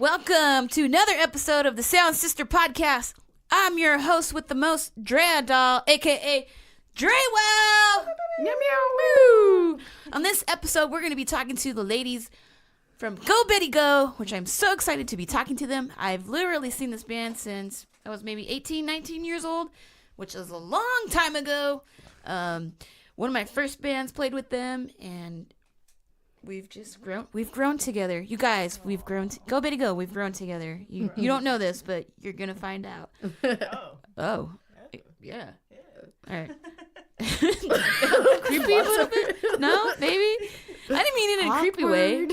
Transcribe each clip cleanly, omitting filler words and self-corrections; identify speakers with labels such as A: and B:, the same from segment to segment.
A: Welcome to another episode of the Sound Sister Podcast. I'm your host with the most, Drea Doll, aka Dreywell. Meow meow. On this episode, we're going to be talking to the ladies from Go Betty Go, which I'm so excited to be talking to them. I've literally seen this band since I was maybe 18, 19 years old, which is a long time ago. One of my first bands played with them, and we've grown together. You guys, we've grown. Go Betty Go, we've grown together. You don't know this, but you're gonna find out. Oh, yeah. All right. Creepy a little bit? No, maybe. I didn't mean it in a creepy way.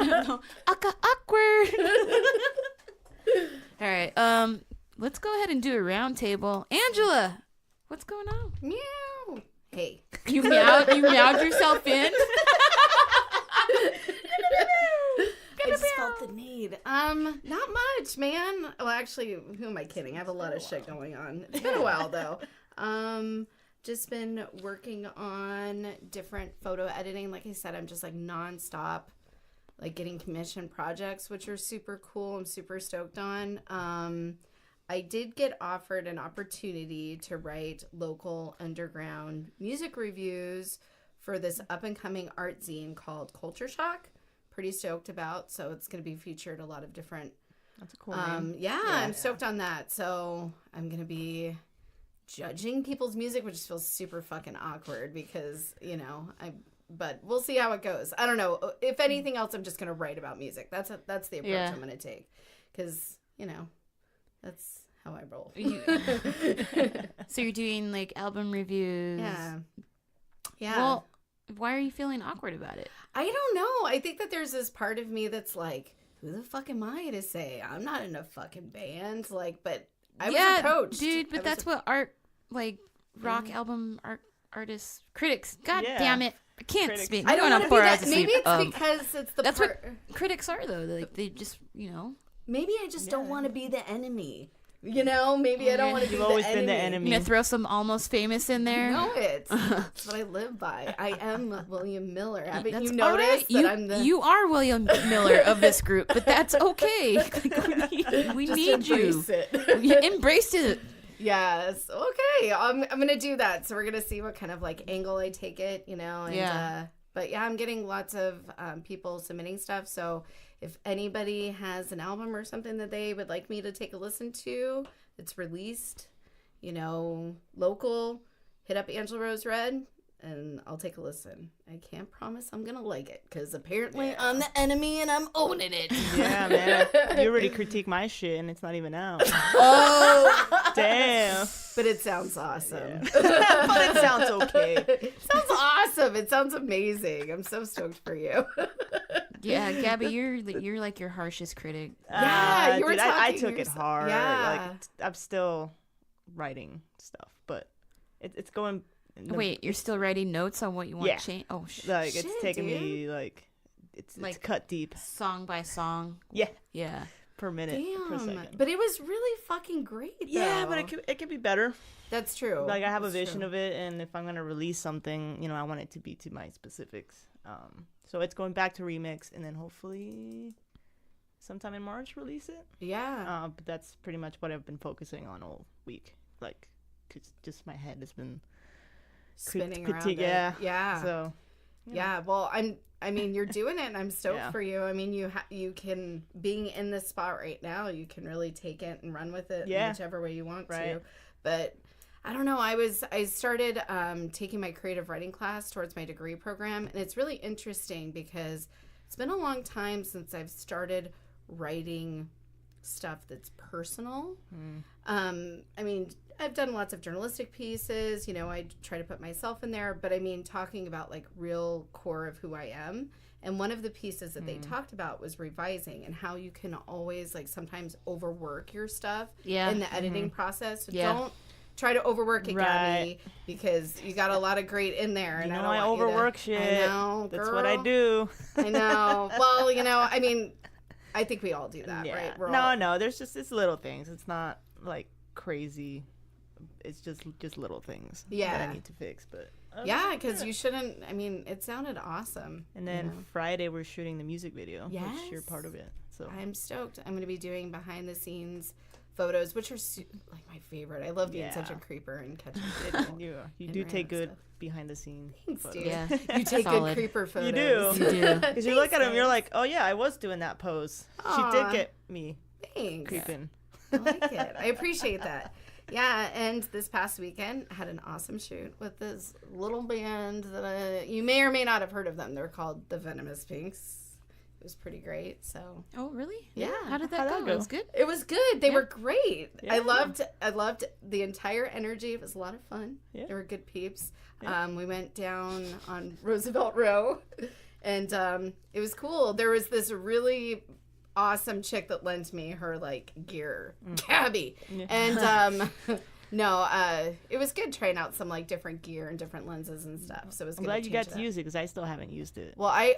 A: No. Awkward. All right. Let's go ahead and do a round table. Angela, what's going on?
B: Meow. Hey.
A: You meowed yourself in?
B: I just felt the need. Not much, man. Well, actually, who am I kidding? I have a lot of shit going on. It's been a while, though. Just been working on different photo editing. Like I said, I'm just like nonstop, like getting commissioned projects, which are super cool. I'm super stoked on. I did get offered an opportunity to write local underground music reviews for this up-and-coming art zine called Culture Shock. Pretty stoked about. So it's going to be featured a lot of different...
C: That's a cool name.
B: Yeah, I'm stoked on that. So I'm going to be judging people's music, which feels super fucking awkward because, but we'll see how it goes. I don't know. If anything else, I'm just going to write about music. That's the approach I'm going to take. Because, that's how I roll.
A: So you're doing like album reviews.
B: Yeah.
A: Well, why are you feeling awkward about it?
B: I don't know. I think that there's this part of me that's like, who the fuck am I to say? I'm not in a fucking band. Like, but I was approached.
A: Dude, but that's what rock album artists, critics. God damn it. I can't speak.
B: I don't want to be that. Maybe it's because it's the
A: That's what critics are, though. They just,
B: Maybe I just don't want to be the enemy. Maybe I don't want to be the enemy. You've always been the enemy.
A: You gonna throw some Almost Famous in there?
B: No, it's what I live by. I am William Miller. Haven't you noticed that I'm the...
A: You are William Miller of this group, but that's okay. We need you. You embrace it.
B: Yes. Okay. I'm gonna do that. So we're gonna see what kind of like angle I take it. But yeah, I'm getting lots of people submitting stuff. So if anybody has an album or something that they would like me to take a listen to, it's released, local, hit up Angela Rose Red, and I'll take a listen. I can't promise I'm going to like it, because apparently I'm the enemy and I'm owning it.
C: Yeah, man. You already critique my shit, and it's not even out.
B: Oh!
C: Damn.
B: But it sounds awesome.
C: Yeah. But it sounds okay.
B: It sounds awesome. It sounds amazing. I'm so stoked for you.
A: Yeah, Gabby, you're like your harshest critic.
B: Yeah, you were
C: dude,
B: talking.
C: I took it hard.
B: Yeah.
C: Like, I'm still writing stuff, but it's going.
A: Wait, you're still writing notes on what you want to change? Oh,
C: like
B: shit,
C: it's taking me like it's cut deep,
A: song by song.
C: Yeah. Per minute.
B: Damn.
C: Per second.
B: But it was really fucking great, though.
C: Yeah, but it could be better.
B: That's true.
C: Like I have a vision of it, and if I'm gonna release something, I want it to be to my specifics. So it's going back to remix, and then hopefully sometime in March release it.
B: Yeah.
C: But that's pretty much what I've been focusing on all week. Like, 'cause just my head has been
B: spinning around it.
C: Yeah. So.
B: Yeah. Well, you're doing it, and I'm stoked for you. I mean, you can, being in this spot right now, you can really take it and run with it in whichever way you want to. But I don't know. I started taking my creative writing class towards my degree program, and it's really interesting because it's been a long time since I've started writing stuff that's personal. I've done lots of journalistic pieces. I try to put myself in there, but talking about like real core of who I am. And one of the pieces that they talked about was revising and how you can always like sometimes overwork your stuff in the editing process. So don't try to overwork it, Gabby, because you got a lot of great in there. And
C: I overwork shit.
B: I know,
C: that's
B: girl.
C: what I do.
B: I know. Well, I think we all do that, right?
C: No. There's just it's little things. It's not like crazy. It's just little things that I need to fix. But
B: Yeah, because you shouldn't. I mean, it sounded awesome.
C: And then Friday we're shooting the music video,
B: yes.
C: which you're part of it. So
B: I'm stoked. I'm going to be doing behind the scenes photos, which are like my favorite. I love being such a creeper and catching people.
C: you do take good behind the scenes photos.
B: Dude.
A: Yeah.
B: You take
A: Solid.
B: good creeper photos.
C: You do.
A: You do.
C: Because you look at them, you're like, oh yeah, I was doing that pose.
B: Aw.
C: She did get me
B: Thanks.
C: creeping.
B: I like it. I appreciate that. Yeah, and this past weekend, I had an awesome shoot with this little band that you may or may not have heard of them. They're called the mid-MxPx-tour. It was pretty great. So.
A: Oh, really?
B: Yeah.
A: How did that
C: How'd
A: go?
C: that go?
A: It was good.
B: It was good. They
A: Yeah.
B: were great.
C: Yeah.
B: I loved the entire energy. It was a lot of fun.
C: Yeah.
B: They were good peeps.
C: Yeah.
B: We went down on Roosevelt Row, and it was cool. There was this really awesome chick that lent me her like gear, Gabby,
C: Yeah.
B: and it was good trying out some like different gear and different lenses and stuff. So it was
C: I'm
B: good
C: glad you got
B: change
C: to
B: it up.
C: use it because I still haven't used it.
B: Well, I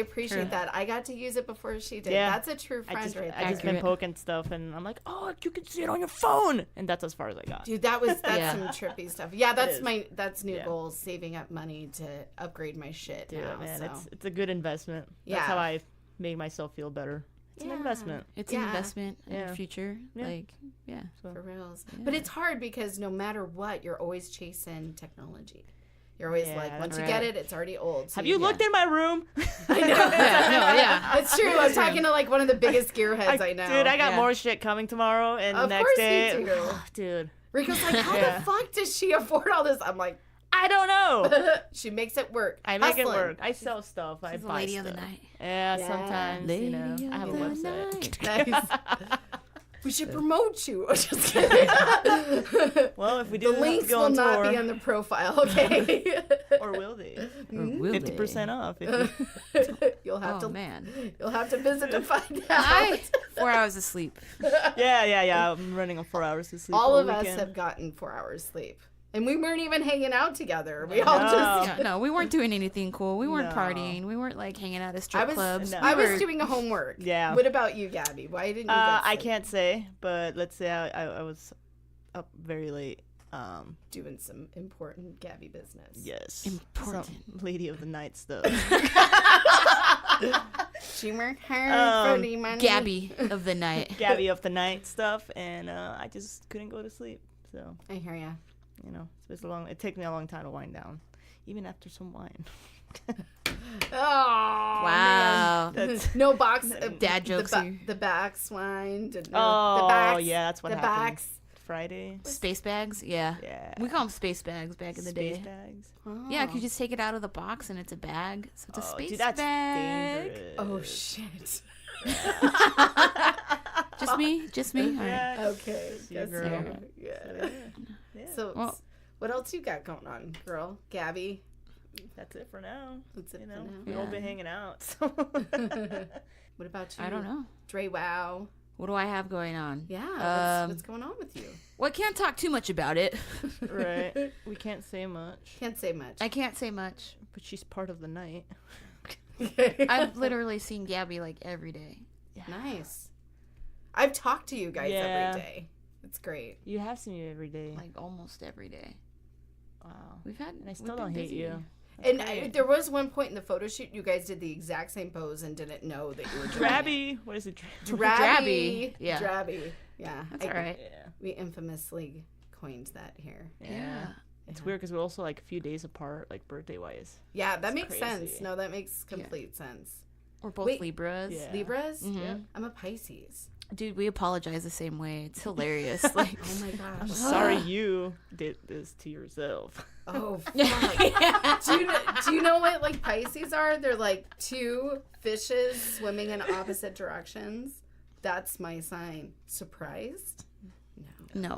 B: appreciate
A: True.
B: that. I got to use it before she did.
C: Yeah.
B: That's a true friend
C: I just
B: right there.
C: been
A: Accurate.
C: poking stuff and I'm like, oh, you can see it on your phone, and that's as far as I got.
B: Dude, that's
A: Yeah.
B: some trippy stuff. Yeah, that's
C: is.
B: that's new
C: Yeah.
B: goal, saving up money to upgrade my shit
C: Dude,
B: now.
C: man,
B: So.
C: it's a good investment.
B: Yeah.
C: That's how I make myself feel better. It's an
B: Yeah.
C: investment.
A: It's an
B: Yeah.
A: investment in
C: Yeah.
A: the future.
C: Yeah.
A: Like, yeah.
C: So.
B: For reals.
A: Yeah.
B: But it's hard because no matter what, you're always chasing technology. You're always
C: Yeah,
B: like, once
C: that's
B: you
A: right.
B: get it, it's already old. So
C: Have you looked in my room?
B: I know.
A: yeah.
B: It's true. I'm talking to like one of the biggest gearheads I know.
C: Dude, I got
A: Yeah.
C: more shit coming tomorrow, and the
B: Of
C: next
B: course
C: day,
B: you do.
C: dude,
B: Rico's like, how
C: Yeah.
B: the fuck does she afford all this? I'm like,
C: I don't know.
B: she makes it work.
C: I make it
B: Hustling.
C: work. I sell stuff. I
A: She's the
C: buy
A: lady
C: stuff.
A: of the night.
C: Yeah,
B: Yeah.
C: sometimes you know.
A: Lady
C: I have a
A: of the
C: website.
A: night.
B: Nice. We should promote you. Just kidding.
C: Well, if we
B: The
C: do have to
B: links
C: go
B: will
C: on
B: not
C: tour,
B: be on the profile, okay?
C: or will they?
A: Or will
C: 50%
A: they?
C: off. If
B: You'll have
A: Oh,
B: to
A: man.
B: You'll have to visit to find out.
A: 4 hours of sleep.
C: yeah. I'm running on 4 hours to sleep.
B: All of
C: weekend.
B: us have gotten 4 hours sleep. And we weren't even hanging out together. We all
C: No.
B: just
A: Yeah, no, we weren't doing anything cool. We weren't
C: No.
A: partying. We weren't like hanging out at
B: I
A: strip
B: was
A: clubs.
C: No.
A: We
B: I was
A: were-
B: doing homework.
C: Yeah.
B: What about you, Gabby? Why didn't you get
C: I
B: sleep?
C: can't say, but let's say I was up very late.
B: Doing some important Gabby business.
C: Yes.
A: Important.
C: Some lady of the night stuff.
B: She worked hard for the money.
A: Gabby of the night.
C: Gabby of the night stuff, and I just couldn't go to sleep. So,
B: I hear ya.
C: you know, it takes me a long time to wind down, even after some wine.
B: Oh,
A: Wow.
C: That's,
B: No box.
A: Dad jokes here.
B: The back swine. The
C: oh,
B: backs,
C: yeah, that's what
B: the
C: happened.
B: backs.
C: Friday.
A: Space bags? Yeah.
C: Yeah.
A: We call them space bags back in the
C: Space
A: day.
C: bags.
B: Oh.
A: Yeah, 'cause you just take it out of the box and it's a bag. So it's a
C: Oh,
A: space
C: dude, that's
A: bag.
C: dangerous.
B: Oh shit.
A: Just me? Just me? All right.
C: Yeah.
B: Okay.
C: See ya,
B: Guess
C: girl.
B: so. Yeah.
C: Yeah.
B: So,
A: Well-
B: what else you got going on, girl? Gabby?
C: That's it for now.
B: That's it
C: You
B: for
C: know,
B: now.
C: we've all
A: Yeah.
C: been hanging out. So.
B: What about you?
A: I don't know.
B: Dre Wow.
A: What do I have going on?
B: Yeah. What's going on with you?
A: Well, I can't talk too much about it.
C: Right. We can't say much.
B: Can't say much.
A: I can't say much.
C: But she's part of the night.
A: I've literally seen Gabby like every day.
B: Nice. I've talked to you guys
C: Yeah.
B: every day. It's great.
C: You have seen me every day.
A: Like almost every day.
C: Wow.
A: We've had.
C: And I
A: we've
C: still
A: been
C: don't hate
A: busy.
C: you.
B: And
C: great.
B: there was one point in the photo shoot you guys did the exact same pose and didn't know that you were doing
C: Drabby. What is it?
B: it.
A: Drabby. Yeah.
B: Drabby. Yeah.
A: That's all right.
C: Yeah.
B: We infamously coined that here.
A: Yeah.
C: It's
B: Yeah.
C: weird because we're also like a few days apart, like birthday wise.
B: Yeah, that
C: It's
B: makes sense.
C: crazy.
B: No, that makes complete sense.
A: We're both
B: Wait.
A: Libras.
C: Yeah.
B: Libras?
A: Mhm.
C: Yeah.
B: I'm a Pisces.
A: Dude, we apologize the same way. It's hilarious. Like,
B: Oh my
C: I'm
B: gosh.
C: sorry you did this to yourself.
B: Oh, fuck.
A: yeah.
B: Do you know what like Pisces are? They're like two fishes swimming in opposite directions. That's my sign. Surprised? No,
A: No.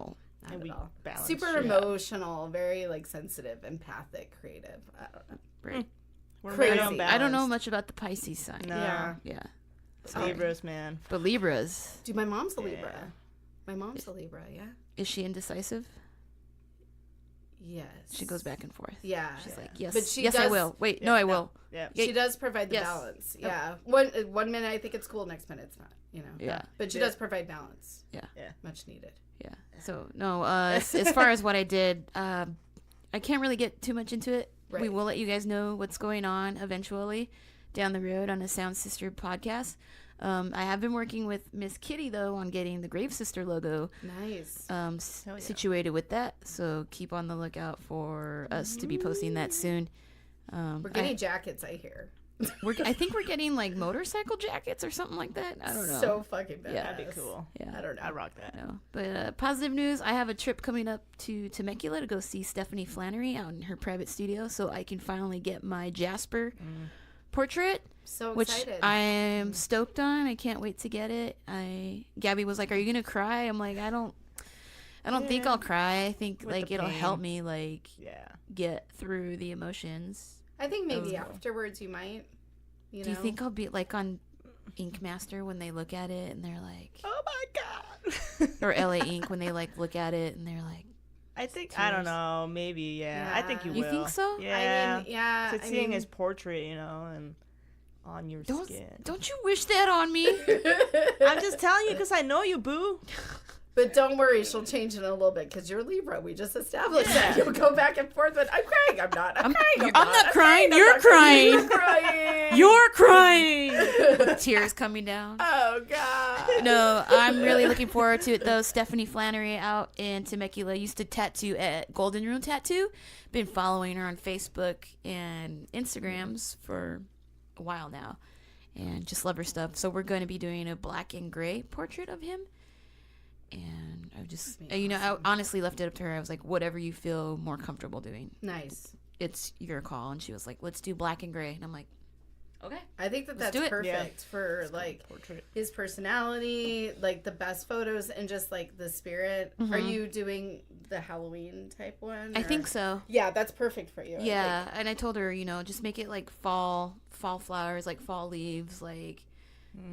B: not
C: And
B: at
C: we
B: all.
C: balance
B: Super
C: shit out.
B: emotional, very like sensitive, empathic, creative. I don't know.
A: Right.
C: We're
B: Crazy.
C: very
A: I don't know
C: unbalanced.
A: much about the Pisces sign.
C: No.
B: Yeah.
A: Yeah.
B: Sorry.
C: Libras, man.
A: But Libras,
B: Dude, my mom's a
C: Yeah.
B: Libra. My mom's a Libra, yeah.
A: is she indecisive?
B: Yes.
A: She goes back and forth.
B: Yeah.
A: She's like, yes,
B: But she
A: yes, I
B: does-
A: will. Wait,
C: Yeah,
A: no, I
C: no.
A: will.
C: Yeah.
B: She does provide the
A: Yes.
B: balance. Yeah. One minute I think it's cool, next minute it's not, you know.
A: Yeah.
B: But she
C: Yeah.
B: does provide balance.
A: Yeah.
C: Yeah.
B: Much needed.
A: Yeah. So no, as far as what I did, I can't really get too much into it. We
B: Right.
A: will let you guys know what's going on eventually down the road on a Sound Sister podcast. I have been working with Miss Kitty, though, on getting the Grave Sister logo
B: Nice.
A: situated with that. So keep on the lookout for us to be posting that soon.
B: We're getting jackets, I hear.
A: I think we're getting like motorcycle jackets or something like that. I don't know.
B: So fucking badass.
A: Yeah.
C: That'd be cool.
A: Yeah.
B: I don't know.
C: I rock that.
A: No. But positive news, I have a trip coming up to Temecula to go see Stephanie Flannery out in her private studio, so I can finally get my Jasper portrait.
B: So
A: Which
B: excited.
A: I am stoked on. I can't wait to get it. Gabby was like, "Are you gonna cry?" I'm like, I don't think I'll cry. I think
C: With
A: like
C: the
A: it'll
C: pain.
A: help me like
C: Yeah.
A: get through the emotions.
B: I think maybe
A: Oh.
B: afterwards you might. You know?
A: Do you think I'll be like on Ink Master when they look at it and they're like,
C: Oh my god.
A: or LA Ink when they like look at it and they're like,
C: I think I don't know. Maybe yeah. I think you
B: Yeah.
C: will.
A: You think so?
C: Yeah.
B: I mean, yeah.
C: It's seeing his portrait, and on your skin.
A: don't you wish that on me?
C: I'm just telling you because I know you, boo.
B: But don't worry, she'll change it in a little bit because you're Libra. We just established that. You'll go back and forth, but I'm crying. I'm not. I'm crying.
A: I'm not crying. You're crying.
B: You're crying.
A: You're crying. With tears coming down.
B: Oh, God.
A: No, I'm really looking forward to it though. Stephanie Flannery out in Temecula used to tattoo at Golden Rune Tattoo. Been following her on Facebook and Instagrams for a while now, and just love her stuff. So we're going to be doing a black and gray portrait of him. And I just, I honestly left it up to her. I was like, whatever you feel more comfortable doing,
B: Nice.
A: it's your call. And she was like, let's do black and gray. And I'm like, okay.
B: I think that
A: Let's
B: that's
A: do it.
B: perfect for like
C: Portrait.
B: his personality, like the best photos, and just like the spirit. Are you doing the Halloween type one?
A: I
B: or-
A: think so.
B: Yeah, that's perfect for you. I
A: Yeah, and I told her, just make it like fall flowers, like fall leaves. Like,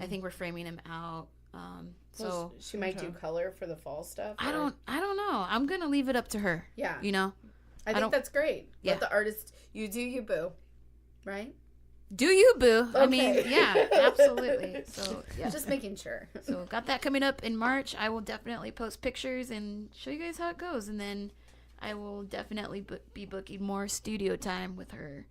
A: I think we're framing him out.
B: think. Well, she might do color for the fall stuff.
A: I
B: or-
A: don't know. I'm gonna leave it up to her.
B: Yeah.
A: I
B: I think that's great.
A: Yeah.
B: Let the artist, you do you, boo. Right?
A: Do you, boo? I mean,
B: Okay.
A: yeah, absolutely. So yeah.
B: Just making sure.
A: So got that coming up in March. I will definitely post pictures and show you guys how it goes, and then I will definitely be booking more studio time with her.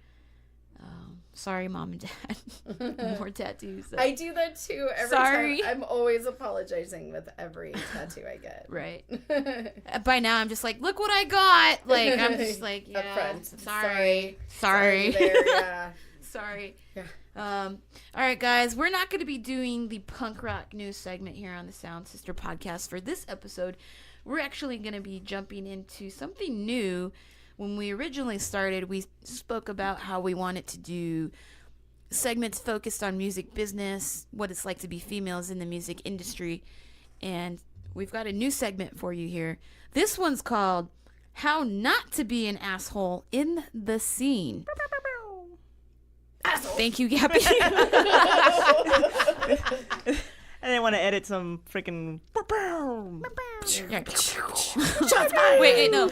A: Sorry, mom and dad. More tattoos.
B: I do that too every
A: Sorry.
B: time. I'm always apologizing with every tattoo I get.
A: Right. By now, I'm just like, look what I got. Like, I'm just like, yeah,
B: Upfront.
A: sorry.
B: There, yeah.
A: Sorry.
B: Yeah.
A: All right, guys, we're not going to be doing the punk rock news segment here on the Sound Sister podcast for this episode. We're actually going to be jumping into something new. When we originally started, we spoke about how we wanted to do segments focused on music business, what it's like to be females in the music industry, and we've got a new segment for you here. This one's called How Not to Be an Asshole in the Scene.
B: Asshole.
A: Thank you, Gabby.
C: I didn't want to edit some freaking.
A: Wait, no.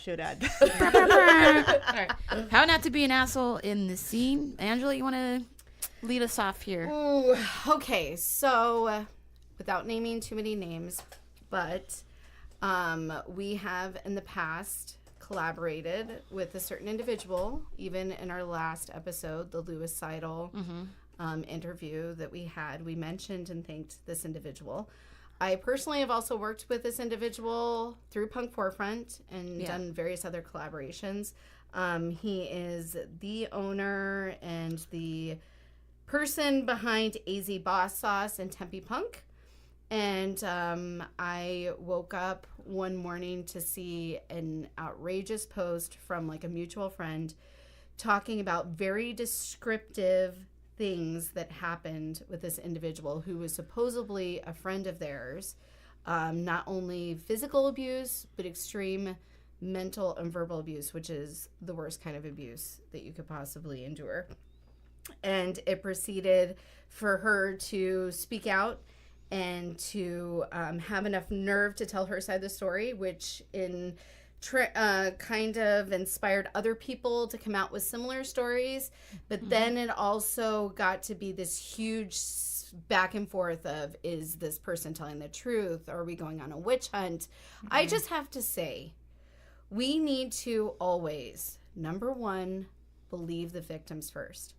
C: Should add.
A: All right. How not to be an asshole in the scene. Angela, you want to lead us off here?
B: Ooh, okay, so without naming too many names, but we have in the past collaborated with a certain individual. Even in our last episode, the Lewis Seidel interview that we had, we mentioned and thanked this individual. I personally have also worked with this individual through Punk Forefront and done various other collaborations. He is the owner and the person behind AZ Boss Sauce and Tempe Punk. And I woke up one morning to see an outrageous post from like a mutual friend talking about very descriptive things that happened with this individual who was supposedly a friend of theirs. Not only physical abuse, but extreme mental and verbal abuse, which is the worst kind of abuse that you could possibly endure. And it proceeded for her to speak out and to have enough nerve to tell her side of the story, which kind of inspired other people to come out with similar stories. But then it also got to be this huge back and forth of, is this person telling the truth? Are we going on a witch hunt? I just have to say, we need to always, number one, believe the victims first.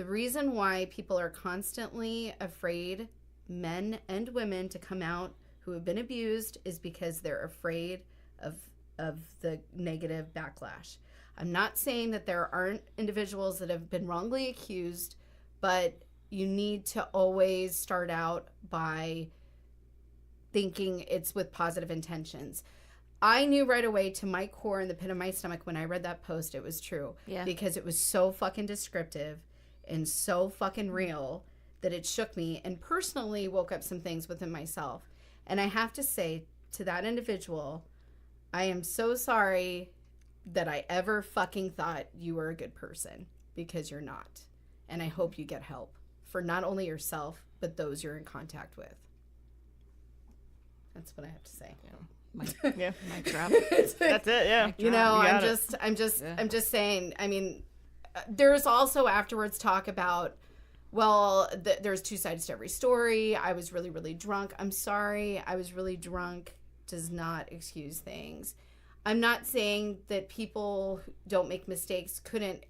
B: The reason why people are constantly afraid, men and women, to come out who have been abused is because they're afraid of the negative backlash. I'm not saying that there aren't individuals that have been wrongly accused, but you need to always start out by thinking it's with positive intentions. I knew right away to my core in the pit of my stomach when I read that post it was true.
A: Yeah.
B: Because it was so fucking descriptive and so fucking real that it shook me and personally woke up some things within myself. And I have to say to that individual, I am so sorry that I ever fucking thought you were a good person, because you're not. And I hope you get help for not only yourself, but those you're in contact with. That's what I have to say.
C: Yeah.
A: Mic drop.
C: That's it. Yeah.
B: You know, I'm
C: it.
B: just saying, I mean, there's also afterwards talk about, well, there's two sides to every story. I was really, really drunk. I'm sorry. I was really drunk does not excuse things. I'm not saying that people who don't make mistakes couldn't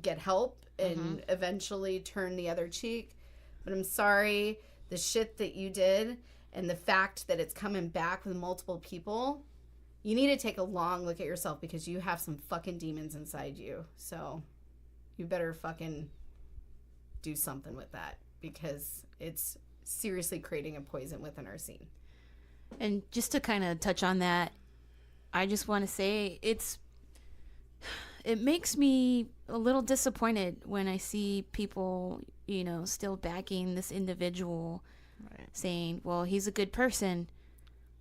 B: get help and eventually turn the other cheek. But I'm sorry, the shit that you did and the fact that it's coming back with multiple people, you need to take a long look at yourself, because you have some fucking demons inside you. So you better fucking do something with that, because it's seriously creating a poison within our scene.
A: And just to kind of touch on that, I just want to say it makes me a little disappointed when I see people, you know, still backing this individual,
C: Right.
A: saying, well, he's a good person.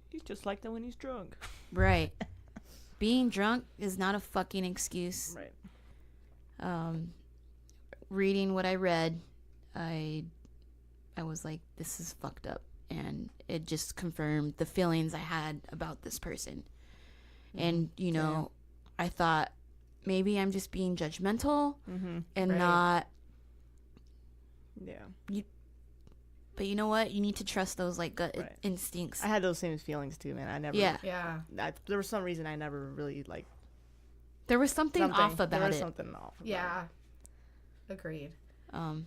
C: He's just like that when he's drunk.
A: Right. Being drunk is not a fucking excuse.
C: Right.
A: Reading what I read, I was like, this is fucked up. And it just confirmed the feelings I had about this person. And, you know, I thought maybe I'm just being judgmental and not.
C: Yeah.
A: But you know what? You need to trust those like gut instincts.
C: I had those same feelings too, man. I never.
B: Yeah.
C: There was some reason I never really like.
A: There was something off about
C: there was
A: it.
C: something off. About
B: Yeah. Agreed.
C: it.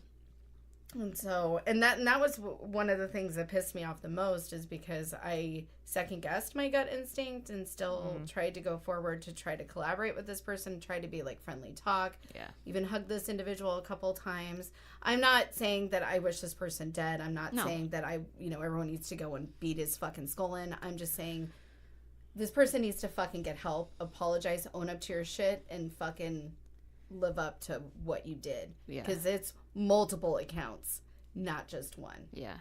B: And that was one of the things that pissed me off the most, is because I second guessed my gut instinct and still tried to go forward to try to collaborate with this person, try to be like friendly talk.
A: Yeah.
B: Even hugged this individual a couple times. I'm not saying that I wish this person dead. I'm not saying that everyone needs to go and beat his fucking skull in. I'm just saying this person needs to fucking get help, apologize, own up to your shit, and fucking live up to what you did.
A: Yeah.
B: Because it's multiple accounts, not just one.
A: Yeah.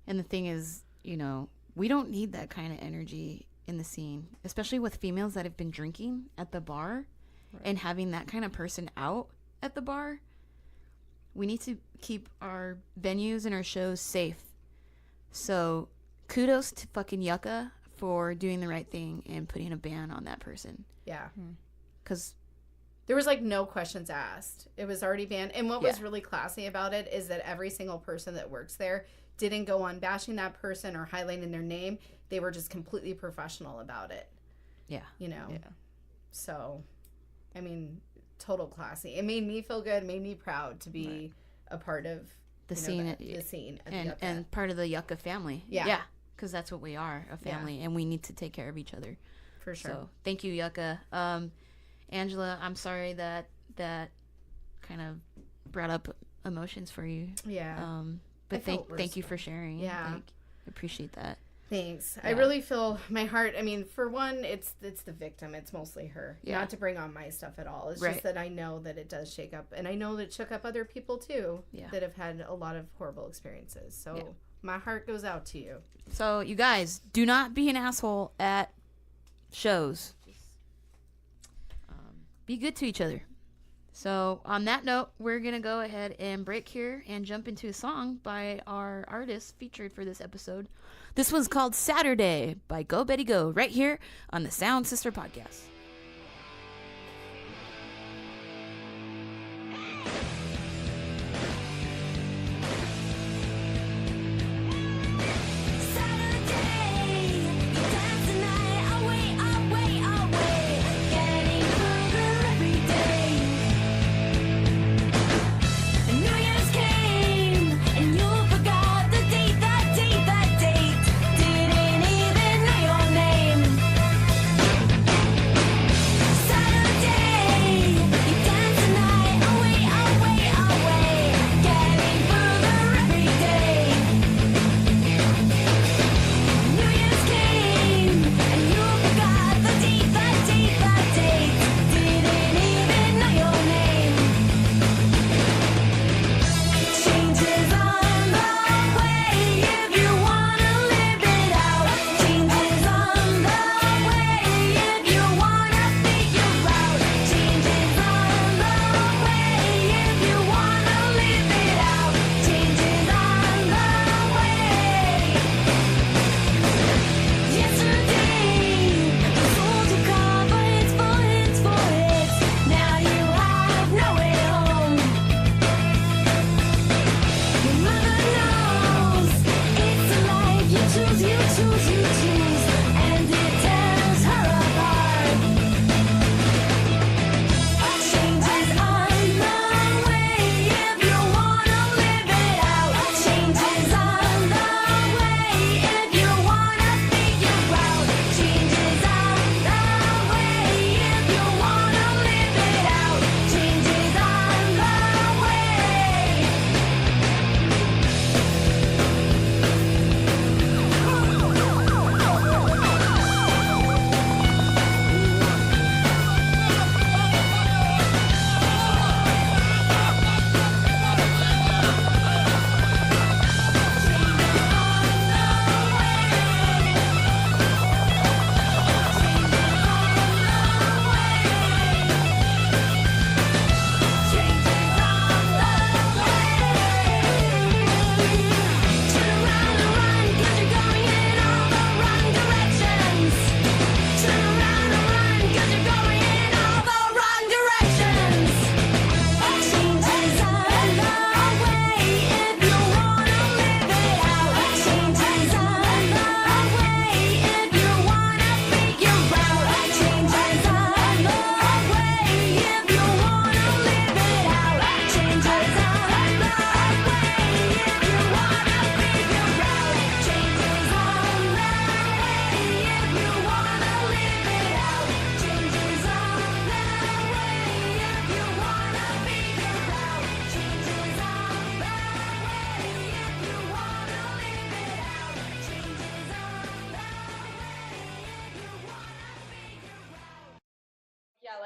A: And the thing is, you know, we don't need that kind of energy in the scene, especially with females that have been drinking at the bar and having that kind of person out at the bar. We need to keep our venues and our shows safe. So kudos to fucking Yucca for doing the right thing and putting a ban on that person.
B: Yeah.
A: Because
B: there was like no questions asked. It was already banned. And what was really classy about it is that every single person that works there didn't go on bashing that person or highlighting their name. They were just completely professional about it.
A: Yeah.
B: You know?
C: Yeah.
B: So, I mean, total classy. It made me feel good, made me proud to be a part of
A: the scene.
B: The scene.
A: And part of the Yucca family.
B: Yeah.
A: Yeah. Because that's what we are, a family. And we need to take care of each other.
B: For sure.
A: So, thank you, Yucca. Angela, I'm sorry that kind of brought up emotions for you.
B: Yeah.
A: But thank you for sharing.
B: Yeah.
A: I appreciate that.
B: Thanks.
A: Yeah.
B: I really feel my heart. I mean, for one, it's the victim. It's mostly her.
A: Yeah.
B: Not to bring on my stuff at all. It's just that I know that it does shake up. And I know that it shook up other people too that have had a lot of horrible experiences. So my heart goes out to you.
A: So, you guys, do not be an asshole at shows. Be good to each other. So, on that note, we're going to go ahead and break here and jump into a song by our artist featured for this episode. This one's called Saturday by Go Betty Go, right here on the Sound Sister Podcast.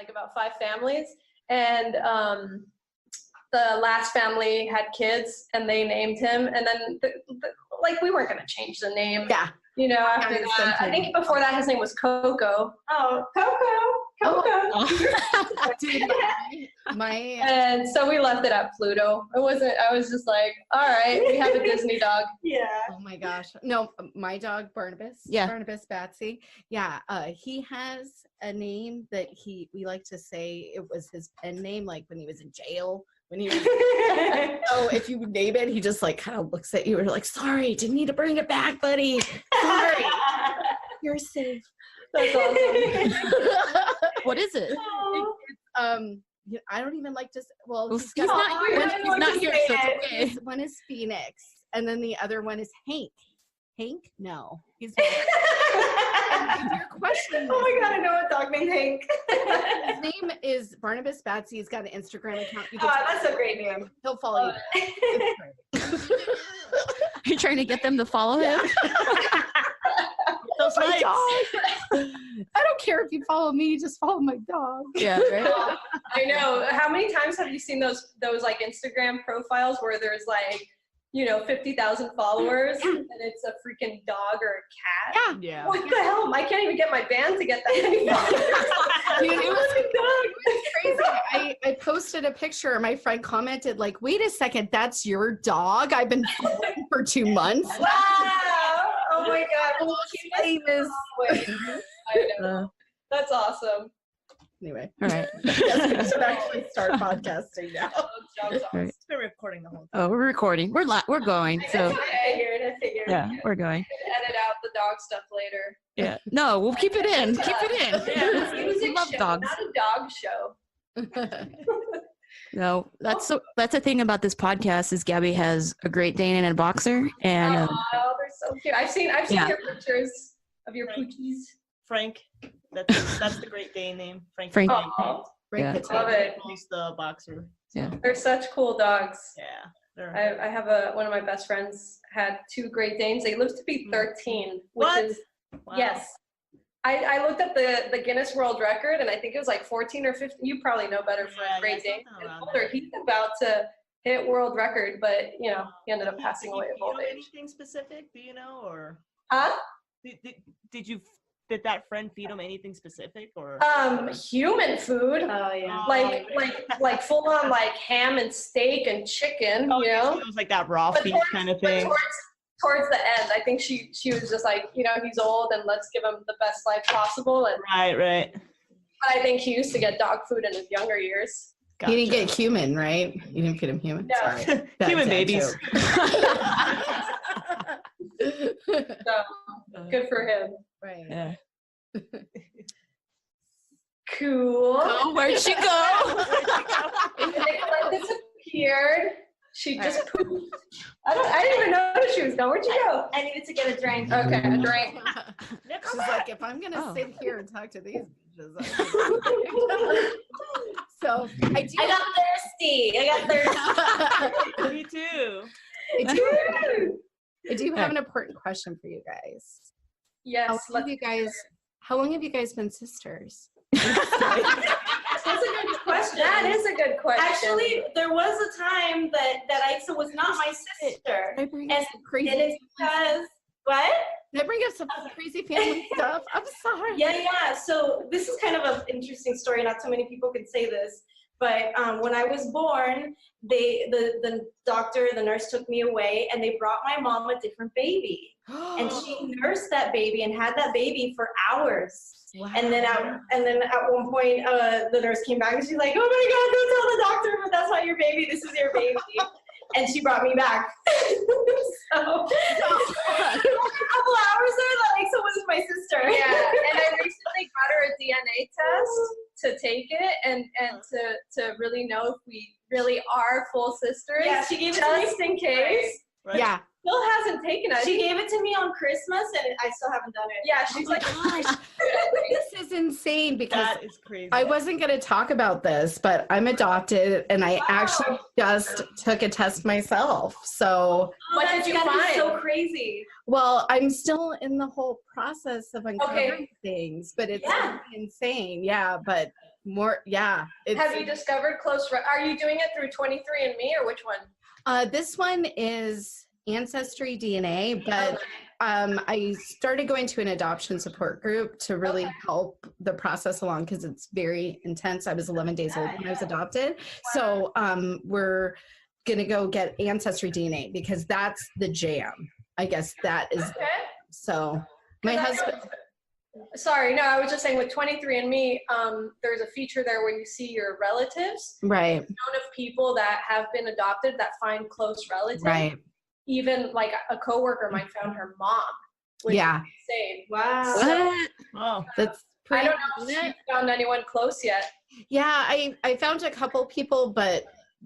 D: like about 5 families, and the last family had kids, and they named him, and then like we weren't gonna change the name.
B: Yeah.
D: You know, after that, I think before that his name was Coco. Oh, Coco.
B: Dude,
D: And so we left it at Pluto. I was just like, all right, we have a Disney dog.
C: Yeah.
B: Oh my gosh. No, my dog Barnabas.
A: Yeah.
B: Barnabas Batsy. Yeah. He has a name that we like to say it was his pen name, like when he was in jail. When he was so if you name it, he just like kind of looks at you and like, sorry, didn't need to bring it back, buddy. Sorry. You're safe.
D: That's awesome.
A: What is it?
B: I don't even like to say, well,
A: He's not here. He's not here, so it's okay.
B: One is Phoenix, and then the other one is Hank. Hank? No. He's your question.
D: Oh my god, I know a dog named Hank.
B: His name is Barnabas Batsy. He's got an Instagram account.
D: That's a great name.
B: He'll follow you.
A: Are you trying to get them to follow him?
C: Those
B: My
C: likes.
B: dog. I don't care if you follow me, just follow my dog.
A: Yeah, right?
D: I know. How many times have you seen those like Instagram profiles where there's like, 50,000 followers and it's a freaking dog or a cat?
C: Yeah.
D: What the hell? I can't even get my band to get that many followers.
B: Dude, it was crazy. I posted a picture. My friend commented like, wait a second, that's your dog? I've been following for 2 months.
D: Wow. Oh my god. Well,
B: Famous.
D: I know. That's awesome.
B: Anyway.
A: All right.
B: Yes, we should actually start podcasting now.
A: Right.
C: It's been recording the whole time.
A: Oh, we're recording. We're going. So
D: I figured.
A: yeah, we're going.
D: Edit out the dog stuff later.
A: Yeah. No, we'll keep it in. Keep it in. Yeah. We
D: Music
A: love
D: show,
A: dogs.
D: not a dog show.
A: No, that's the thing about this podcast is Gabby has a Great Dane and a boxer, and
D: Oh, they're so cute. I've seen
A: Yeah.
D: your pictures of your poochies.
C: Frank. That's the Great Dane name. Frank.
A: Frank.
D: Oh,
A: Yeah.
D: love it.
C: He's the boxer.
D: They're such cool dogs.
C: Yeah. They're-
D: I have one of my best friends had 2 Great Danes. They lived to be 13, which
C: What?
D: is
C: Wow.
D: yes. I looked up the Guinness World Record, and I think it was like 14 or 15. You probably know better for
C: Yeah,
D: a Great
C: yeah,
D: Dane.
C: something around
D: Older.
C: there.
D: He's about to hit world record, but he ended up
C: Did
D: passing
C: you
D: away of old
C: feel
D: age.
C: anything specific? Do you know, or
D: Huh?
C: did that friend feed him anything specific, or?
D: Human food.
B: Oh yeah.
D: Like full on like ham and steak and chicken,
C: Oh, so it was like that raw
D: But
C: feed
D: towards-
C: kind of
D: but
C: thing.
D: towards the end, I think she was just like, he's old and let's give him the best life possible. And
C: Right.
D: but I think he used to get dog food in his younger years.
B: He didn't get human, right? You didn't feed him human?
D: No.
B: Sorry. Bad
C: Human
B: dad
C: babies.
B: joke.
D: So good for him.
B: Right.
A: Yeah.
D: Cool.
A: Oh, where'd she go?
D: Nicolette disappeared. She just pooped. I didn't even notice she was gone. Where'd you go?
E: I needed to get a drink.
D: Okay, a drink.
B: She's like, if I'm gonna
A: Oh.
B: sit here and talk to these bitches, so I
E: I got thirsty.
C: Me too.
B: I do have an important question for you guys.
D: Yes.
B: How long have you guys been sisters?
E: That's a good question.
D: That is a good question.
E: Actually, there was a time that Aixa was not my sister.
B: I bring up
E: And
B: some crazy.
E: it is because what?
B: Did I bring up some crazy family stuff? I'm sorry.
E: Yeah. So this is kind of an interesting story. Not so many people can say this, but when I was born, the doctor, the nurse took me away, and they brought my mom a different baby, and she nursed that baby and had that baby for hours.
B: Wow.
E: And then at one point, the nurse came back and she's like, "Oh my God, don't tell the doctor, but that's not your baby. This is your baby." And she brought me back. So a couple hours there, that Aixa wasn't my sister.
D: Yeah, and I recently got her a DNA test to take it and to really know if we really are full sisters.
E: Yeah, she gave it to me.
D: just in case.
C: Right.
B: Yeah.
D: Still hasn't taken it.
E: She gave it to me on Christmas, and I still haven't done it.
D: Yeah, she's like,
B: This is insane because
C: That is crazy.
B: I wasn't going to talk about this, but I'm adopted and I actually just took a test myself. So,
D: What
E: That's
D: did you
E: gotta be
D: find?
E: so crazy.
B: well, I'm still in the whole process of uncovering things, but it's
E: Yeah.
B: insane. Yeah, but more, yeah.
D: Have you discovered are you doing it through 23andMe or which one?
B: This one is Ancestry DNA, but I started going to an adoption support group to really help the process along because it's very intense. I was 11 days old when I was adopted. Wow. So we're going to go get Ancestry DNA because that's the jam. I guess that is. Okay. So my husband.
D: Sorry, no, I was just saying with 23andMe, there's a feature there where you see your relatives.
B: Right.
D: Known of people that have been adopted that find close relatives.
B: Right.
D: Even like a coworker might found her mom. Which is insane. Wow.
B: What? Oh, that's pretty.
D: I don't know if she found anyone close yet.
B: Yeah, I found a couple people, but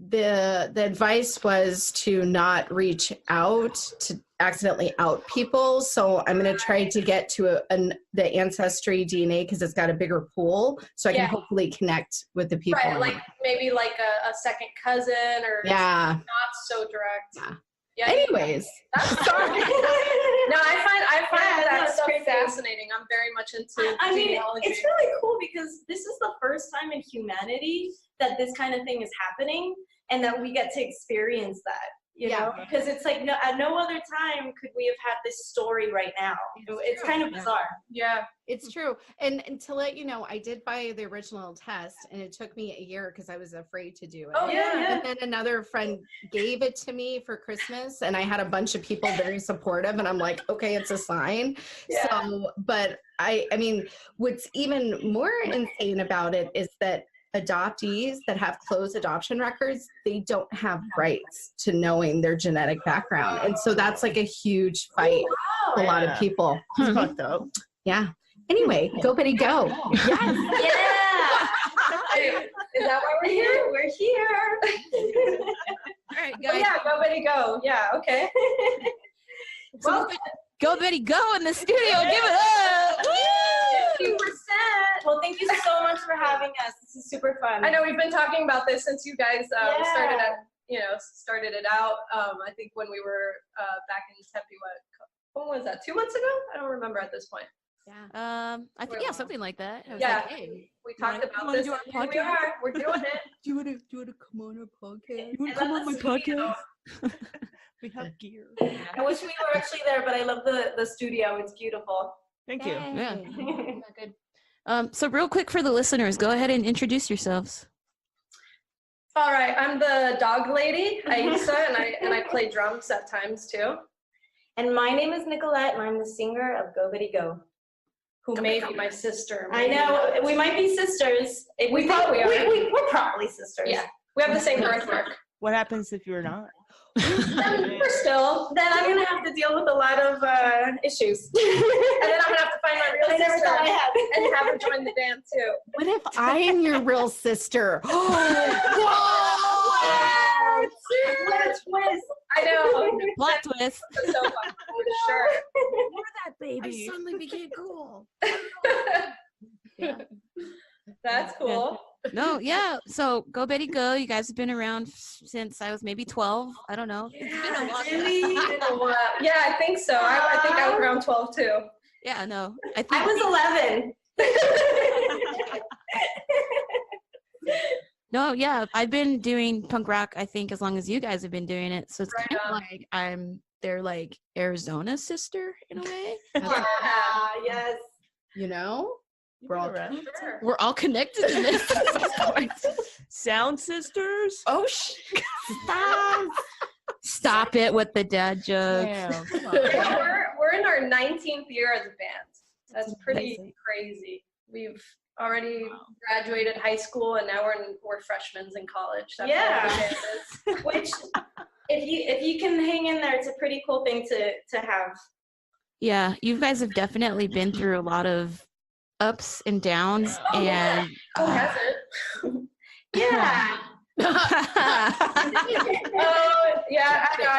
B: the advice was to not reach out to accidentally out people. So I'm going to try to get to the Ancestry DNA because it's got a bigger pool, so I can hopefully connect with the people.
D: Right, like maybe like a second cousin or not so direct.
B: Yeah.
D: Yeah.
B: Anyways,
D: that's sorry. No, I find that stuff fascinating. I'm very much into genealogy.
E: It's really cool because this is the first time in humanity that this kind of thing is happening, and that we get to experience that. You know, because it's like at no other time could we have had this story right now. It's kind of bizarre.
D: Yeah,
B: it's true. And to let you know, I did buy the original test, and it took me a year because I was afraid to do it.
D: Oh yeah.
B: And then another friend gave it to me for Christmas, and I had a bunch of people very supportive, and I'm like, okay, it's a sign. Yeah. So, but I mean, what's even more insane about it is that adoptees that have closed adoption records, they don't have rights to knowing their genetic background. And so that's like a huge fight for a lot of people.
C: It's fucked up.
B: Yeah. Anyway, go Betty go.
E: Yes. Yeah.
D: Is that why we're here?
E: We're here.
A: All right, guys.
D: Oh, yeah, go Betty go. Yeah, okay.
A: Well, go Betty go in the studio. Give it up.
E: 50%. Well, thank you so much for having us. This is super fun.
D: I know we've been talking about this since you guys started it out. I think when we were back in Tempe, when was that? 2 months ago? I don't remember at this point.
A: Yeah. I think something like that. I was
D: yeah.
A: Like, hey,
D: we talked about this. Here we are. We're doing it.
B: Do you want to come on our podcast?
C: You want to come on my podcast? We have gear.
E: I wish we were actually there, but I love the studio. It's beautiful.
C: Thank you.
A: Yeah. Good. So real quick for the listeners, go ahead and introduce yourselves.
D: All right, I'm the dog lady, Aixa, and I play drums at times too.
E: And my name is Nicolette, and I'm the singer of Go Betty Go.
D: Who may be my sister.
E: I know, we might be sisters.
D: We probably are.
E: We're probably sisters.
D: Yeah, we have the same birthmark.
C: What happens if you're not?
D: We're still.
E: Then I'm gonna have to deal with a lot of issues.
D: And then I'm gonna have to find my real sister.
E: I never thought I had.
D: And have her join the band too.
B: What if I am your real sister?
E: What a twist!
D: I know.
A: Plot twist.
D: So fun, for sure.
B: You're that baby. I suddenly became cool.
A: Yeah.
D: That's cool.
A: No, yeah. So go Betty go. You guys have been around since I was maybe 12. I don't know. It's been a long time.
D: Yeah, I think so. I think I was around 12 too.
A: Yeah, no.
E: I was 11.
A: No, yeah. I've been doing punk rock, I think, as long as you guys have been doing it. So it's
D: Right
A: kind of
D: on.
A: like they're like Arizona's sister in a way.
E: Yes.
B: You know? We're all,
D: Sure.
A: We're all connected to this.
C: Sound sisters?
B: oh,
A: Stop it with the dad jokes.
C: Damn, come on.
D: We're in our 19th year as a band. That's pretty crazy. We've already graduated high school, and now we're freshmen in college. That's
E: Yeah.
D: how it is.
E: Which, if you can hang in there, it's a pretty cool thing to have.
A: Yeah, you guys have definitely been through a lot of ups and downs, and
D: Who hasn't?
E: Yeah.
D: Oh yeah, I know.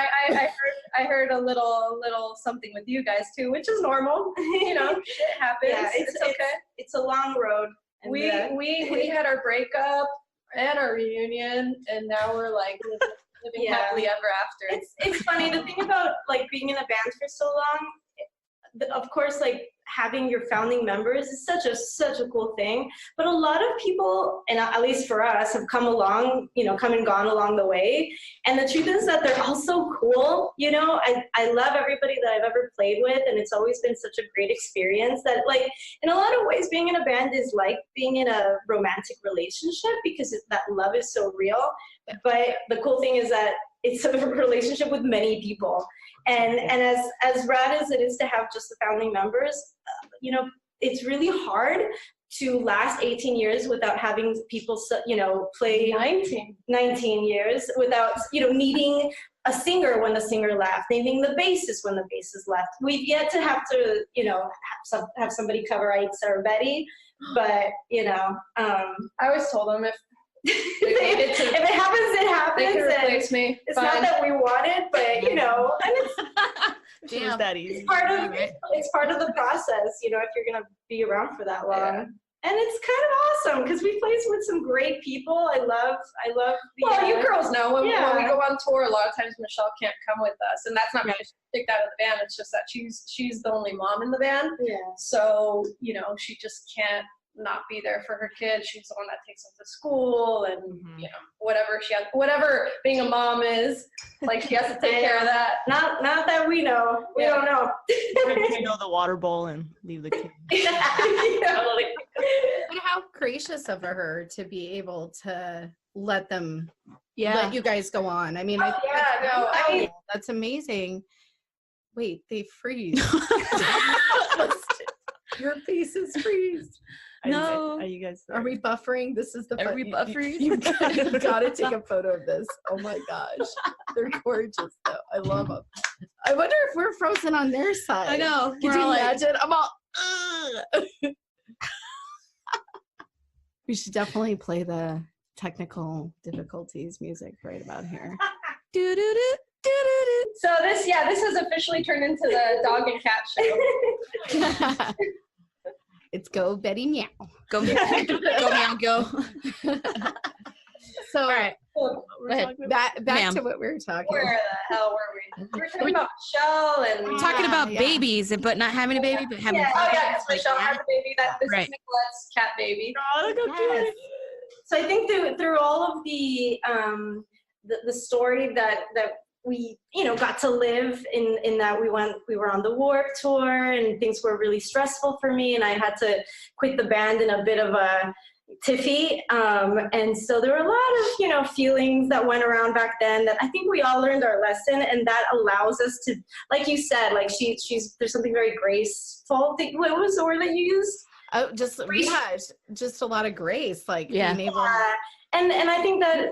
D: I heard a little something with you guys too, which is normal. You know, shit happens.
E: Yeah,
D: it's okay.
E: It's a long road. And
D: We had our breakup and our reunion, and now we're like living happily ever after.
E: It's funny. The thing about like being in a band for so long, of course, like having your founding members is such a cool thing. But a lot of people, and at least for us, have come and gone along the way. And the truth is that they're all so cool. You know, I love everybody that I've ever played with, and it's always been such a great experience that, like, in a lot of ways, being in a band is like being in a romantic relationship, because that love is so real. But the cool thing is that it's a relationship with many people. And as rad as it is to have just the founding members, you know, it's really hard to last 18 years without having people, you know, play 19 years without, you know, needing a singer when the singer left, needing the bassist when the bassist left. We've yet to have to, you know, have somebody cover Aixa or Betty, but, you know.
D: I always told them if
E: if it happens, it happens.
D: They can replace me.
E: It's not that we want it, but, you know, and
C: It's that easy.
E: it's part of the process, you know, if you're going to be around for that long. Yeah. And it's kind of awesome because we play with some great people. I love the.
D: Well, you girls know when we go on tour, a lot of times Michelle can't come with us, and that's not because she's kicked out of the band. It's just that she's the only mom in the band.
E: Yeah.
D: So, you know, she just can't not be there for her kids. She's the one that takes them to school, and you know, whatever being a mom is, like, she has to take care of that.
E: Not that we know. We don't know.
C: You know, the water bowl and leave the kid.
B: But how gracious of her to be able to let them
A: Yeah.
B: let you guys go on. I mean, that's amazing. Wait, they freeze. Your faces freeze.
A: No.
C: Are you guys?
B: Are we buffering? This is the.
A: Are we buffering?
B: You gotta take a photo of this. Oh my gosh, they're gorgeous though. I love them. I wonder if we're frozen on their side.
A: I know.
B: Could you imagine? I'm all. We should definitely play the technical difficulties music right about here.
A: Do do do do do.
D: So this has officially turned into the dog and cat show.
B: It's Go Betty Meow.
A: Go meow. Go meow. Go.
B: So
A: All right.
B: back to what we were talking
D: Where
B: about.
D: the hell were we? We were talking about Michelle and
A: We're talking about
B: yeah.
A: babies, but not having a baby, but having.
D: because Michelle had a baby. This
A: Right.
D: is Nicolette's cat baby.
B: Yes.
E: So I think through all of the story that we, you know, got to live in that we were on the Warped Tour and things were really stressful for me and I had to quit the band in a bit of a tiffy. And so there were a lot of, you know, feelings that went around back then that I think we all learned our lesson, and that allows us to, like you said, like there's something very graceful. What was the word that you used?
B: Oh, just a lot of grace, like
A: Yeah.
B: being able.
E: And I think that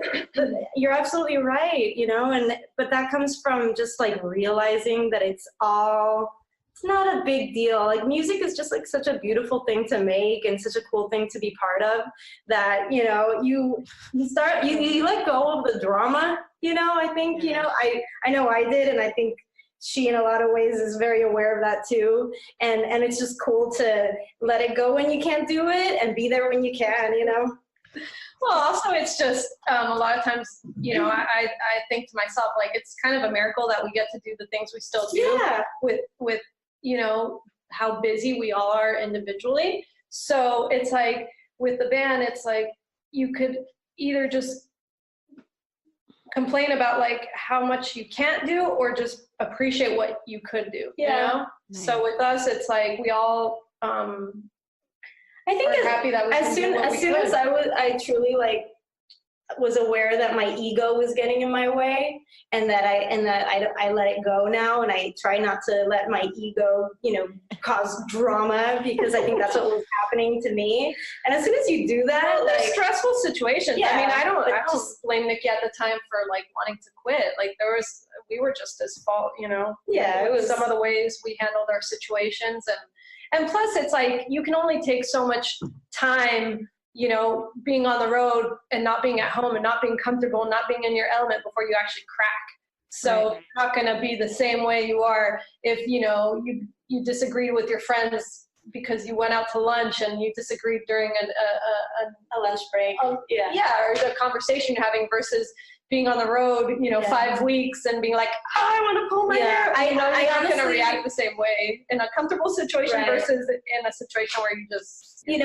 E: you're absolutely right, you know, but that comes from just like realizing that it's not a big deal. Like music is just like such a beautiful thing to make and such a cool thing to be part of that, you know, you let go of the drama, you know, I think, you know, I know I did, and I think she in a lot of ways is very aware of that too. And it's just cool to let it go when you can't do it and be there when you can, you know.
D: Well, also it's just a lot of times, you know, I think to myself, like, it's kind of a miracle that we get to do the things we still do with you know, how busy we all are individually. So it's like with the band, it's like you could either just complain about like how much you can't do or just appreciate what you could do. You know?
B: Nice.
D: So with us, it's like we all
E: I think
D: are happy that we
E: as soon as I truly like was aware that my ego was getting in my way, and that I let it go now, and I try not to let my ego, you know, cause drama, because I think that's what was happening to me. And as soon as you do that,
D: there's
E: like,
D: stressful situations.
E: Yeah,
D: I mean, I don't
E: just
D: blame Nikki at the time for like wanting to quit. Like we were just as fault, you know.
E: Yeah, it was
D: some of the ways we handled our situations, and plus it's like you can only take so much time, you know, being on the road and not being at home and not being comfortable and not being in your element before you actually crack. So It's not going to be the same way you are if, you know, you disagreed with your friends because you went out to lunch and you disagreed during a
E: lunch break.
D: Yeah, or the conversation you're having versus being on the road, 5 weeks and being like, I want to pull my hair.
E: I
D: I'm
E: honestly,
D: going to react the same way in a comfortable situation versus in a situation where you just,
E: and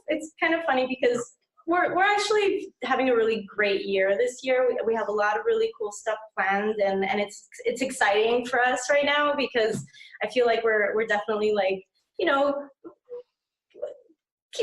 E: it's kind of funny because we're actually having a really great year this year. We have a lot of really cool stuff planned, and it's exciting for us right now because I feel like we're definitely like,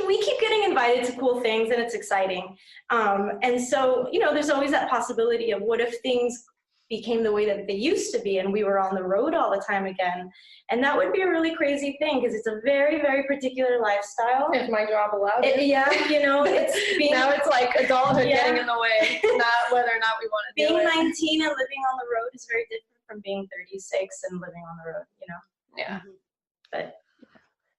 E: we keep getting invited to cool things, and it's exciting. And so, there's always that possibility of what if things became the way that they used to be and we were on the road all the time again. And that would be a really crazy thing because it's a very, very particular lifestyle.
D: if my job allowed it.
E: It's being,
D: Now it's like adulthood getting in the way, not whether or not we want to do
E: being
D: it.
E: 19 and living on the road is very different from being 36 and living on the road,
D: Yeah.
E: But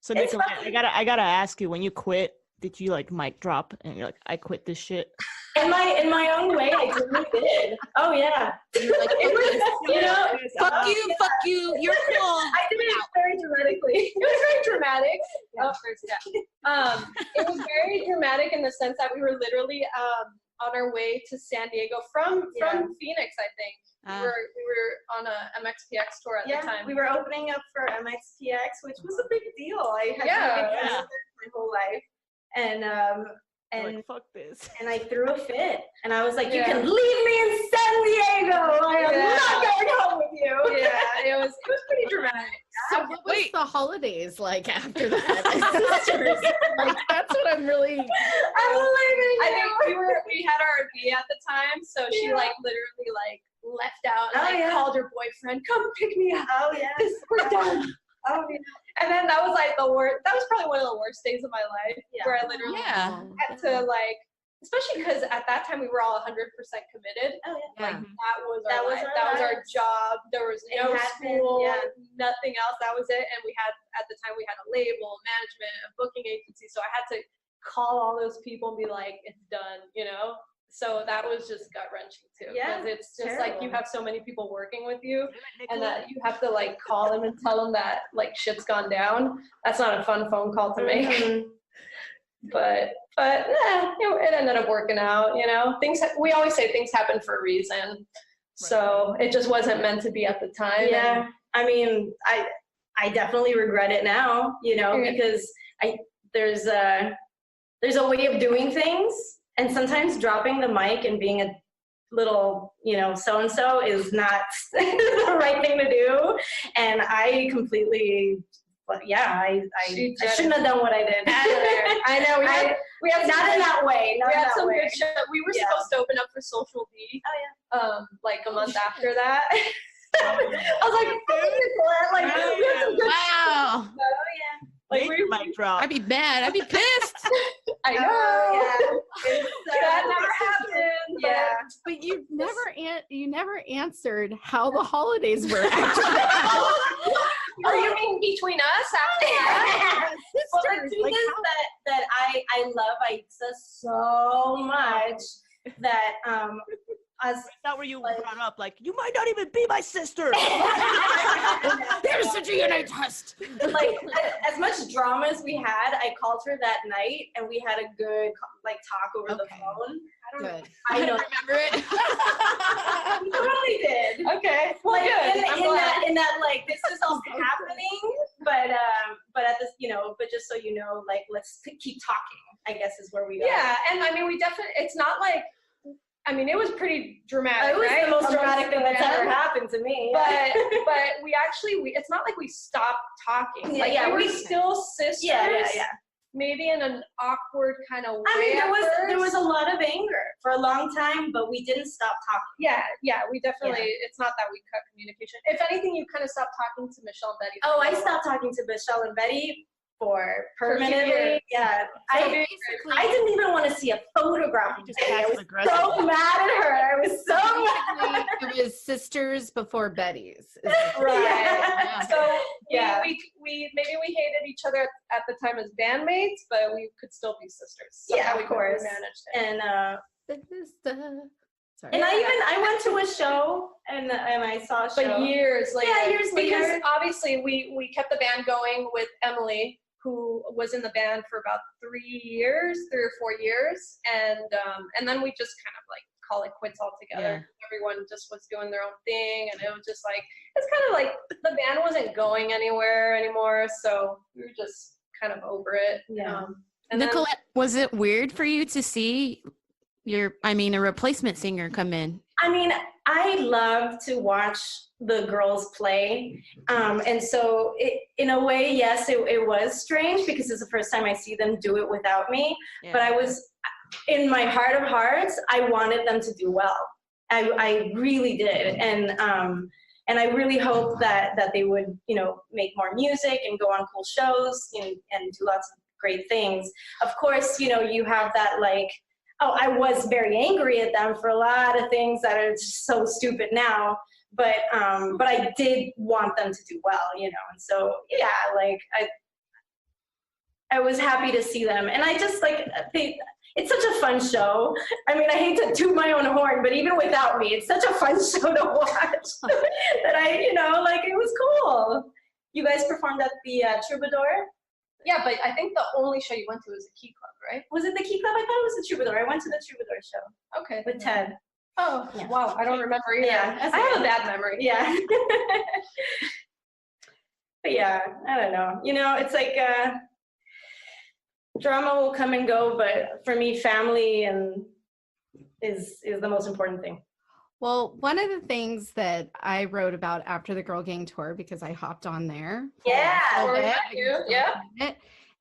C: So
E: It's
C: Nicolette, I gotta ask you, when you quit, did you like mic drop and you're like, I quit this shit?
E: in my own way, I totally did. Oh yeah.
A: You're like, fuck you, you're cool.
E: I did it very dramatically.
D: It was very dramatic. Oh, there's it was very dramatic in the sense that we were literally on our way to San Diego from Phoenix, I think. We were on a MxPx-tour at the time.
E: We were opening up for MxPx, which was a big deal. I had been my whole life, and
C: like, fuck this.
E: and I threw a fit, and I was like, "You can leave me in San Diego. I am not going home with you."
D: Yeah, it was pretty dramatic.
B: So what was the holidays like after that? Sisters? Like, that's what I'm really.
E: I'm leaving.
D: I think we had our V at the time, so she like literally like left out and called her boyfriend, come pick me up.
E: Oh yeah.
D: We're done.
E: Oh yeah.
D: And then that was like the worst. That was probably one of the worst days of my life, where I literally had to like, especially because at that time we were all 100% committed.
E: Oh yeah.
D: Like that was our job. There was no school, nothing else. That was it. And we had at the time we had a label, management, a booking agency. So I had to call all those people and be like, it's done, So that was just gut wrenching too.
E: Yeah,
D: because it's just like you have so many people working with you, and that you have to like call them and tell them that like shit's gone down. That's not a fun phone call to make.
E: Mm-hmm.
D: But it ended up working out. Things. We always say things happen for a reason. So it just wasn't meant to be at the time.
E: Yeah, I mean, I definitely regret it now. Because there's a way of doing things. And sometimes dropping the mic and being a little, so-and-so is not the right thing to do. And I completely, I shouldn't have done what I did.
D: I know. We had
E: not in that way.
D: We had some good shit. We were supposed to open up for Social B. Like a month after that. I was like, we had some good
A: wow.
D: shit. Oh yeah. Like
C: mic drop.
A: I'd be mad. I'd be pissed.
D: I know. That never happened.
B: Yeah. But you never answered how the holidays were actually.
D: Or you mean between us after that?
E: Well, the thing is that I love Aixa so much that
C: That where you brought up, like, you might not even be my sister.
A: There's a DNA test.
E: like as much drama as we had, I called her that night and we had a good talk over the phone.
A: I don't remember it.
E: You totally did.
D: Okay. Well, good.
E: In that like this is all happening, but at this but just so you know, like let's keep talking, I guess is where we are.
D: Yeah, and I mean we definitely it's not like it was pretty dramatic.
E: It was
D: right?
E: the most dramatic thing that's ever happened to me.
D: But we it's not like we stopped talking. We were still sisters.
E: Yeah.
D: Maybe in an awkward kind of way.
E: There was a lot of anger for a long time, but we didn't stop talking.
D: Yeah, we definitely. It's not that we cut communication. If anything, you kind of stopped talking to Michelle and Betty.
E: Oh, I stopped talking to Michelle and Betty for permanently. Yeah, I didn't even want to see a photograph. I was so mad at her. I was so mad.
B: It was sisters before Betty's.
D: Right.
B: Yeah.
D: So we maybe we hated each other at the time as bandmates, but we could still be sisters.
E: Yeah, of course.
D: Managed it.
E: And I went to a show and I saw a show.
D: But years later.
E: Yeah, years later.
D: Because obviously we kept the band going with Emily, who was in the band for about 3 or 4 years, and then we just kind of like call it quits altogether. Everyone just was doing their own thing, and it was just like, it's kind of like the band wasn't going anywhere anymore, so we were just kind of over it. And
A: Nicolette, was it weird for you to see a replacement singer come in?
E: I mean, I love to watch the girls play. And so in a way, yes, it was strange because it's the first time I see them do it without me. Yeah. But I was, in my heart of hearts, I wanted them to do well. I really did. And I really hope that they would, make more music and go on cool shows and do lots of great things. Of course, you have that like, I was very angry at them for a lot of things that are just so stupid now, but I did want them to do well, and so yeah, like I was happy to see them, and I just like it's such a fun show. I mean, I hate to toot my own horn, but even without me, it's such a fun show to watch that it was cool. You guys performed at the Troubadour?
D: Yeah, but I think the only show you went to was the Key Club, right?
E: Was it the Key Club? I thought it was the Troubadour. I went to the Troubadour show.
D: Okay.
E: With Ted.
D: Oh, yeah. Wow. I don't remember either.
E: Yeah.
D: I have a bad memory.
E: Yeah. But yeah, I don't know. It's like drama will come and go, but for me, family is the most important thing.
B: Well, one of the things that I wrote about after the Girl Gang tour, because I hopped on there.
E: Yeah.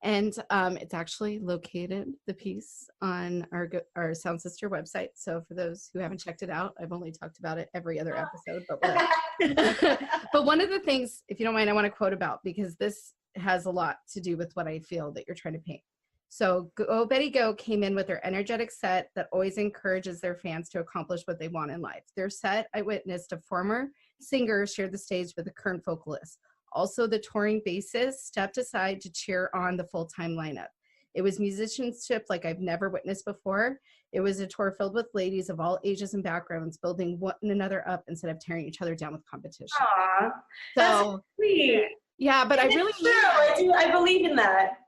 B: And it's actually located, the piece, on our Sound Sister website. So for those who haven't checked it out, I've only talked about it every other episode. But one of the things, if you don't mind, I want to quote about, because this has a lot to do with what I feel that you're trying to paint. So Go Betty Go came in with their energetic set that always encourages their fans to accomplish what they want in life. Their set, I witnessed a former singer share the stage with a current vocalist. Also, the touring bassist stepped aside to cheer on the full-time lineup. It was musicianship like I've never witnessed before. It was a tour filled with ladies of all ages and backgrounds, building one another up instead of tearing each other down with competition.
E: Aww, that's sweet.
B: Yeah, but I really mean
E: I believe in that.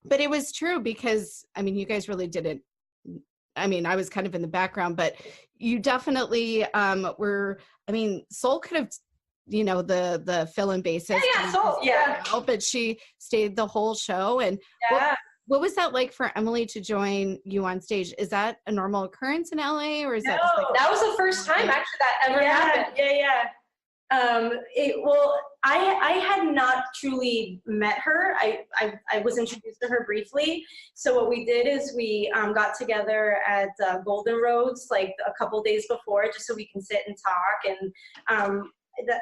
B: But it was true because, you guys really didn't. I was kind of in the background, but you definitely were. Soul could have, the fill-in bassist.
E: Yeah, Soul. Yeah.
B: But she stayed the whole show. And what was that like for Emily to join you on stage? Is that a normal occurrence in LA, or is that just like
E: that was the first time actually that ever happened? Yeah. I had not truly met her. I was introduced to her briefly. So what we did is we got together at Golden Roads like a couple days before, just so we can sit and talk. And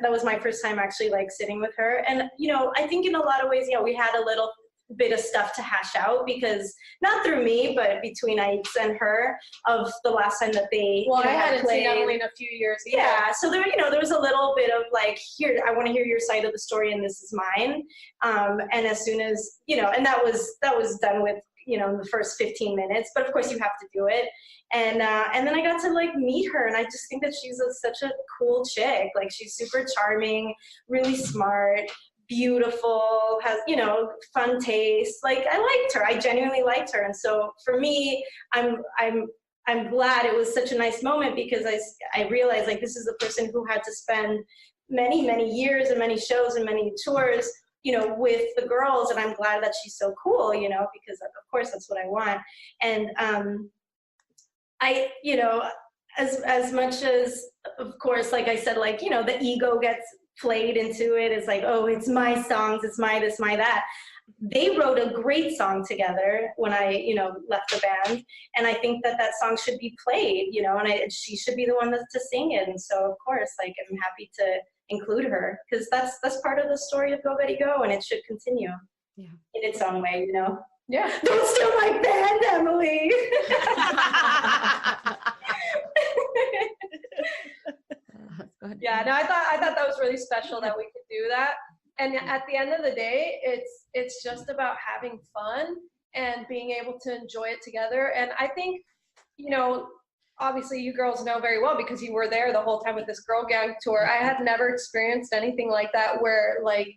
E: that was my first time actually like sitting with her. And I think in a lot of ways, we had a little bit of stuff to hash out, because not through me, but between Aixa and her, of the last time that they
D: I hadn't seen Emily in a few years either.
E: Yeah, so there was a little bit of like, here, I want to hear your side of the story and this is mine. And as soon as and that was done with in the first 15 minutes, but of course you have to do it. And then I got to like meet her, and I just think that she's such a cool chick. Like, she's super charming, really smart, beautiful, has fun taste. Like, I liked her. I genuinely liked her. And so for me, I'm glad it was such a nice moment, because I realized like this is the person who had to spend many years and many shows and many tours with the girls, and I'm glad that she's so cool, because of course that's what I want. And I as much as, of course, like I said, like the ego gets played into it. It's like, oh, it's my songs, it's my this, my that. They wrote a great song together when I, left the band, and I think that song should be played, and she should be the one to sing it. And so, of course, like, I'm happy to include her, because that's part of the story of Go Betty Go, and it should continue in its own way, Yeah. Don't steal my band, Emily.
D: Yeah, no, I thought that was really special that we could do that. And at the end of the day, it's just about having fun and being able to enjoy it together. And I think, obviously you girls know very well, because you were there the whole time with this Girl Gang tour. I had never experienced anything like that, where like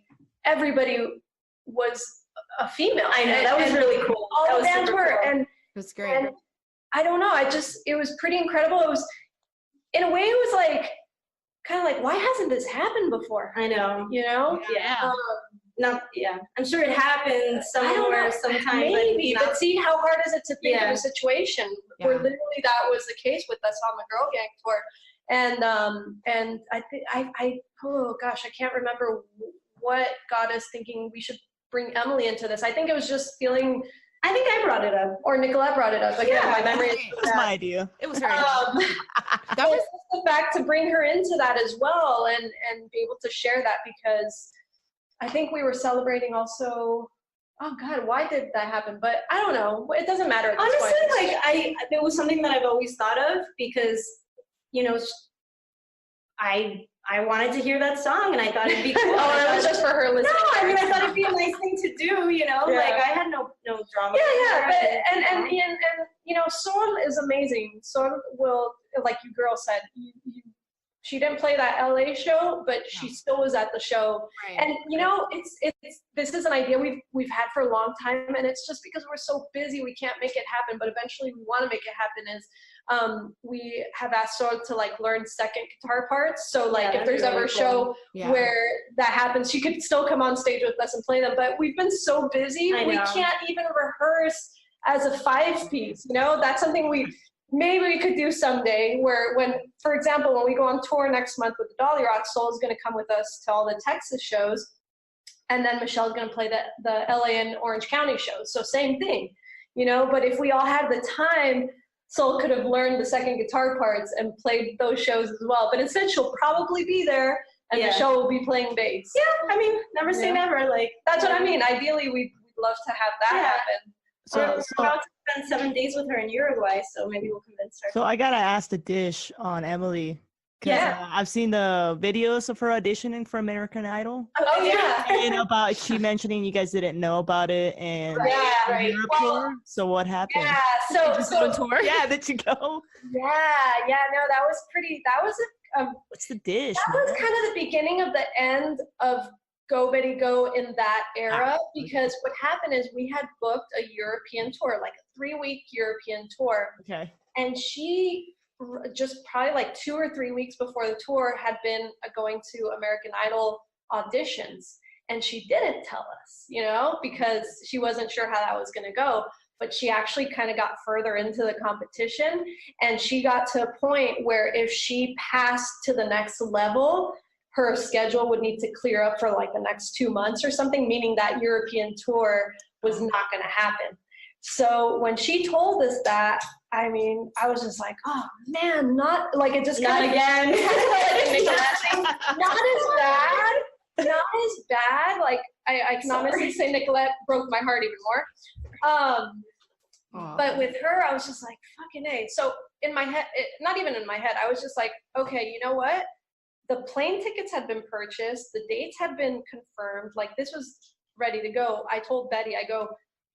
D: everybody was a female.
E: I know, that was really cool.
D: All the bands were,
E: cool.
D: and
B: it was great.
D: And I don't know, it was pretty incredible. in a way, it was like, kind of like, why hasn't this happened before?
E: I know.
D: You know?
E: Yeah. I'm sure it happened somewhere, sometime.
D: Maybe, but see, how hard is it to think of a situation where literally that was the case with us on the Girl Gang tour, and I think oh gosh, I can't remember what got us thinking we should bring Emily into this. I think it was just feeling. I think I brought it up, or Nicolette brought it up. Again, my memory is
C: It was my idea.
A: It was her.
D: that was the fact to bring her into that as well, and be able to share that, because I think we were celebrating also. Oh God, why did that happen? But I don't know. It doesn't matter at this point.
E: Honestly, it was something that I've always thought of, because, you know, I wanted to hear that song, and I thought it'd be cool.
D: Oh, it was just for her listening.
E: No, I mean, I thought it'd be a nice thing to do, you know? Like, I had no drama.
D: Yeah, but, and you know, Sol is amazing. Sol will, like you girls said, she didn't play that LA show, but she still was at the show.
B: Right.
D: And you know, this is an idea we've had for a long time, and it's just because we're so busy we can't make it happen. But eventually we want to make it happen. Is we have asked Sol to like learn second guitar parts. So like if there's ever a show where that happens, she could still come on stage with us and play them. But we've been so busy, we can't even rehearse as a 5-piece. You know, that's something maybe we could do someday, where for example, when we go on tour next month with the Dolly Rock, Sol is going to come with us to all the Texas shows, and then Michelle's going to play the LA and Orange County shows. So same thing, you know, but if we all had the time, Sol could have learned the second guitar parts and played those shows as well. But instead, she'll probably be there, and Michelle will be playing bass.
E: Yeah, I mean, never say never. Like,
D: that's what I mean. Ideally, we'd love to have that happen.
E: So we're about to spend 7 days with her in Uruguay, so maybe we'll convince her.
C: So I gotta ask the dish on Emily. I've seen the videos of her auditioning for American Idol.
D: Oh yeah.
C: And about she mentioning you guys didn't know about it, and Europe tour. So what happened?
D: Yeah. So
A: on tour?
C: Yeah, did you go?
D: Yeah. No, that was pretty. That was
C: What's the dish?
D: That was kind of the beginning of the end of Go Betty Go in that era, because what happened is we had booked a European tour, like a 3-week European tour.
C: Okay.
D: And she just probably like 2 or 3 weeks before the tour had been going to American Idol auditions. And she didn't tell us, you know, because she wasn't sure how that was going to go. But she actually kind of got further into the competition, and she got to a point where if she passed to the next level, her schedule would need to clear up for like the next 2 months or something, meaning that European tour was not going to happen. So when she told us that, I mean, I was just like, oh man, not like it just
E: not again.
D: Not as bad. Like I can honestly say Nicolette broke my heart even more. But with her, I was just like, fucking A. So in my head, not even in my head, I was just like, okay, you know what? The plane tickets had been purchased. The dates had been confirmed. Like this was ready to go. I told Betty, I go,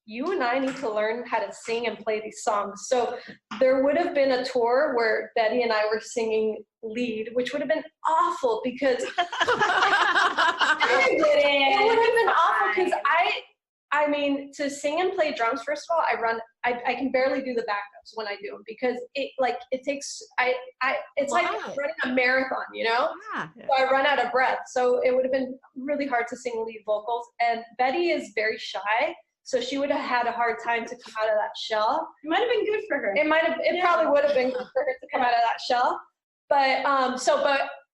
D: you and I need to learn how to sing and play these songs. So there would have been a tour where Betty and I were singing lead, which would have been awful because it would have been awful because I mean, to sing and play drums, first of all, I can barely do the backups when I do them because it's like running a marathon, you know? So I run out of breath. So it would have been really hard to sing lead vocals. And Betty is very shy. So she would have had a hard time to come out of that shell.
E: It might have been good for her.
D: It probably would have been good for her to come out of that shell. But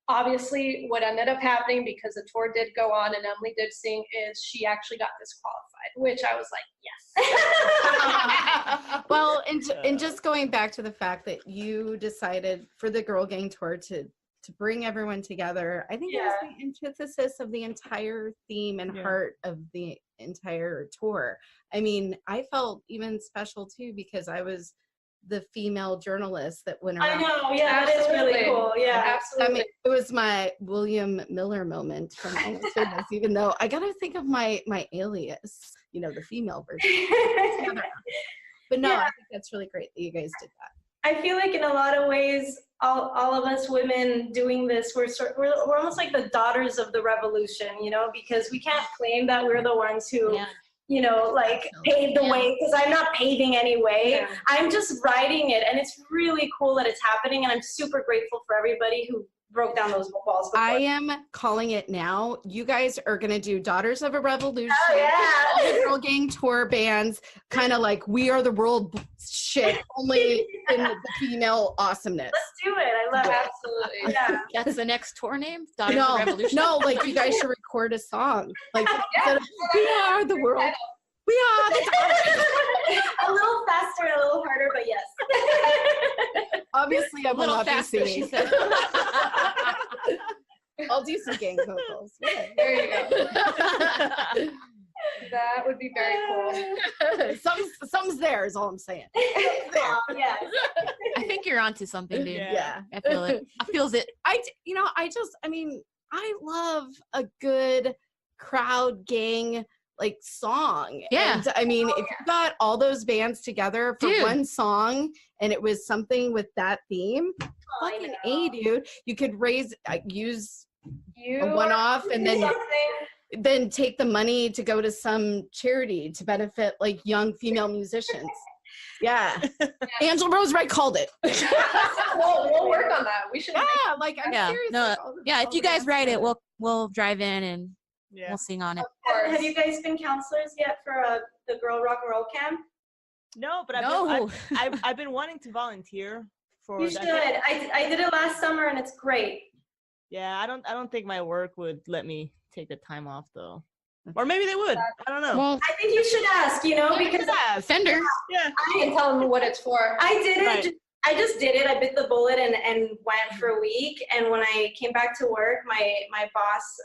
D: obviously what ended up happening, because the tour did go on and Emily did sing, is she actually got disqualified, which I was like, yes.
B: Well, and just going back to the fact that you decided for the Girl Gang tour to bring everyone together, I think it was the antithesis of the entire theme and heart of the entire tour. I mean, I felt even special too because I was the female journalist that went around.
E: I know, yeah, that is really cool. Yeah,
B: absolutely. I mean, it was my William Miller moment from Almost Famous, even though I gotta think of my alias, you know, the female version. But no, I think that's really great that you guys did that.
E: I feel like in a lot of ways, all of us women doing this, we're almost like the daughters of the revolution, you know, because we can't claim that we're the ones who, like pave the way, because I'm not paving any way. Yeah. I'm just riding it, and it's really cool that it's happening, and I'm super grateful for everybody who broke down those walls before.
B: I am calling it now. You guys are going to do Daughters of a Revolution.
E: Oh, yeah.
B: All the girl gang tour bands, kind of like We Are the World shit, only in the female awesomeness.
E: Let's do it. I love it.
D: Absolutely.
E: Yeah.
A: That's the next tour name? Daughters of Revolution?
B: No, like you guys should record a song. Like, instead of, We Are the World. We are the daughters.
E: A little faster, a little harder, but yes.
B: Obviously, I will not be
A: faster,
B: singing.
A: she said.
B: I'll do some gang vocals.
D: There you go. That would be very cool.
B: Some's there is all I'm saying.
E: Yeah.
A: I think you're onto something, dude.
B: Yeah.
A: I feel it. I feels it.
B: I love a good crowd gang like song.
A: Yeah.
B: And I mean, if you got all those bands together for one song and it was something with that theme, fucking A, dude, you could use a one-off and then take the money to go to some charity to benefit like young female musicians. Yeah. Angela Rose Wright called it.
D: We'll work on that. We should.
B: Yeah, like I'm serious.
A: No,
B: like,
A: if you guys write it, we'll drive in and we'll sing on it.
E: Have you guys been counselors yet for the Girl Rock and Roll Camp?
C: No, but I've been wanting to volunteer for.
E: You should. I did it last summer and it's great.
C: Yeah, I don't think my work would let me take the time off though. Or maybe they would. I don't know.
A: Well,
E: I think you should ask, because
A: Fender.
C: Yeah.
D: I can tell them what it's for.
E: I did it.
C: Right.
E: I just did it. I bit the bullet and went for a week. And when I came back to work, my boss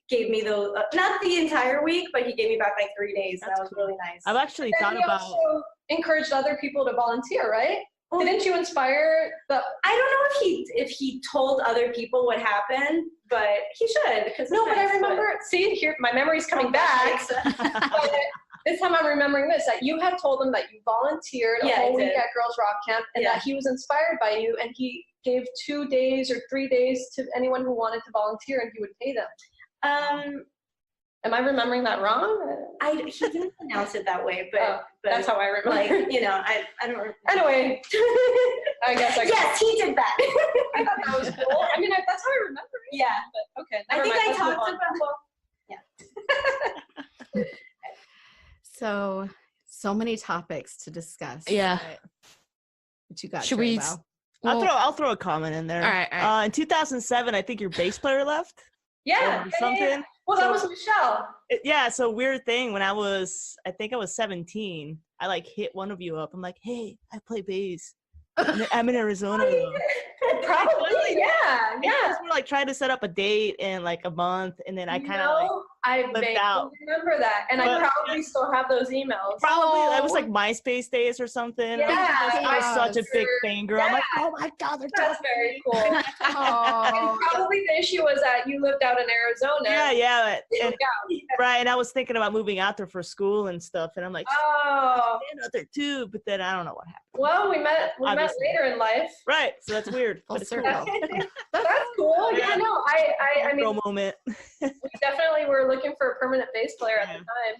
E: gave me not the entire week, but he gave me back like 3 days. That was really nice.
C: I've actually thought
D: He
C: about.
D: also encouraged other people to volunteer, right? Didn't you inspire the?
E: I don't know if he told other people what happened, but he should.
D: But I remember. See, here my memory's coming back. But this time I'm remembering this, that you had told him that you volunteered a whole week at Girls Rock Camp, and that he was inspired by you, and he gave 2 days or 3 days to anyone who wanted to volunteer, and he would pay them. Am I remembering that wrong?
E: He didn't announce it that way, but
D: that's how I remember.
E: Like, I don't remember.
D: Anyway, I guess
E: yes, he did that.
D: I thought that was cool. I mean, that's how I remember it.
E: Yeah.
D: But okay.
E: I think I talked about. Yeah.
B: So many topics to discuss.
A: Yeah.
B: What you got?
A: Should we?
C: I'll throw a comment in there.
A: All right.
C: In 2007, I think your bass player left.
D: Yeah.
C: Something.
D: Yeah. Well, that was Michelle.
C: So weird thing. When I was 17, I like hit one of you up. I'm like, hey, I play bass. I'm in Arizona.
D: Probably, yeah.
C: We're like trying to set up a date in like a month, and then I kind of
D: I vaguely remember that, and I probably still have those emails.
C: Probably that was like MySpace days or something.
D: Yeah,
C: I was such a big fangirl. I'm like, oh my god,
D: that's very cool. And probably the issue was that you lived out in Arizona.
C: Yeah, right. And I was thinking about moving out there for school and stuff, and I'm like, out there too. But then I don't know what happened.
D: Well, we met later in life.
C: Right, so that's weird.
A: Full circle.
D: That's cool. Yeah, no, I mean,
C: moment.
D: We definitely were looking for a permanent bass player at the time.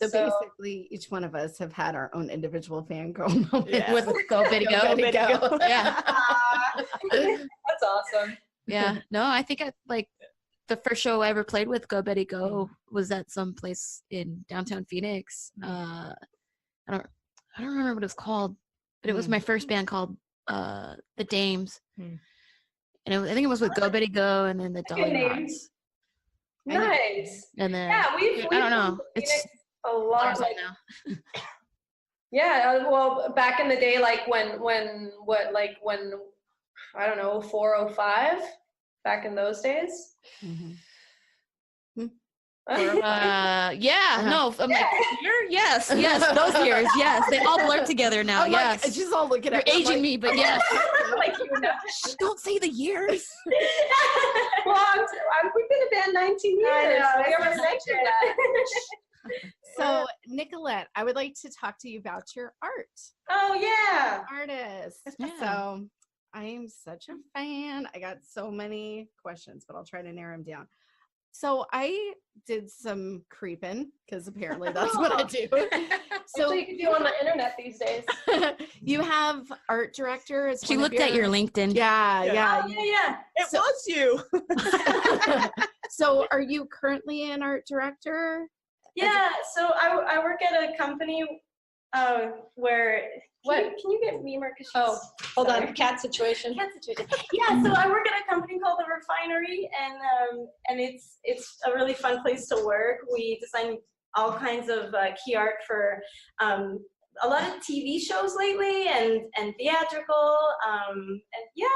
B: So basically, each one of us have had our own individual fangirl moment
A: with Go Biddy Go. Yeah.
D: That's awesome.
A: Yeah. No, I think the first show I ever played with Go Betty Go was at some place in downtown Phoenix. I don't remember what it was called, but it was my first band called the Dames. And I think it was with Go Betty Go and then the Dolly Rods.
D: Nice.
A: And then
D: we've
A: I don't know.
D: It's a lot
A: now.
D: Yeah, well, back in the day, like when I don't know, 405, back in those days.
A: No, I'm like, yes, those years, yes, they all blur together now.
B: I'm
A: yes,
B: like, she's all looking at
A: you're aging me, but yes.
E: Like you know.
A: Don't say the years.
E: Well, we've been a band 19 years. I know. We never mentioned that.
B: So, Nicolette, I would like to talk to you about your art.
E: Oh yeah,
B: Artist.
A: Yeah.
B: So, I am such a fan. I got so many questions, but I'll try to narrow them down. So I did some creeping because apparently that's what I do.
D: So you can do on the internet these days.
B: You have art director as
A: She
B: one of
A: looked at your LinkedIn.
B: Yeah.
D: Oh, yeah.
C: It was you.
B: So are you currently an art director?
E: Yeah, so I work at a company where can you get me more?
D: Oh, hold on, cat situation.
E: Cat situation. Yeah, so I work at a company called The Refinery, and it's a really fun place to work. We design all kinds of key art for a lot of TV shows lately and theatrical. And yeah,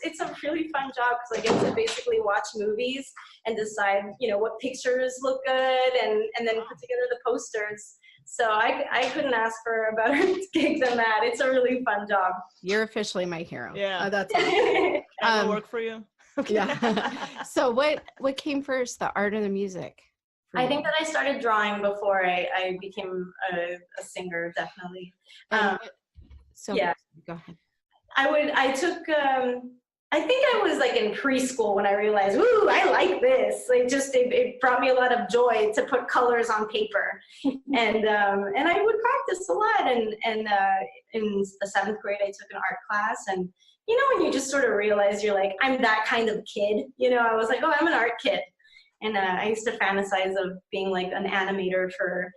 E: it's a really fun job because I get to basically watch movies and decide, what pictures look good and then put together the posters. So I couldn't ask for a better gig than that. It's a really fun job.
B: You're officially my hero.
C: Yeah.
B: That's awesome.
C: Ever work for you?
B: Yeah. So what came first, the art or the music?
E: I think that I started drawing before I became a singer, definitely.
B: So
E: yeah.
B: Go ahead.
E: I think I was like in preschool when I realized, ooh, I like this. It brought me a lot of joy to put colors on paper. and I would practice a lot. And in the 7th grade, I took an art class. And, when you just sort of realize you're like, I'm that kind of kid, I was like, oh, I'm an art kid. And I used to fantasize of being like an animator for,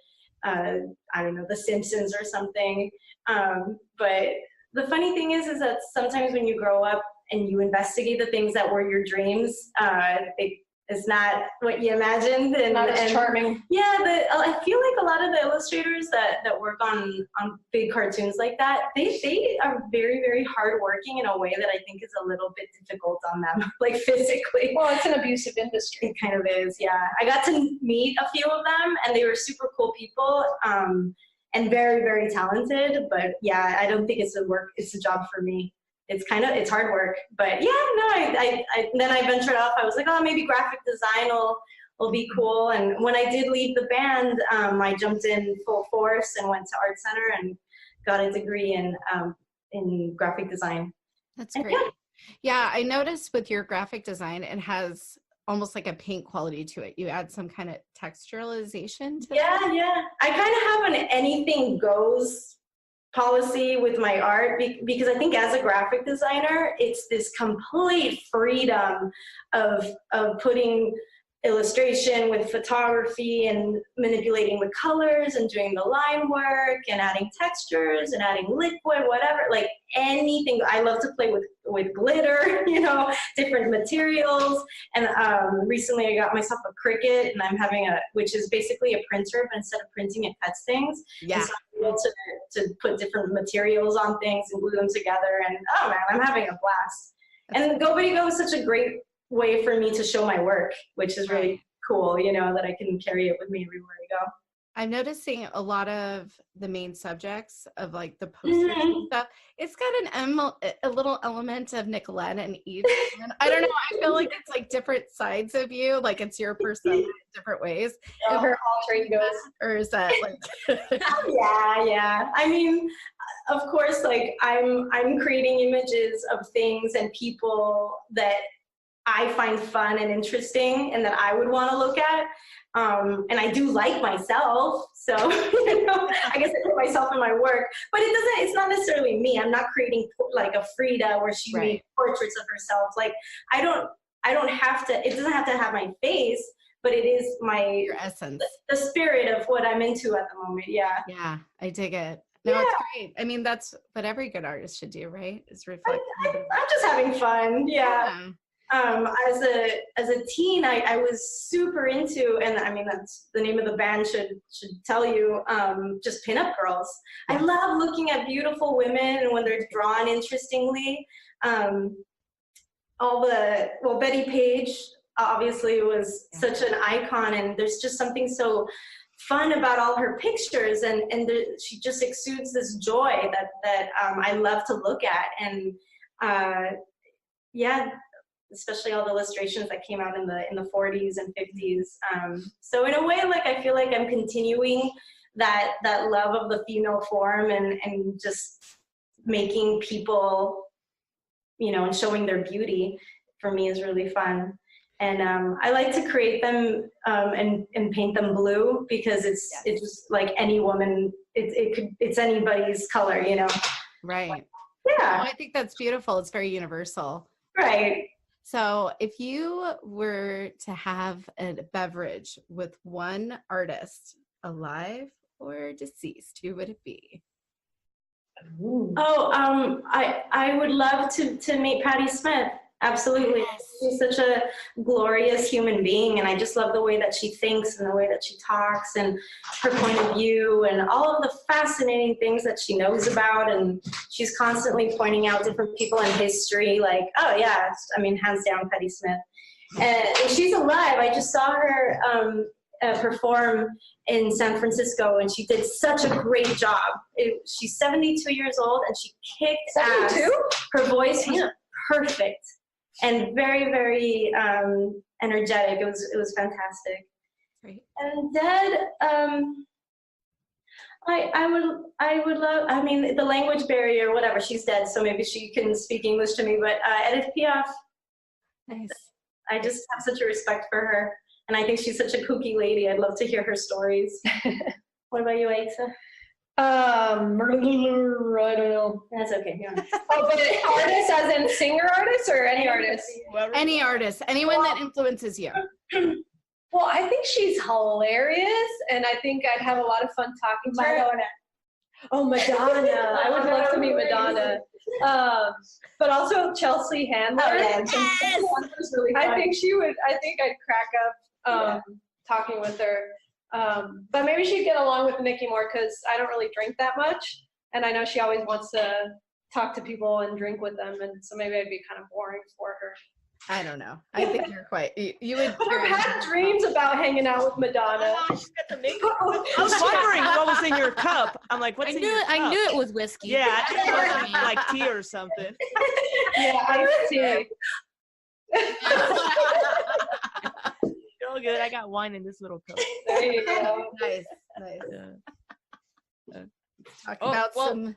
E: I don't know, The Simpsons or something. But the funny thing is that sometimes when you grow up and you investigate the things that were your dreams, it's not what you imagined. And
D: not as charming.
E: Yeah, I feel like a lot of the illustrators that work on big cartoons like that, they are very, very hardworking in a way that I think is a little bit difficult on them, like physically.
D: Well, it's an abusive industry.
E: It kind of is, yeah. I got to meet a few of them, and they were super cool people, and very, very talented. But yeah, I don't think it's a job for me. It's hard work, but yeah, no, then I ventured off. I was like, oh, maybe graphic design will be cool. And when I did leave the band, I jumped in full force and went to Art Center and got a degree in graphic design.
B: That's great. Yeah, I noticed with your graphic design, it has almost like a paint quality to it. You add some kind of texturalization to it.
E: Yeah. I kind of have an anything goes policy with my art because I think as a graphic designer, it's this complete freedom of putting illustration with photography and manipulating the colors and doing the line work and adding textures and adding liquid, whatever, like anything. I love to play with glitter, different materials. And recently I got myself a Cricut, and I'm having which is basically a printer, but instead of printing, it cuts things.
B: Yeah.
E: So I'm able to put different materials on things and glue them together. And oh man, I'm having a blast. And Go Buddy Go is such a great way for me to show my work, which is really cool, that I can carry it with me everywhere I go.
B: I'm noticing a lot of the main subjects of like the posters and stuff. It's got a little element of Nicolette in each. I don't know. I feel like it's like different sides of you. Like it's your persona in different ways.
D: Yeah, her alter egos.
B: Or is that like?
E: Yeah. I mean, of course, like I'm creating images of things and people that I find fun and interesting and that I would want to look at. And I do like myself. So, I guess I put myself in my work, but it's not necessarily me. I'm not creating like a Frida where she made portraits of herself. Like I don't have to, it doesn't have to have my face, but it is your
B: essence,
E: the spirit of what I'm into at the moment. Yeah.
B: Yeah. I dig it. No, it's great. I mean, that's what every good artist should do, right? Is reflect.
E: I'm just having fun. Yeah. As a teen, I was super into, and I mean that's the name of the band should tell you, just pinup girls. I love looking at beautiful women and when they're drawn interestingly. Betty Page obviously was such an icon, and there's just something so fun about all her pictures, and she just exudes this joy that I love to look at, and especially all the illustrations that came out in the 40s and 50s. So in a way, like I feel like I'm continuing that love of the female form and just making people, and showing their beauty for me is really fun. And I like to create them and paint them blue because it's just like any woman, it's anybody's color, you know?
B: Right.
E: Yeah.
B: I think that's beautiful. It's very universal.
E: Right.
B: So if you were to have a beverage with one artist, alive or deceased, who would it be?
E: Oh, I would love to meet Patti Smith. Absolutely. She's such a glorious human being, and I just love the way that she thinks and the way that she talks and her point of view and all of the fascinating things that she knows about. And she's constantly pointing out different people in history, like, oh yeah, I mean, hands down, Patti Smith. And she's alive. I just saw her perform in San Francisco, and she did such a great job. She's 72 years old, and she kicked 72? Ass. Her voice was perfect and very, very energetic. It was fantastic.
B: Great.
E: And dead, I would love. I mean, the language barrier, whatever. She's dead, so maybe she can speak English to me. But Edith Piaf.
B: Nice.
E: I just have such a respect for her. And I think she's such a kooky lady. I'd love to hear her stories. What about you, Aixa?
D: I don't know.
E: That's okay. Yeah.
D: Oh, but artist as in singer artist or any artist?
B: Any artist, anyone that influences you.
D: Well, I think she's hilarious, and I think I'd have a lot of fun talking to her. Oh, Madonna. I would love to meet Madonna. But also Chelsea Handler.
E: Yes.
D: Really I think I'd crack up talking with her. But maybe she'd get along with Nikki more because I don't really drink that much. And I know she always wants to talk to people and drink with them. And so maybe I'd be kind of boring for her.
B: I don't know. I think you're quite, you would.
D: I've had dreams about hanging out with Madonna.
C: Oh, she's got the makeup. I was wondering what was in your cup. I'm like, what's in your cup?
A: I knew it was whiskey.
C: Yeah, I just thought it was like tea or something.
D: Yeah, iced tea.
C: All good. I got wine in this little cup.
D: There you go.
B: Nice.
C: Yeah.
B: Talk about some.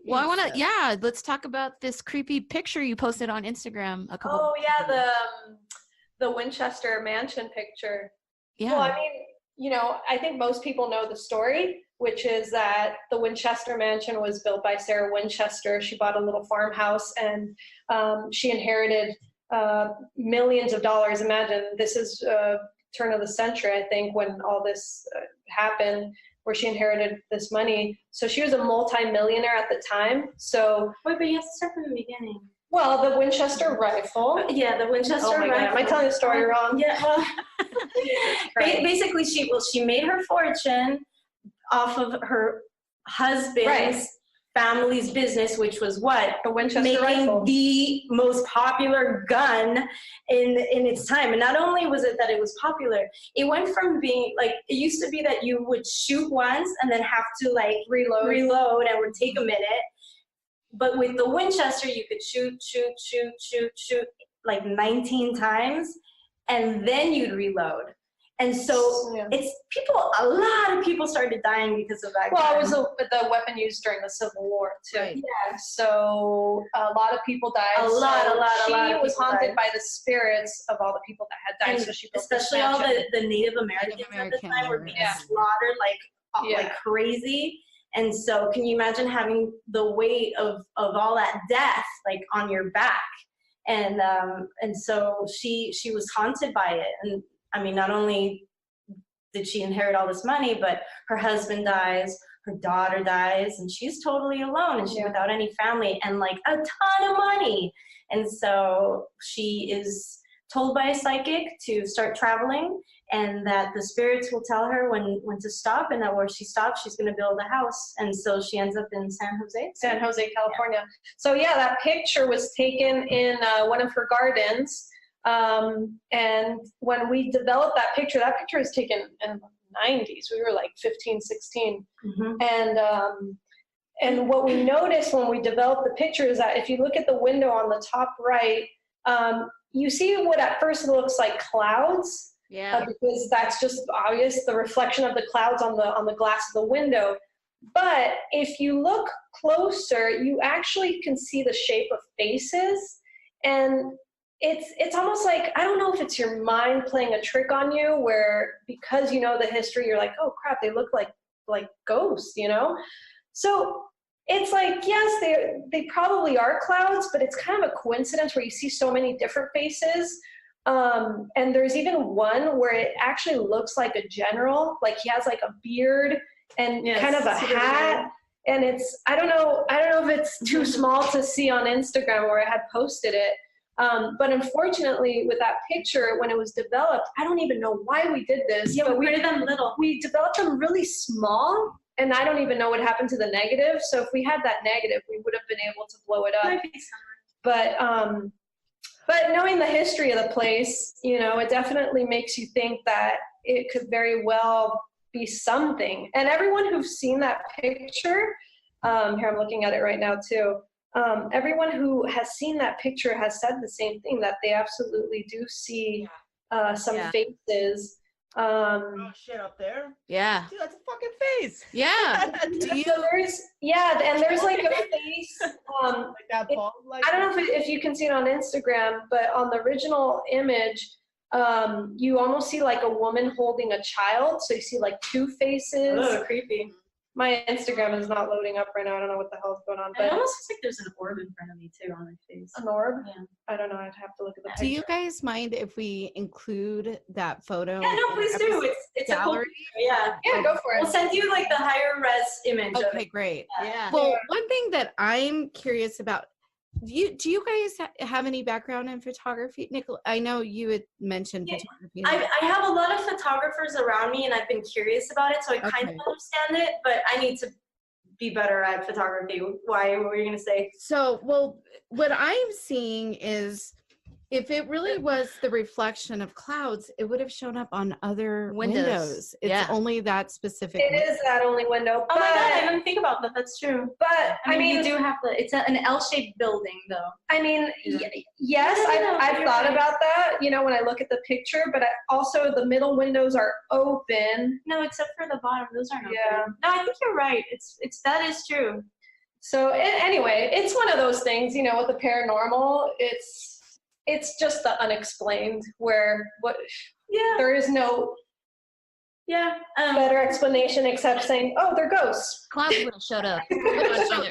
A: Well, I want to, let's talk about this creepy picture you posted on Instagram a couple.
D: Oh yeah, the Winchester Mansion picture.
A: Yeah.
D: Well, I mean, you know, I think most people know the story, which is that the Winchester Mansion was built by Sarah Winchester. She bought a little farmhouse, and she inherited millions of dollars. Imagine, this is turn of the century, I think, when all this happened, where she inherited this money. So she was a multi-millionaire at the time. So
E: Wait, but you have to start from the beginning.
D: well, the Winchester rifle.
E: Yeah, the Winchester
D: Oh my God,
E: rifle.
D: am I telling the story wrong?
E: Yeah, well, basically she made her fortune off of her husband's
D: Right.
E: family's business, which was what?
D: The Winchester
E: Making
D: rifle.
E: the most popular gun in its time. And not only was it that it was popular, it went from being like, it used to be that you would shoot once and then have to like reload and it would take a minute. But with the Winchester, you could shoot like 19 times and then you'd reload. And so
D: Yeah.
E: a lot of people started dying because of that.
D: Well,
E: gun.
D: it was the weapon used during the Civil War too.
B: Right.
D: Yeah. So a lot of people died.
E: A lot of
D: She was
E: people
D: haunted
E: died.
D: by the spirits of all the people that had died.
E: And
D: so she built this
E: especially all
D: mansion.
E: the Native Americans at the time were being
D: Yeah.
E: slaughtered like crazy. And so can you imagine having the weight of all that death like on your back? And so she was haunted by it. And I mean, not only did she inherit all this money, but her husband dies, her daughter dies, and she's totally alone, and she's without any family and like a ton of money. And so she is told by a psychic to start traveling, and that the spirits will tell her when to stop, and that where she stops, she's going to build a house. And so she ends up in San Jose,
D: California. Yeah. So yeah, that picture was taken in one of her gardens. And when we developed that picture was taken in the 90s. We were like 15, 16.
E: Mm-hmm.
D: And what we noticed when we developed the picture is that if you look at the window on the top right, you see what at first looks like clouds.
A: Yeah.
D: Because that's just obvious, the reflection of the clouds on the glass of the window. But if you look closer, you actually can see the shape of faces. And it's almost like, I don't know if it's your mind playing a trick on you, where because you know the history, you're like, oh crap, they look like ghosts, you know? So it's like, yes, they probably are clouds, but it's kind of a coincidence where you see so many different faces. And there's even one where it actually looks like a general, like he has like a beard and kind of a hat. And I don't know if it's too small to see on Instagram where I had posted it. But unfortunately, with that picture, when it was developed, I don't even know why we did this.
E: Yeah,
D: but
E: we made them little.
D: We developed them really small, and I don't even know what happened to the negative. So if we had that negative, we would have been able to blow it up.
E: Might be summer.
D: But knowing the history of the place, you know, it definitely makes you think that it could very well be something. And everyone who's seen that picture, here I'm looking at it right now too. Everyone who has seen that picture has said the same thing, that they absolutely do see some faces.
C: Oh shit, up there?
A: Yeah.
C: Dude, that's a fucking face.
A: Yeah.
D: So there's like a face.
C: Like that bald, like
D: I don't know if you can see it on Instagram, but on the original image, you almost see like a woman holding a child. So you see like two faces.
E: Oh, creepy.
D: My Instagram is not loading up right now. I don't know what the hell's going on.
E: It
D: But
E: almost looks like there's an orb in front of me too on my face.
D: an orb?
E: Yeah.
D: I don't know. I'd have to look at the picture.
B: Do you guys mind if we include that photo?
E: Yeah, no, please do. It's a cool
B: gallery?
E: picture, yeah.
D: Yeah, go for
E: We'll
D: it.
E: send you like the higher res image of
B: Okay,
E: it.
B: great.
A: Yeah.
B: Well, one thing that I'm curious about, do you guys have any background in photography? Nicole, I know you had mentioned
E: Yeah,
B: photography.
E: I have a lot of photographers around me, and I've been curious about it, so I kind of
B: Okay.
E: understand it, but I need to be better at photography. Why? What were you going to say?
B: So, well, what I'm seeing is if it really was the reflection of clouds, it would have shown up on other windows. It's
A: Yeah.
B: only that specific.
D: It is that only window.
E: Oh my god, I
D: But,
E: didn't think about that. That's true.
D: but
E: I mean, you do have to, it's an L-shaped building though.
D: I mean,
E: Yeah.
D: yes,
E: No,
D: I've
E: you're
D: thought
E: right.
D: about that, you know, when I look at the picture, but also the middle windows are open.
E: No, except for the bottom. Those aren't open.
D: Yeah.
E: No, I think you're right. That is true.
D: So anyway, it's one of those things, you know, with the paranormal, it's just the unexplained where
E: Yeah.
D: there is no
E: Yeah.
D: better explanation except saying, oh, they're ghosts.
A: Clouds would have showed up.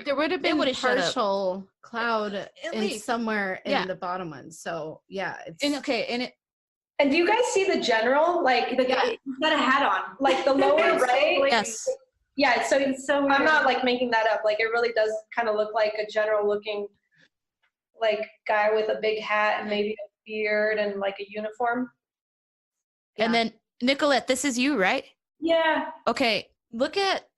B: There would have been
A: would've showed up.
B: partial cloud
A: At
B: in
A: least.
B: somewhere
A: Yeah.
B: in the bottom one. So yeah, it's
D: And do you guys see the general, like
E: He's got a hat on.
D: like the lower right?
A: Yes.
D: Yeah, so
E: It's so weird.
D: I'm not like making that up. Like it really does kind of look like a general looking like guy with a big hat and maybe a beard and like a uniform.
A: And then Nicolette, this is you, right?
E: Yeah.
A: Okay. Look at.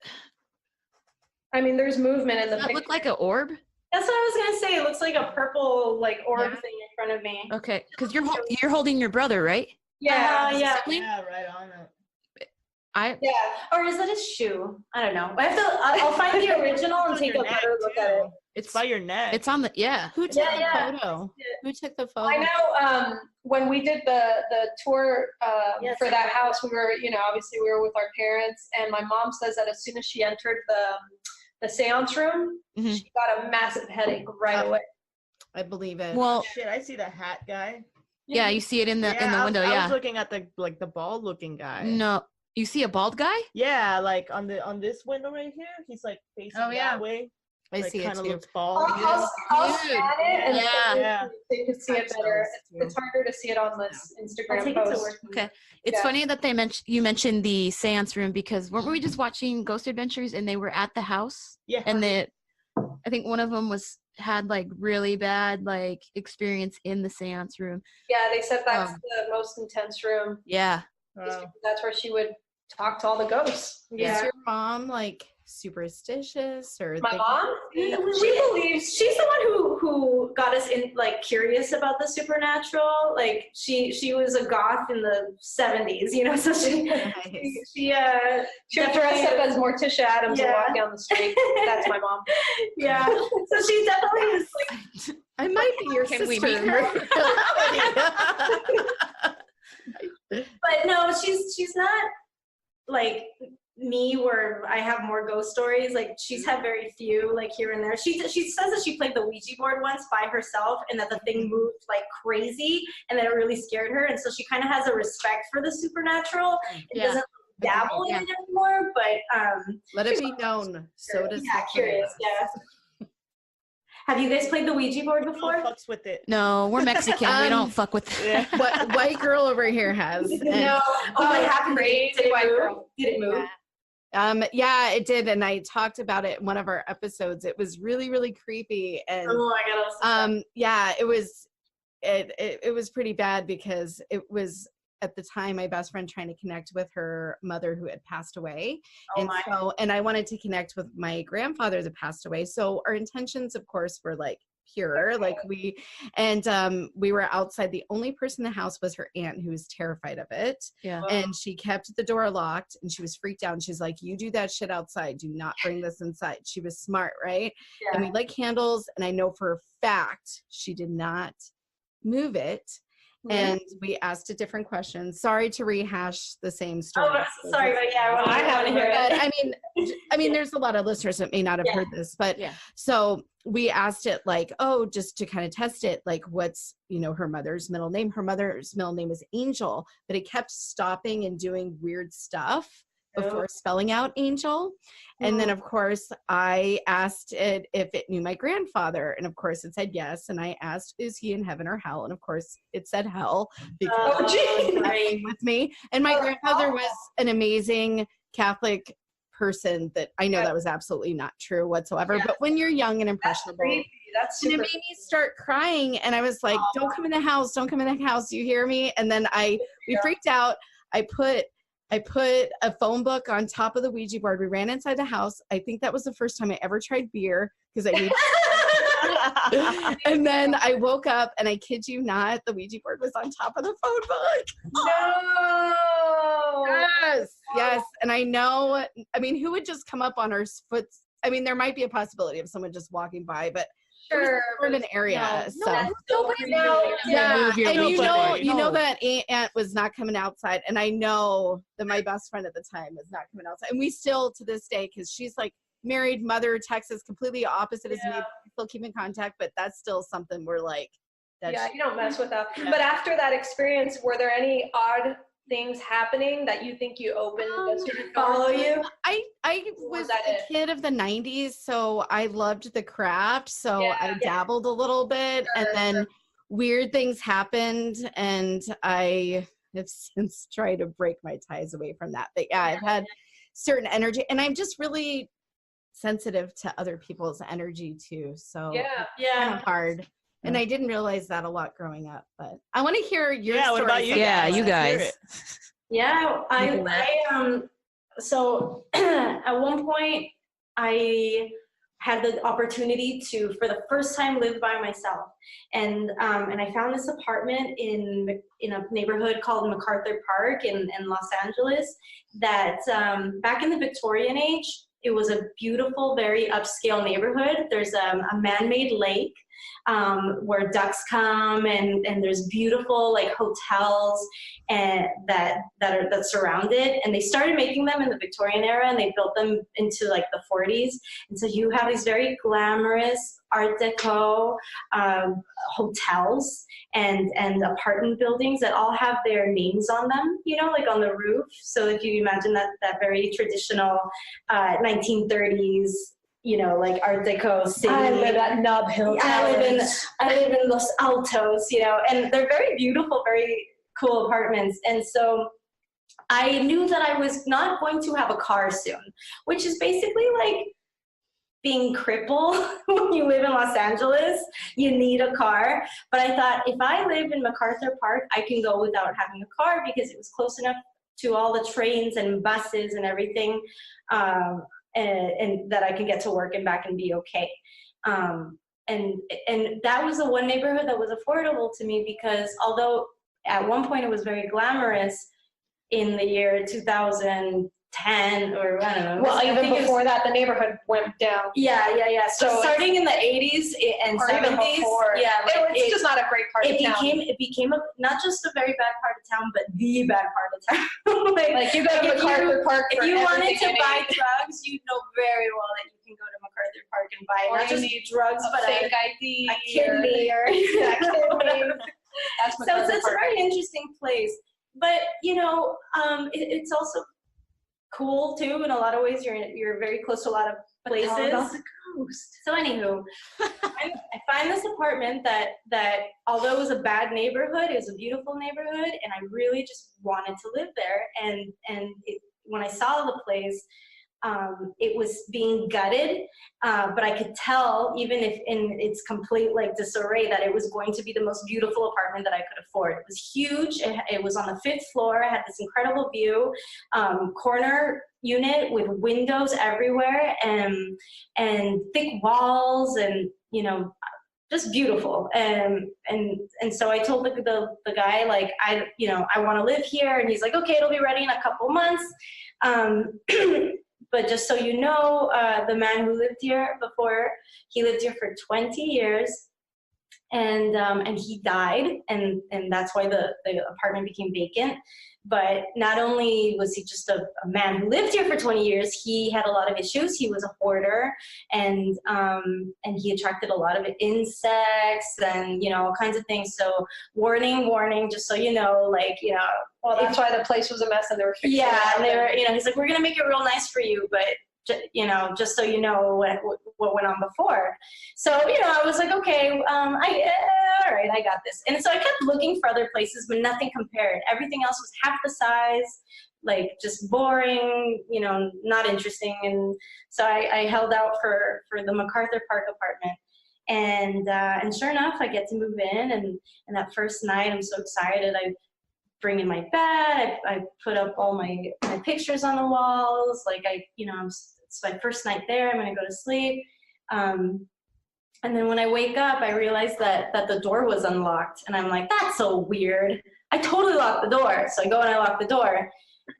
D: I mean, there's movement in
A: Does
D: the
A: that
D: picture.
A: look like an orb?
E: That's what I was gonna say. It looks like a purple like orb
B: Yeah.
E: thing in front of me.
A: Okay, because you're holding your brother, right?
D: Yeah.
E: Yeah.
C: Yeah, right on it.
D: Yeah.
E: Or is that a shoe? I don't know. I'll find the original and
C: It's on
E: take a
C: your neck,
E: better look at it.
C: too. It's by your neck.
A: It's on the
B: who took
E: Yeah,
B: the
E: yeah.
B: photo? Who took the photo?
D: I know when we did the tour
E: Yes,
D: for
E: I
D: that
E: know.
D: house, we were, you know, obviously we were with our parents, and my mom says that as soon as she entered the seance room,
A: Mhm.
D: she got a massive headache right away.
B: I believe it.
A: well,
C: Shit, I see the hat guy.
A: yeah, you see it in the window,
C: I
A: yeah.
C: was looking at the bald looking guy.
A: No, you see a bald guy?
C: Yeah, like on this window right here, he's like facing
E: Oh, yeah.
C: that way.
B: I
C: Like,
B: see it
C: kind of
B: too.
C: looks bald.
D: I'll
A: Dude.
D: scan it and
A: Yeah.
D: so you can see it better.
B: Too.
D: It's harder to see it on this
E: I'll
D: Instagram
E: take it to
D: post.
E: work.
A: Okay. It's
D: Yeah.
A: funny that you mentioned the seance room because weren't we just watching Ghost Adventures and they were at the house
C: Yeah.
A: and I think one of them had like really bad like experience in the seance room.
D: Yeah, they said that's the most intense room.
A: Yeah.
D: That's where she would talk to all the ghosts.
B: Is your mom like superstitious or
D: My mom?
E: She believes she's the one who got us in like curious about the supernatural. Like she was a goth in the 70s, you know, so she
D: She would dress up as Morticia Adams and walk down the street. That's my mom.
E: yeah. So she definitely is like
B: I might be your
A: Can we
B: sister.
A: meet her?
E: but no, she's not like me where I have more ghost stories. Like she's had very few, like here and there. She says that she played the Ouija board once by herself and that the thing moved like crazy and that it really scared her. And so she kind of has a respect for the supernatural. It doesn't dabble in it anymore, but
B: let it be known. So does
E: curious. Yeah. Have you guys played the Ouija board before?
C: Fucks with it.
A: No, we're Mexican. We don't fuck with it.
B: What white girl over here has.
E: No. What happened? Crazy white girl. Did it move?
B: Yeah, it did, and I talked about it in one of our episodes. It was really, really creepy, and yeah, it was pretty bad because it was at the time my best friend trying to connect with her mother who had passed away, and I wanted to connect with my grandfather that passed away. So our intentions, of course, were like pure, like we were outside. The only person in the house was her aunt, who was terrified of it. And she kept the door locked, and she was freaked out, and she's like, you do that shit outside, do not bring this inside. She was smart, right? And we lit candles, and I know for a fact she did not move it. And we asked it different questions. Sorry to rehash the same story.
E: Oh, sorry, but yeah, I haven't heard it.
B: I mean, there's a lot of listeners that may not have heard this, but so we asked it like, oh, just to kind of test it, like, what's, her mother's middle name? Her mother's middle name is Angel, but it kept stopping and doing weird stuff before spelling out Angel. And then, of course, I asked it if it knew my grandfather. And, of course, it said yes. And I asked, is he in heaven or hell? And, of course, it said hell because with me. And my grandfather was an amazing Catholic person that I know that was absolutely not true whatsoever. But when you're young and impressionable,
E: that's
B: and it made me start crying. And I was like, don't come in the house. Don't come in the house. Do you hear me? And then we freaked out. I put a phone book on top of the Ouija board. We ran inside the house. I think that was the first time I ever tried beer because and then I woke up, and I kid you not, the Ouija board was on top of the phone book.
E: No.
B: Yes. And I know, who would just come up on our foot? There might be a possibility of someone just walking by, but
E: sure,
B: urban area. And you know that aunt was not coming outside, and I know that my best friend at the time was not coming outside, and we still to this day, because she's like married, mother, Texas, completely opposite as me. We still keep in contact, but that's still something we're like.
D: You don't mess with that. But after that experience, were there any odd things happening that you think you opened to follow you?
B: I was a kid of the 90s, so I loved the craft, so I dabbled a little bit, and then weird things happened, and I have since tried to break my ties away from that. But I've had certain energy, and I'm just really sensitive to other people's energy too, so it's kind of hard. And I didn't realize that a lot growing up, but I want to hear your story.
C: What about you?
A: Yeah, you guys.
E: Yeah, so at one point I had the opportunity to, for the first time, live by myself, and I found this apartment in a neighborhood called MacArthur Park in Los Angeles. That back in the Victorian age, it was a beautiful, very upscale neighborhood. There's a man-made lake where ducks come, and there's beautiful like hotels and that surround it. And they started making them in the Victorian era, and they built them into like the 40s. And so you have these very glamorous Art Deco hotels and apartment buildings that all have their names on them, like on the roof. So if you imagine that very traditional 1930s, like Art Deco city.
D: I live at Nub Hill.
E: I live in Los Altos, and they're very beautiful, very cool apartments. And so I knew that I was not going to have a car soon, which is basically like being crippled when you live in Los Angeles. You need a car. But I thought, if I live in MacArthur Park, I can go without having a car because it was close enough to all the trains and buses and everything. And that I can get to work and back and be okay. And that was the one neighborhood that was affordable to me, because although at one point it was very glamorous, in the year 2010, 10 or I don't know.
D: Well,
E: I
D: even
E: think
D: before that, the neighborhood went down.
E: Yeah. So
D: So
E: starting in the 80s and
D: or even
E: 70s,
D: before. It's just not a great part of town.
E: It became not just a very bad part of town, but the bad part of town.
D: like you go to MacArthur Park
E: if
D: for
E: you wanted
D: everything
E: to
D: you
E: buy
D: need.
E: drugs, you know very well that you can go to MacArthur Park and buy
D: Or
E: not
D: you
E: just
D: need
E: drugs,
D: a
E: but
D: fake ID,
E: a kidney or
D: yeah, kidney. That's
E: so
D: MacArthur
E: it's a
D: Park.
E: very interesting place. But it's also cool too in a lot of ways. You're very close to a lot of places.
D: But tell about the coast.
E: So anywho, I find this apartment that although it was a bad neighborhood, it was a beautiful neighborhood, and I really just wanted to live there. And when I saw the place, it was being gutted, but I could tell, even if in its complete disarray, that it was going to be the most beautiful apartment that I could afford. It was huge. It was on the 5th floor. It had this incredible view, corner unit with windows everywhere, and thick walls, and just beautiful. And so I told the guy, I want to live here, and he's like, okay, it'll be ready in a couple months. But just so you know, the man who lived here before, he lived here for 20 years, and he died, and that's why the apartment became vacant. But not only was he just a man who lived here for 20 years, he had a lot of issues. He was a hoarder, and he attracted a lot of insects and all kinds of things. So warning, just so you know,
D: Well, that's why the place was a mess, and they were fixing it up.
E: and they were, he's like, we're gonna make it real nice for you, but just so you know what went on before. So I was like, okay, all right, I got this. And so I kept looking for other places, but nothing compared. Everything else was half the size, just boring, not interesting. And so I held out for the MacArthur Park apartment. And sure enough, I get to move in, and that first night, I'm so excited. I bring in my bed. I put up all my pictures on the walls. It's my first night there. I'm gonna go to sleep. And then when I wake up, I realize that the door was unlocked, and I'm like, that's so weird. I totally locked the door. So I go and I lock the door.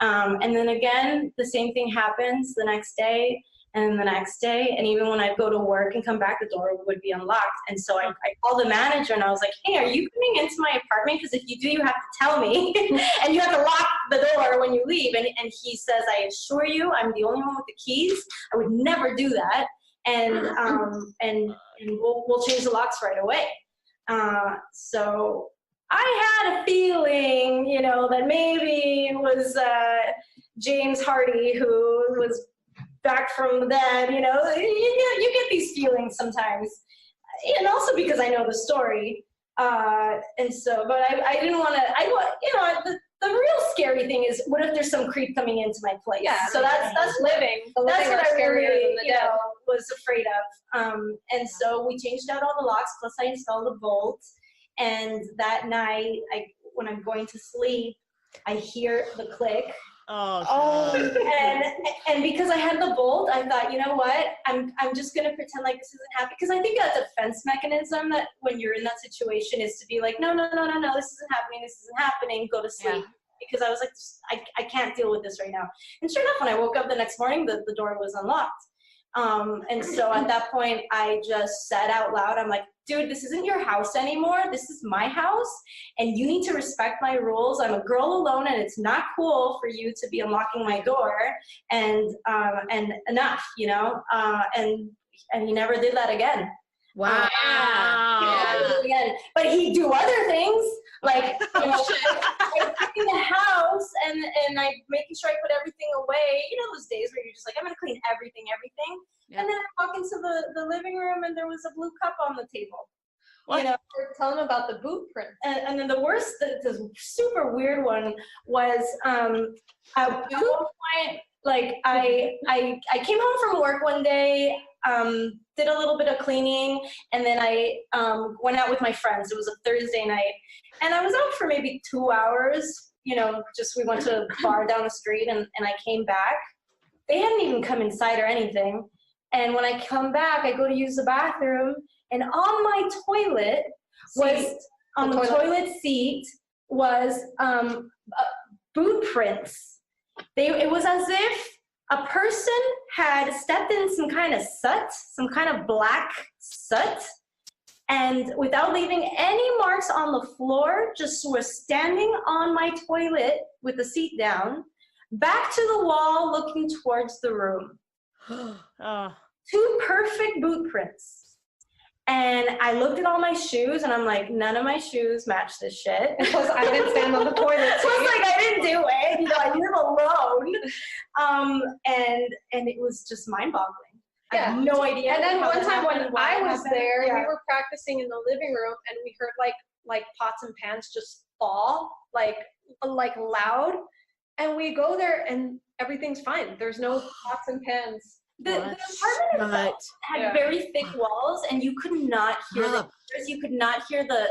E: And then again, the same thing happens the next day. And the next day, and even when I'd go to work and come back, the door would be unlocked. And so I called the manager, and I was like, hey, are you coming into my apartment? Because if you do, you have to tell me. And you have to lock the door when you leave. And he says, I assure you, I'm the only one with the keys. I would never do that. And we'll change the locks right away. So I had a feeling, that maybe it was James Hardy who was back from the dead. You get these feelings sometimes, and also because I know the story. And so, but I didn't want to. The real scary thing is, what if there's some creep coming into my place?
D: Yeah.
E: So that's
D: living.
E: That's what I really,
D: than the dead.
E: was afraid of. And so we changed out all the locks. Plus, I installed a bolt. And that night, when I'm going to sleep, I hear the click.
C: Oh.
E: And because I had the bolt, I thought, you know what? I'm just gonna pretend like this isn't happening, because I think a defense mechanism that when you're in that situation is to be like, no, this isn't happening. Go to sleep.
A: Yeah.
E: Because I was like, I can't deal with this right now. And sure enough, when I woke up the next morning, the door was unlocked. And so at that point, I just said out loud, I'm like, dude, this isn't your house anymore. This is my house, and you need to respect my rules. I'm a girl alone, and it's not cool for you to be unlocking my door, and enough, and he never did that again.
B: Wow.
E: But he'd do other things, like I clean the house, and I making sure I put everything away. Those days where you're just like, I'm gonna clean everything. Yeah. And then I walk into the living room, and there was a blue cup on the table.
D: What? Tell them about the boot print.
E: And then the worst, the super weird one was at one point, I came home from work one day, did a little bit of cleaning, and then I went out with my friends. It was a Thursday night, and I was out for maybe 2 hours. Just we went to a bar down the street, and I came back. They hadn't even come inside or anything. And when I come back, I go to use the bathroom, and on my toilet toilet seat was boot prints. It was as if a person had stepped in some kind of soot, some kind of black soot, and without leaving any marks on the floor, just was standing on my toilet with the seat down, back to the wall, looking towards the room. 2 perfect boot prints. And I looked at all my shoes, and I'm like, none of my shoes match this shit.
D: Plus, I didn't stand on the toilet.
E: Plus, like, I didn't do it. You know, I live alone. And it was just mind-boggling. I have no idea.
D: And then one time when I was there,
E: yeah.
D: we were practicing in the living room, and we heard like pots and pans just fall, like loud. And we go there, and everything's fine. There's no pots and pans.
E: The apartment itself had very thick walls, and you could not hear the neighbors. You could not hear the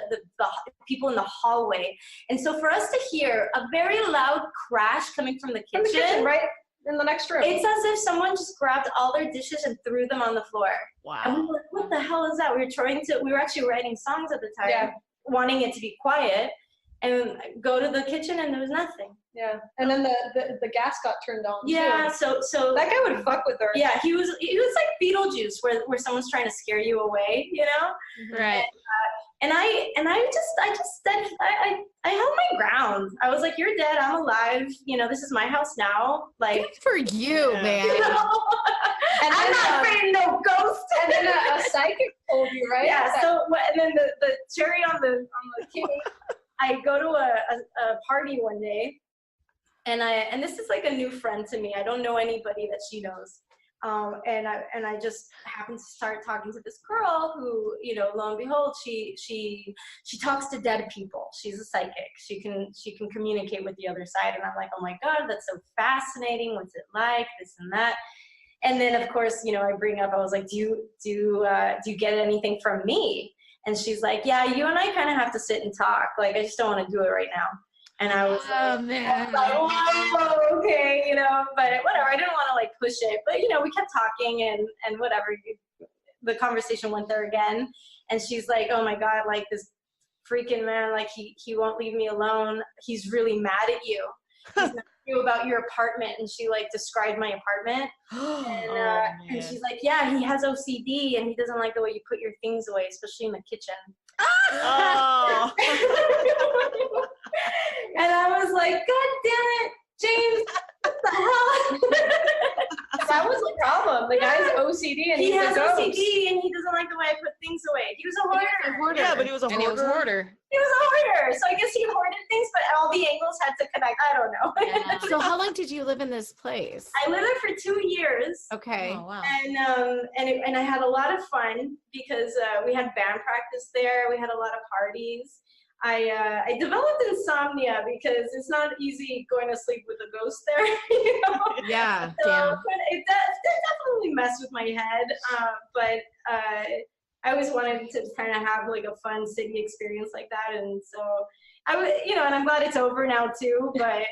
E: people in the hallway. And so for us to hear a very loud crash coming from the kitchen,
D: right in the next room,
E: it's as if someone just grabbed all their dishes and threw them on the floor.
C: Wow.
E: And we were like, what the hell is that? We were actually writing songs at the time, wanting it to be quiet, and go to the kitchen, and there was nothing.
D: Yeah, and then the gas got turned on.
E: Yeah,
D: too.
E: so
D: that guy would fuck with her.
E: Yeah, he was like Beetlejuice, where someone's trying to scare you away, you know.
A: Right.
E: And I held my ground. I was like, "You're dead. I'm alive. You know, this is my house now." Like,
B: good for you, man.
E: You know? And I'm not afraid of no ghost.
D: And then a psychic told you, right?
E: Yeah. So and then the cherry on the cake. I go to a party one day. And this is like a new friend to me. I don't know anybody that she knows. And I just happened to start talking to this girl who, you know, lo and behold, she talks to dead people. She's a psychic. She can communicate with the other side. And I'm like, oh my God, that's so fascinating. What's it like? This and that. And then of course, you know, I bring up, I was like, do you get anything from me? And she's like, yeah, you and I kind of have to sit and talk. Like, I just don't want to do it right now. And I was like, whoa, okay, you know, but whatever. I didn't want to like push it, but you know, we kept talking and whatever. The conversation went there again, and she's like, oh my God, like this freaking man, like he won't leave me alone. He's really mad at you. He's mad at you about your apartment. And she like described my apartment, and she's like, yeah, he has OCD, and he doesn't like the way you put your things away, especially in the kitchen.
C: Oh.
E: And I was like, God damn it, James, what the hell?
D: That was the problem. The guy's OCD, and
E: he
D: he's
E: has
D: a ghost.
E: OCD, and he doesn't like the way I put things away. He was a hoarder.
C: Yeah, but he was a hoarder.
A: And he was a hoarder.
E: He was a hoarder. So I guess he hoarded things, but all the angles had to connect. I don't know.
A: Yeah.
B: So how long did you live in this place?
E: I lived there for 2 years.
B: Okay.
A: Oh, wow.
E: And I had a lot of fun because we had band practice there. We had a lot of parties. I developed insomnia because it's not easy going to sleep with a ghost there. You know?
B: Yeah.
E: So
B: Damn.
E: it definitely messed with my head. But I always wanted to kind of have like a fun city experience like that, and so I would, you know, and I'm glad it's over now too. But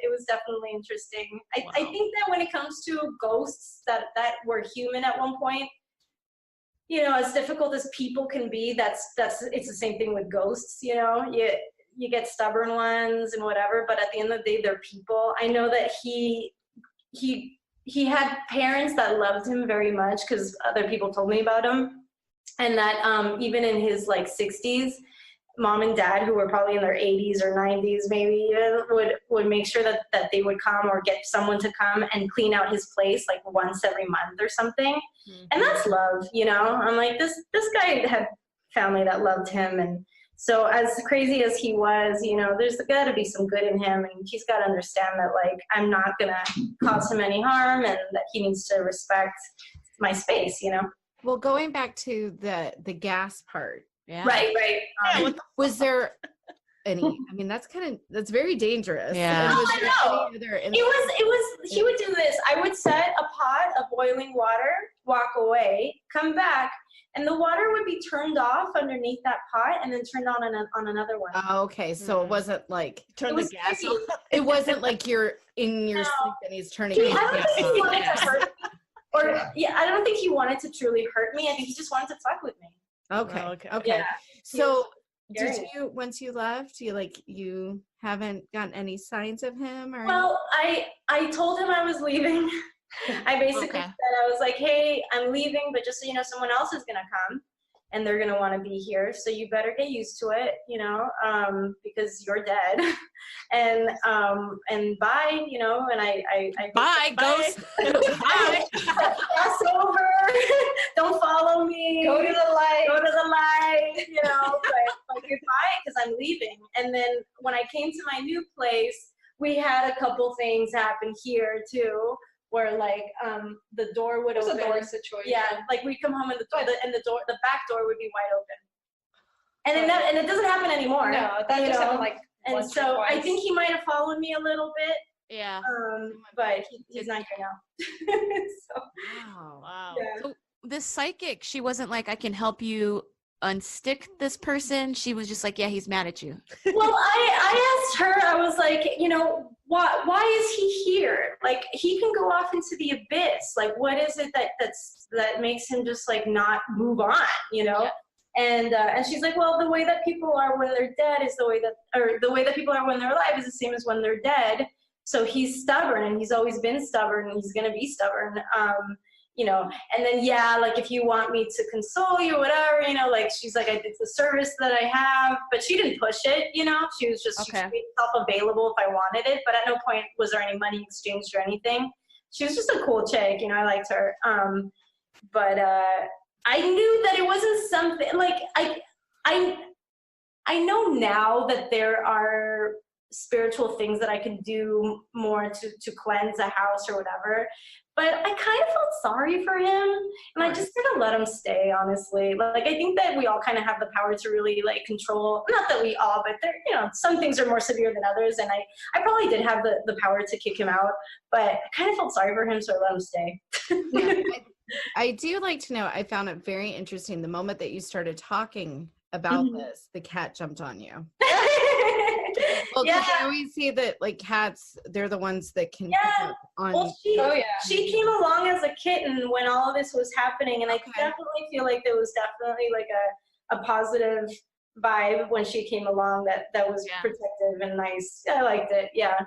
E: it was definitely interesting. I think that when it comes to ghosts that were human at one point, you know, as difficult as people can be, it's the same thing with ghosts. You know, you get stubborn ones and whatever, but at the end of the day, they're people. I know that he had parents that loved him very much because other people told me about him, and that even in his like 60s, mom and dad, who were probably in their 80s or 90s maybe, would make sure that they would come or get someone to come and clean out his place like once every month or something. Mm-hmm. And that's love, you know. I'm like, this guy had family that loved him, and so as crazy as he was, you know, there's got to be some good in him, and he's got to understand that like I'm not gonna cause him any harm, and that he needs to respect my space, you know.
B: Well, going back to the gas part.
A: Yeah.
E: Right.
B: Was there any? I mean, that's very dangerous.
A: Yeah.
B: Was there
E: I know.
B: any other
E: He would do this. I would set a pot of boiling water, walk away, come back, and the water would be turned off underneath that pot and then turned on another one.
B: Oh, okay. So it wasn't like
C: Turn the gas on.
B: it wasn't like you're in your sleep and he's turning
E: I
B: on
E: don't
B: the
E: think he wanted
B: gas.
E: to hurt me. I don't think he wanted to truly hurt me. I think he just wanted to fuck with me.
B: Okay.
C: Oh, okay.
B: Okay.
E: Yeah.
B: So Did you, once you left, you haven't gotten any signs of him or?
E: Well, I told him I was leaving. I basically said, I was like, hey, I'm leaving, but just so you know, someone else is gonna come and they're gonna want to be here, so you better get used to it, you know, because you're dead. And bye, you know, and I
A: Bye, ghost. Bye.
E: Pass over. Don't follow me.
D: Go to the light.
E: Go to the light, you know, but goodbye, because I'm leaving. And then when I came to my new place, we had a couple things happen here too, where like the door would open.
D: It was a door situation.
E: Yeah, like we'd come home and the back door would be wide open. And it doesn't happen anymore.
D: No, that just happened like
E: and
D: once
E: so
D: or twice.
E: I think he might have followed me a little bit.
A: Yeah.
E: But he's not here now. So,
C: Wow.
E: yeah.
A: So this psychic, she wasn't like, I can help you unstick this person. She was just like, yeah, he's mad at you.
E: Well, I asked her, I was like, you know, why is he here? Like, he can go off into the abyss. Like, what is it that makes him just like not move on, you know?
A: Yeah.
E: And she's like, well, the way that people are when they're dead is the way that people are when they're alive is the same as when they're dead. So he's stubborn, and he's always been stubborn, and he's gonna be stubborn. You know, and then, yeah, like, if you want me to console you, whatever, you know, like, she's like, it's a service that I have, but she didn't push it, you know, she was just, she made herself available if I wanted it, but at no point was there any money exchanged or anything. She was just a cool chick, you know, I liked her. But I knew that it wasn't something, like, I know now that there are spiritual things that I can do more to cleanse a house or whatever, but I kind of felt sorry for him, and I just didn't let him stay, honestly. Like, I think that we all kind of have the power to really, like, control, not that we all, but there, you know, some things are more severe than others, and I probably did have the power to kick him out, but I kind of felt sorry for him, so I let him stay.
B: Yeah, I do like to know, I found it very interesting, the moment that you started talking about this, the cat jumped on you. Well,
E: yeah.
B: I always see that, like, cats, they're the ones that can pick up on.
E: Well, she came along as a kitten when all of this was happening, and I definitely feel like there was definitely like a positive vibe when she came along that was protective and nice. I liked it. Yeah.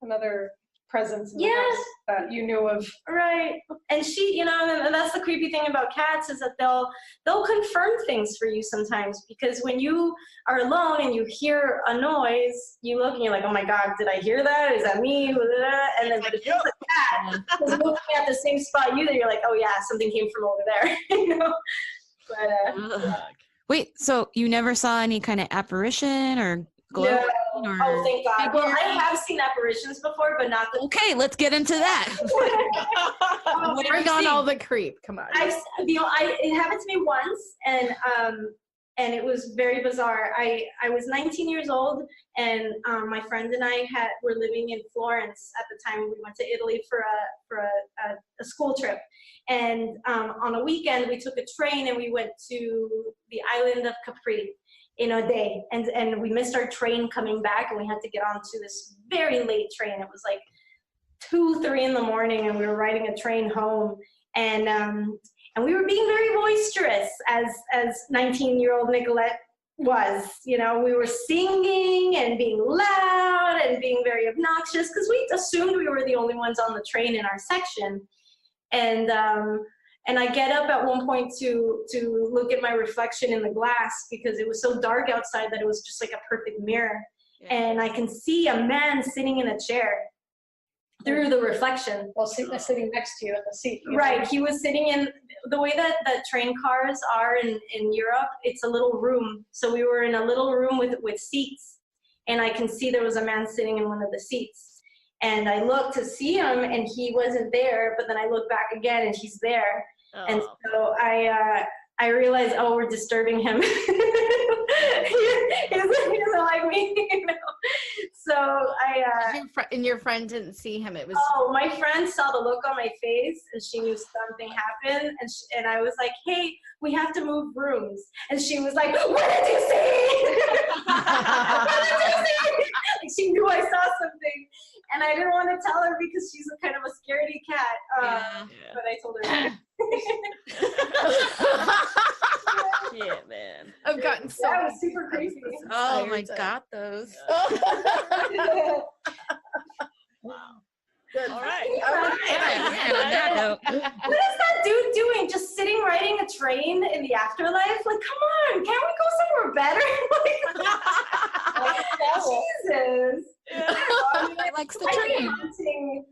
D: Another presence in the house that you knew of.
E: Right. And she, you know, and that's the creepy thing about cats, is that they'll confirm things for you sometimes, because when you are alone and you hear a noise, you look and you're like, oh my God, did I hear that? Is that me? And then if it's a cat who's looking at the same spot you're like, oh yeah, something came from over there. You know? But
A: Wait, so you never saw any kind of apparition or glow?
E: No. Oh, thank God. Well, I have seen apparitions before, but not the.
A: Okay, let's get into that.
B: Bring on all the creep. Come on.
E: It happened to me once, and it was very bizarre. I was 19 years old, and my friend and I were living in Florence at the time. We went to Italy for a school trip, and on a weekend we took a train and we went to the island of Capri in a day, and we missed our train coming back, and we had to get onto this very late train. It was like 2-3 in the morning, and we were riding a train home, and we were being very boisterous as 19-year-old Nicolette was. You know, we were singing and being loud and being very obnoxious because we assumed we were the only ones on the train in our section. And I get up at one point to look at my reflection in the glass, because it was so dark outside that it was just like a perfect mirror. Yeah. And I can see a man sitting in a chair through the reflection.
D: Well, sitting next to you in the seat.
E: Right. He was sitting in the way that train cars are in Europe. It's a little room. So we were in a little room with seats, and I can see there was a man sitting in one of the seats. And I looked to see him, and he wasn't there, but then I look back again, and he's there. Oh. And so I realized, oh, we're disturbing him. he doesn't like me, you know. So
B: and your friend didn't see him. It was.
E: Oh, my friend saw the look on my face, and she knew something happened. And I was like, hey, we have to move rooms. And she was like, what did you see? What did you see? Like, she knew I saw something. And I didn't want to tell her because she's a kind of a scaredy cat. But I told her.
C: Yeah, man.
B: Of gotten so.
E: That was super creepy.
A: Oh my God, those.
C: All right.
E: What is that dude doing? Just sitting riding a train in the afterlife? Like, come on, can't we go somewhere better? Jesus.
A: He likes the train.
E: Hunting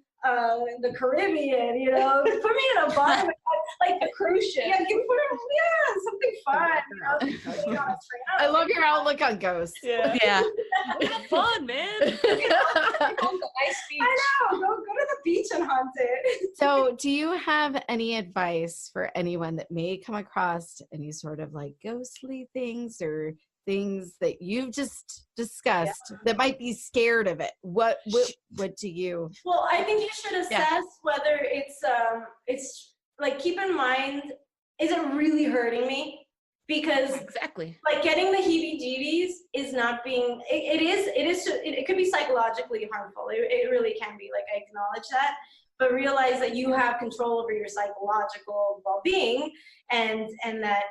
E: the Caribbean, you know. Put me in a bar like the cruise ship. Yeah, something fun. You know,
B: I love your outlook on ghosts.
C: Yeah.
A: Yeah.
C: Have fun, man.
E: I know. Go to the beach and hunt it.
B: So, do you have any advice for anyone that may come across any sort of like ghostly things or things that you've just discussed that might be scared of it? What do you?
E: Well, I think you should assess whether it's like, keep in mind, is it really hurting me? Because
A: Exactly.
E: like getting the heebie-jeebies is not being, it could be psychologically harmful. It really can be, like, I acknowledge that, but realize that you have control over your psychological well-being, and that,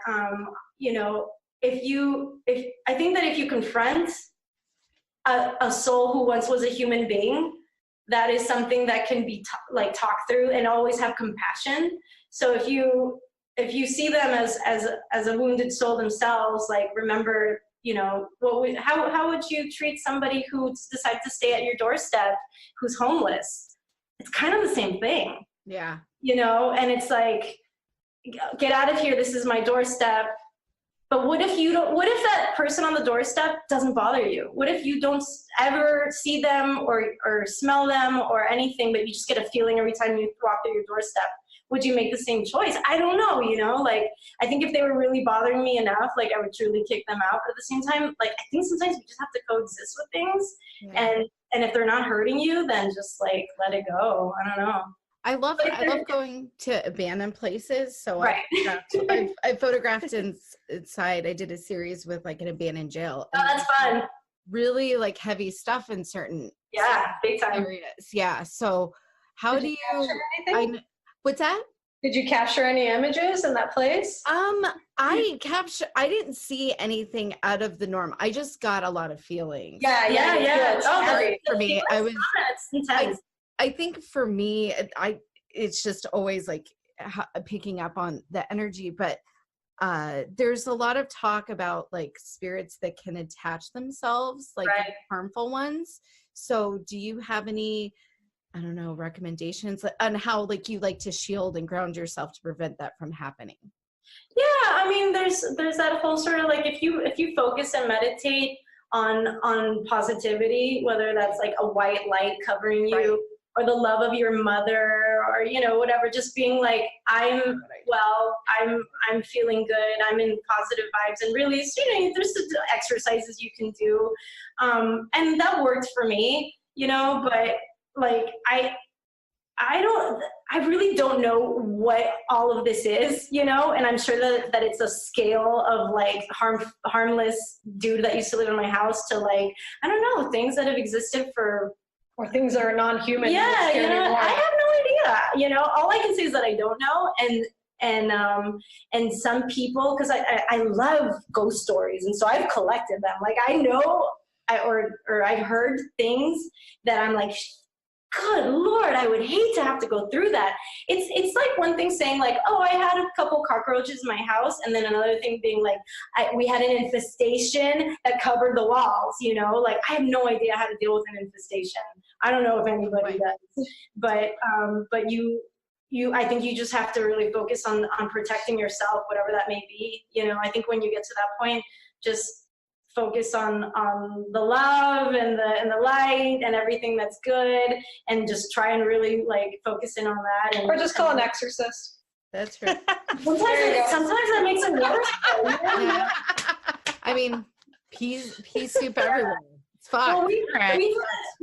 E: you know, I think that if you confront a soul who once was a human being, that is something that can be talked through, and always have compassion. So if you see them as a wounded soul themselves, like, remember, you know, how would you treat somebody who decides to stay at your doorstep who's homeless? It's kind of the same thing.
B: Yeah.
E: You know, and it's like, get out of here, this is my doorstep. But what if that person on the doorstep doesn't bother you? What if you don't ever see them or smell them or anything, but you just get a feeling every time you walk through your doorstep? Would you make the same choice? I don't know, you know, like, I think if they were really bothering me enough, like, I would truly kick them out. But at the same time, like, I think sometimes we just have to coexist with things. Yeah. And if they're not hurting you, then just, like, let it go. I don't know.
B: I love going to abandoned places. So
E: right.
B: I photographed inside. I did a series with like an abandoned jail.
E: Oh, that's fun.
B: Really like heavy stuff in certain
E: big time
B: areas. Yeah. So how do you? What's that?
E: Did you capture any images in that place?
B: I didn't see anything out of the norm. I just got a lot of feelings.
E: Yeah.
B: For me, I think for me, it's just always like picking up on the energy, but there's a lot of talk about like spirits that can attach themselves, like harmful ones. So do you have any, I don't know, recommendations on how like you like to shield and ground yourself to prevent that from happening?
E: Yeah, I mean, there's that whole sort of like, if you focus and meditate on positivity, whether that's like a white light covering you, or the love of your mother, or, you know, whatever, just being like, I'm feeling good, I'm in positive vibes, and really, you know, there's exercises you can do, and that worked for me, you know, but like, I really don't know what all of this is, you know, and I'm sure that it's a scale of like harmless dude that used to live in my house to like, I don't know, things that have existed for, or things that are non-human. Yeah, you know, I have no idea. You know, all I can say is that I don't know, and some people, because I love ghost stories, and so I've collected them. Like, I know, or I've heard things that I'm like, good Lord, I would hate to have to go through that. It's like one thing saying like, oh, I had a couple cockroaches in my house, and then another thing being like, we had an infestation that covered the walls, you know? Like, I have no idea how to deal with an infestation. I don't know if anybody does. But I think you just have to really focus on protecting yourself, whatever that may be. You know, I think when you get to that point, just focus on the love and the light and everything that's good, and just try and really like focus in on that. Or just call an exorcist.
B: That's right.
E: Sometimes that makes it worse.
B: Yeah. I mean, peas soup everywhere. It's fine.
E: Well, we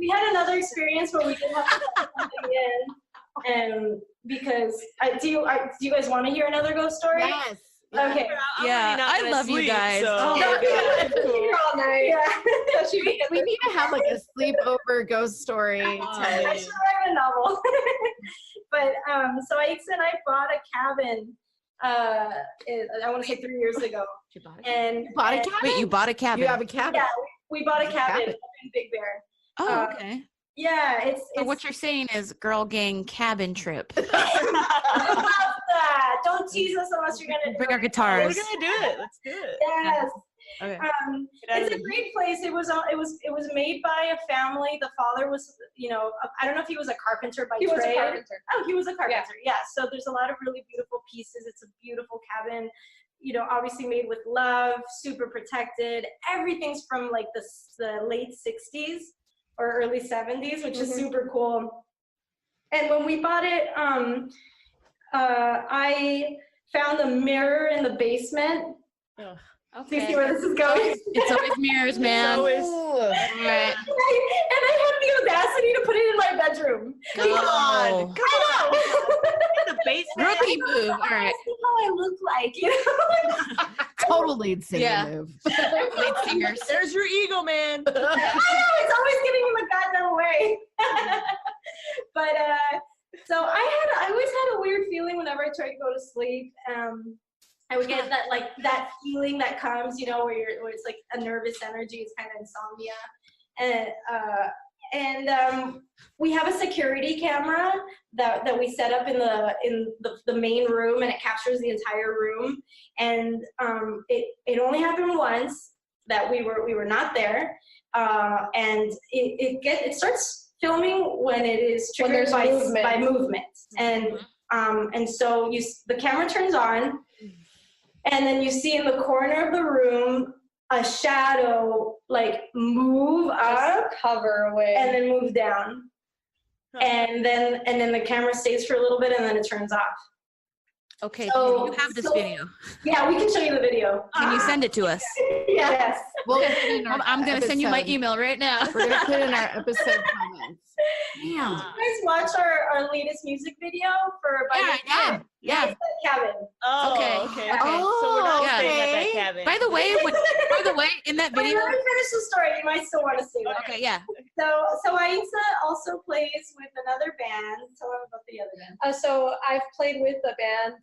E: had another experience where we did have to put something in, and because do you guys want to hear another ghost story?
B: Yes.
E: Okay.
A: Yeah, I love you guys.
C: So.
A: Oh
E: my God. Here all night. Yeah.
B: We need to have like a sleepover ghost story.
E: I should write a novel. But so Aixa and I bought a cabin I want to say 3 years ago. And
B: Bought a cabin?
A: Wait, you bought a cabin?
B: You have a cabin?
E: Yeah, we bought a cabin up in Big Bear.
A: Oh, okay.
E: Yeah, it's
A: So what you're saying is girl gang cabin trip.
E: I love that. Don't tease us unless you're gonna
A: Bring our
C: We're
A: guitars.
C: gonna do it. Let's do it.
E: Yes.
C: Okay.
E: It's a great place. It was made by a family. The father was, I don't know if he was a carpenter by trade.
D: He was a carpenter.
E: Oh, he was a carpenter. Yeah. So there's a lot of really beautiful pieces. It's a beautiful cabin, obviously made with love, super protected. Everything's from like the late 60s or early 70s, which is super cool. And when we bought it, I found a mirror in the basement. Do you see where this is going?
A: It's always mirrors, man.
C: Always.
A: Right.
E: And I had the audacity to put it in my bedroom.
C: Come on.
E: I know.
C: In the basement.
A: Rookie move. All right.
E: See how I look like,
B: Total lead singer
A: Yeah.
B: move.
A: Lead singers.
C: There's your ego, man.
E: I know, it's always getting in the goddamn way. But so I always had a weird feeling whenever I tried to go to sleep. I would get that feeling that comes, where it's like a nervous energy. It's kind of insomnia, and we have a security camera that we set up in the main room, and it captures the entire room. And it only happened once that we were not there, and it starts filming when it is triggered by movement, and so the camera turns on. And then you see in the corner of the room a shadow move up,
D: Hover away.
E: and then move down, and then the camera stays for a little bit, and then it turns off.
A: Okay,
E: So-
A: you have this
E: so-
A: video.
E: Yeah, we can show you the video.
A: Can you send it to us?
E: Yes.
B: We'll put it in our
A: I'm going to send you my
B: episode.
A: email right now.
B: We're going to put it in our episode comments. Damn.
E: You guys watch our latest music video for
A: Yeah.
E: It's the cabin.
C: Oh,
A: Okay.
C: okay.
B: Oh,
C: So we're not
A: yeah.
C: staying at that
B: okay.
C: cabin.
A: By the way, in that
E: Wait,
A: video.
E: let me finish the story. You might still want to see that.
A: Okay, yeah.
E: So Aixa also plays with another band. Tell them about the other band.
D: So I've played with a band.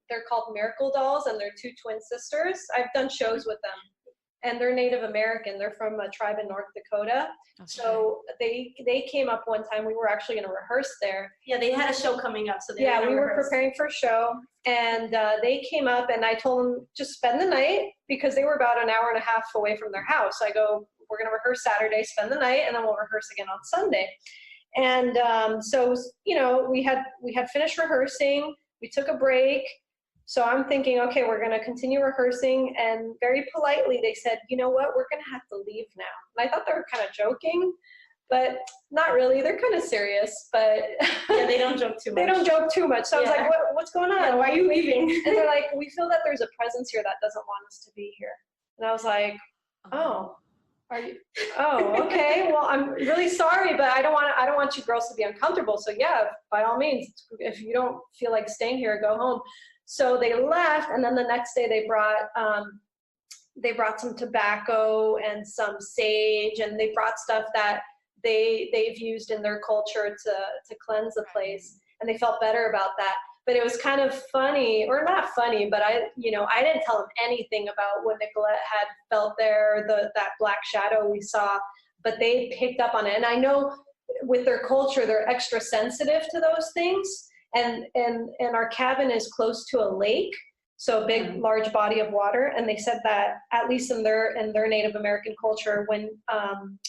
D: They're called Miracle Dolls, and they're two twin sisters. I've done shows with them, and they're Native American. They're from a tribe in North Dakota. So they came up one time. We were actually going to rehearse there.
E: Yeah, they had a show coming up, so they
D: Yeah,
E: were
D: we
E: gonna
D: were
E: rehearse.
D: preparing for a show, and they came up, and I told them just spend the night, because they were about an hour and a half away from their house. I go, we're going to rehearse Saturday, spend the night, and then we'll rehearse again on Sunday. And so we had finished rehearsing. We took a break. So I'm thinking, okay, we're going to continue rehearsing. And very politely, they said, you know what, we're going to have to leave now. And I thought they were kind of joking, but not really. They're kind of serious, but
E: Yeah, they don't joke too much.
D: they don't joke too much. So I was
E: Yeah.
D: like, what's going on?
E: Yeah, why are you leaving?
D: And they're like, we feel that there's a presence here that doesn't want us to be here. And I was like, oh, are you? Oh, okay. Well, I'm really sorry, but I don't want you girls to be uncomfortable. So yeah, by all means, if you don't feel like staying here, go home. So they left, and then the next day they brought some tobacco and some sage, and they brought stuff that they've used in their culture to cleanse the place, and they felt better about that. But it was kind of funny, or not funny, but I didn't tell them anything about what Nicolette had felt there, that black shadow we saw, but they picked up on it. And I know with their culture, they're extra sensitive to those things. And our cabin is close to a lake, so a big, large body of water. And they said that, at least in their Native American culture, when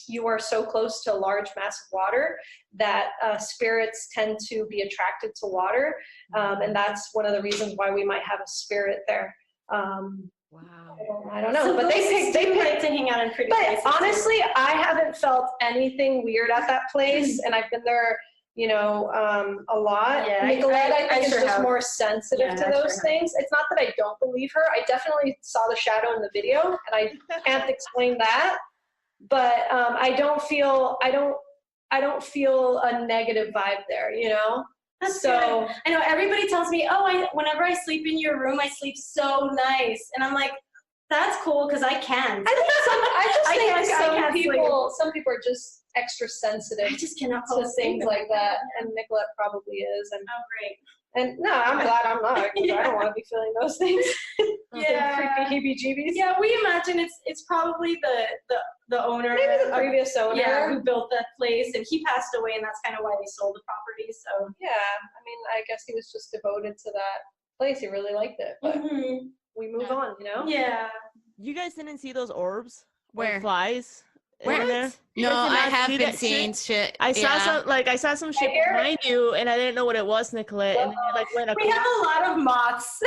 D: you are so close to a large mass of water, that spirits tend to be attracted to water. And that's one of the reasons why we might have a spirit there.
A: Wow.
D: I don't know,
E: So
D: but they picked
E: like to hang out in pretty
D: but
E: places.
D: honestly, I haven't felt anything weird at that place, and I've been there, a lot.
E: Yeah,
D: Nicolette, I
E: I
D: think, is
E: sure
D: just
E: have.
D: more sensitive
E: Yeah,
D: to
E: I
D: those
E: sure
D: things. It's not that I don't believe her. I definitely saw the shadow in the video, and I can't explain that. But I don't feel a negative vibe there,
E: That's
D: so
E: good. I know everybody tells me, whenever I sleep in your room, I sleep so nice. And I'm like, that's cool, because I can't.
D: I think
E: I can't
D: some people are just extra sensitive
E: I just cannot
D: to
E: fall asleep.
D: things like that, and Nicolette probably is. And
E: Oh, great.
D: And no, I'm glad I'm not, because I don't want to be feeling those things.
E: Yeah.
D: Creepy heebie-jeebies.
E: Yeah, we imagine it's probably the owner.
D: Maybe the previous owner.
E: Yeah, who built that place, and he passed away, and that's kind of why they sold the property. So
D: Yeah, I mean, I guess he was just devoted to that place. He really liked it, but we move on, you know?
E: Yeah.
C: You guys didn't see those orbs?
A: Where?
C: Like flies?
A: Where?
C: In there? You
A: No,
C: guys did
A: I
C: not
A: have
C: see
A: been
C: that
A: seeing
C: shit?
A: shit.
C: I saw some shit behind you, and I didn't know what it was, Nicolette. And then you like went
E: We have a lot of moths.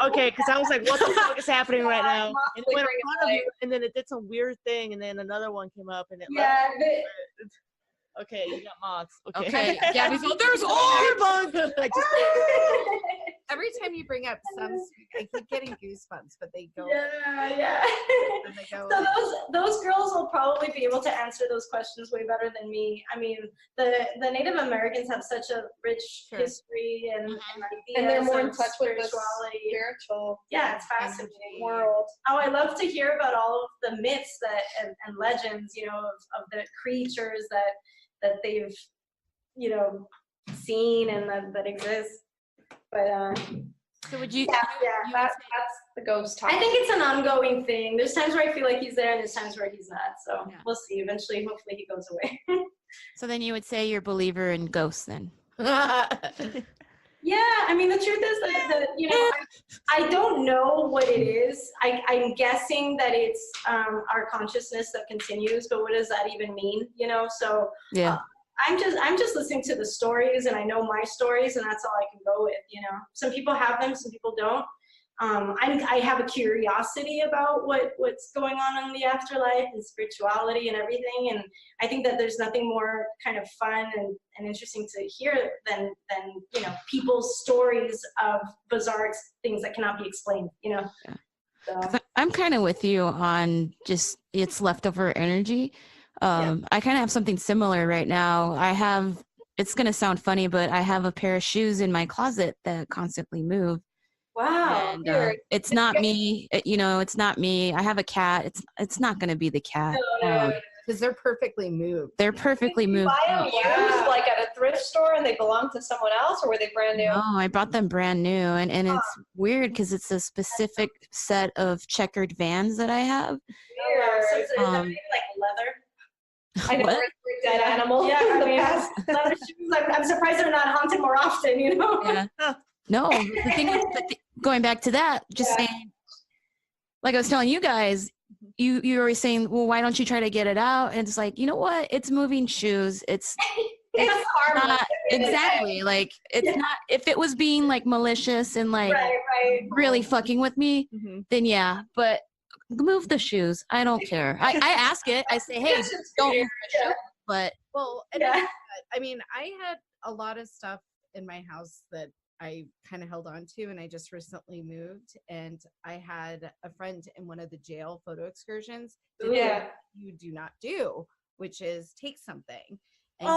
C: okay, because I was like, what the fuck is happening right now?
D: moths
C: And it went in
D: flickering
C: front of you, and then it did some weird thing, and then another one came up, and it
E: Yeah.
C: okay, you got moths. Okay.
A: Okay. Gabby's like, there's orbs!
C: I just
B: Every time you bring up some, I keep getting goosebumps, but they go.
E: Yeah.
B: And they go.
E: So those girls will probably be able to answer those questions way better than me. I mean, the Native Americans have such a rich history and ideas
D: And they're more in
E: of
D: touch with the
E: spirituality.
D: spiritual
E: Yeah, it's fascinating.
D: world.
E: Oh, I love to hear about all of the myths and legends, you know, of the creatures that they've, you know, seen and that exist. But
A: So would you?
D: That's the ghost talk.
E: I think it's an ongoing thing. There's times where I feel like he's there, and there's times where he's not. So we'll see. Eventually, hopefully, he goes away.
A: So then you would say you're a believer in ghosts then?
E: Yeah, I mean, the truth is that you know, I don't know what it is. I'm guessing that it's our consciousness that continues, but what does that even mean? You know, so
A: Yeah.
E: I'm just listening to the stories, and I know my stories, and that's all I can go with. You know, some people have them, some people don't. I have a curiosity about what's going on in the afterlife and spirituality and everything, and I think that there's nothing more kind of fun and interesting to hear than you know, people's stories of bizarre things that cannot be explained. You know, so.
A: I'm kind of with you on just it's leftover energy. I kind of have something similar right now. It's going to sound funny, but I have a pair of shoes in my closet that constantly move.
E: Wow.
A: And it's not me, you know, it's not me. I have a cat. It's not going to be the cat.
B: Because they're perfectly moved.
A: They're perfectly moved.
D: Buy them used, like at a thrift store, and they belong to someone else, or were they brand new?
A: No, I bought them brand new, and it's weird because it's a specific set of checkered Vans that I have.
E: So is that maybe like leather?
D: I know,
A: What?
D: we're dead animal.
E: Yeah, I mean,
D: past.
E: leather shoes. I'm surprised they're not haunted more often. You know.
A: Yeah. No, the thing is, going back to that, just saying, like I was telling you guys, you were saying, well, why don't you try to get it out? And it's like, you know what? It's moving shoes. It's not exactly like it's not. If it was being like malicious and like really fucking with me, then yeah. But move the shoes. I don't care. I ask it. I say, hey, don't move the shoes. But
B: I mean, I had a lot of stuff in my house that I kind of held on to, and I just recently moved, and I had a friend in one of the jail photo excursions that you do not do, which is take something. And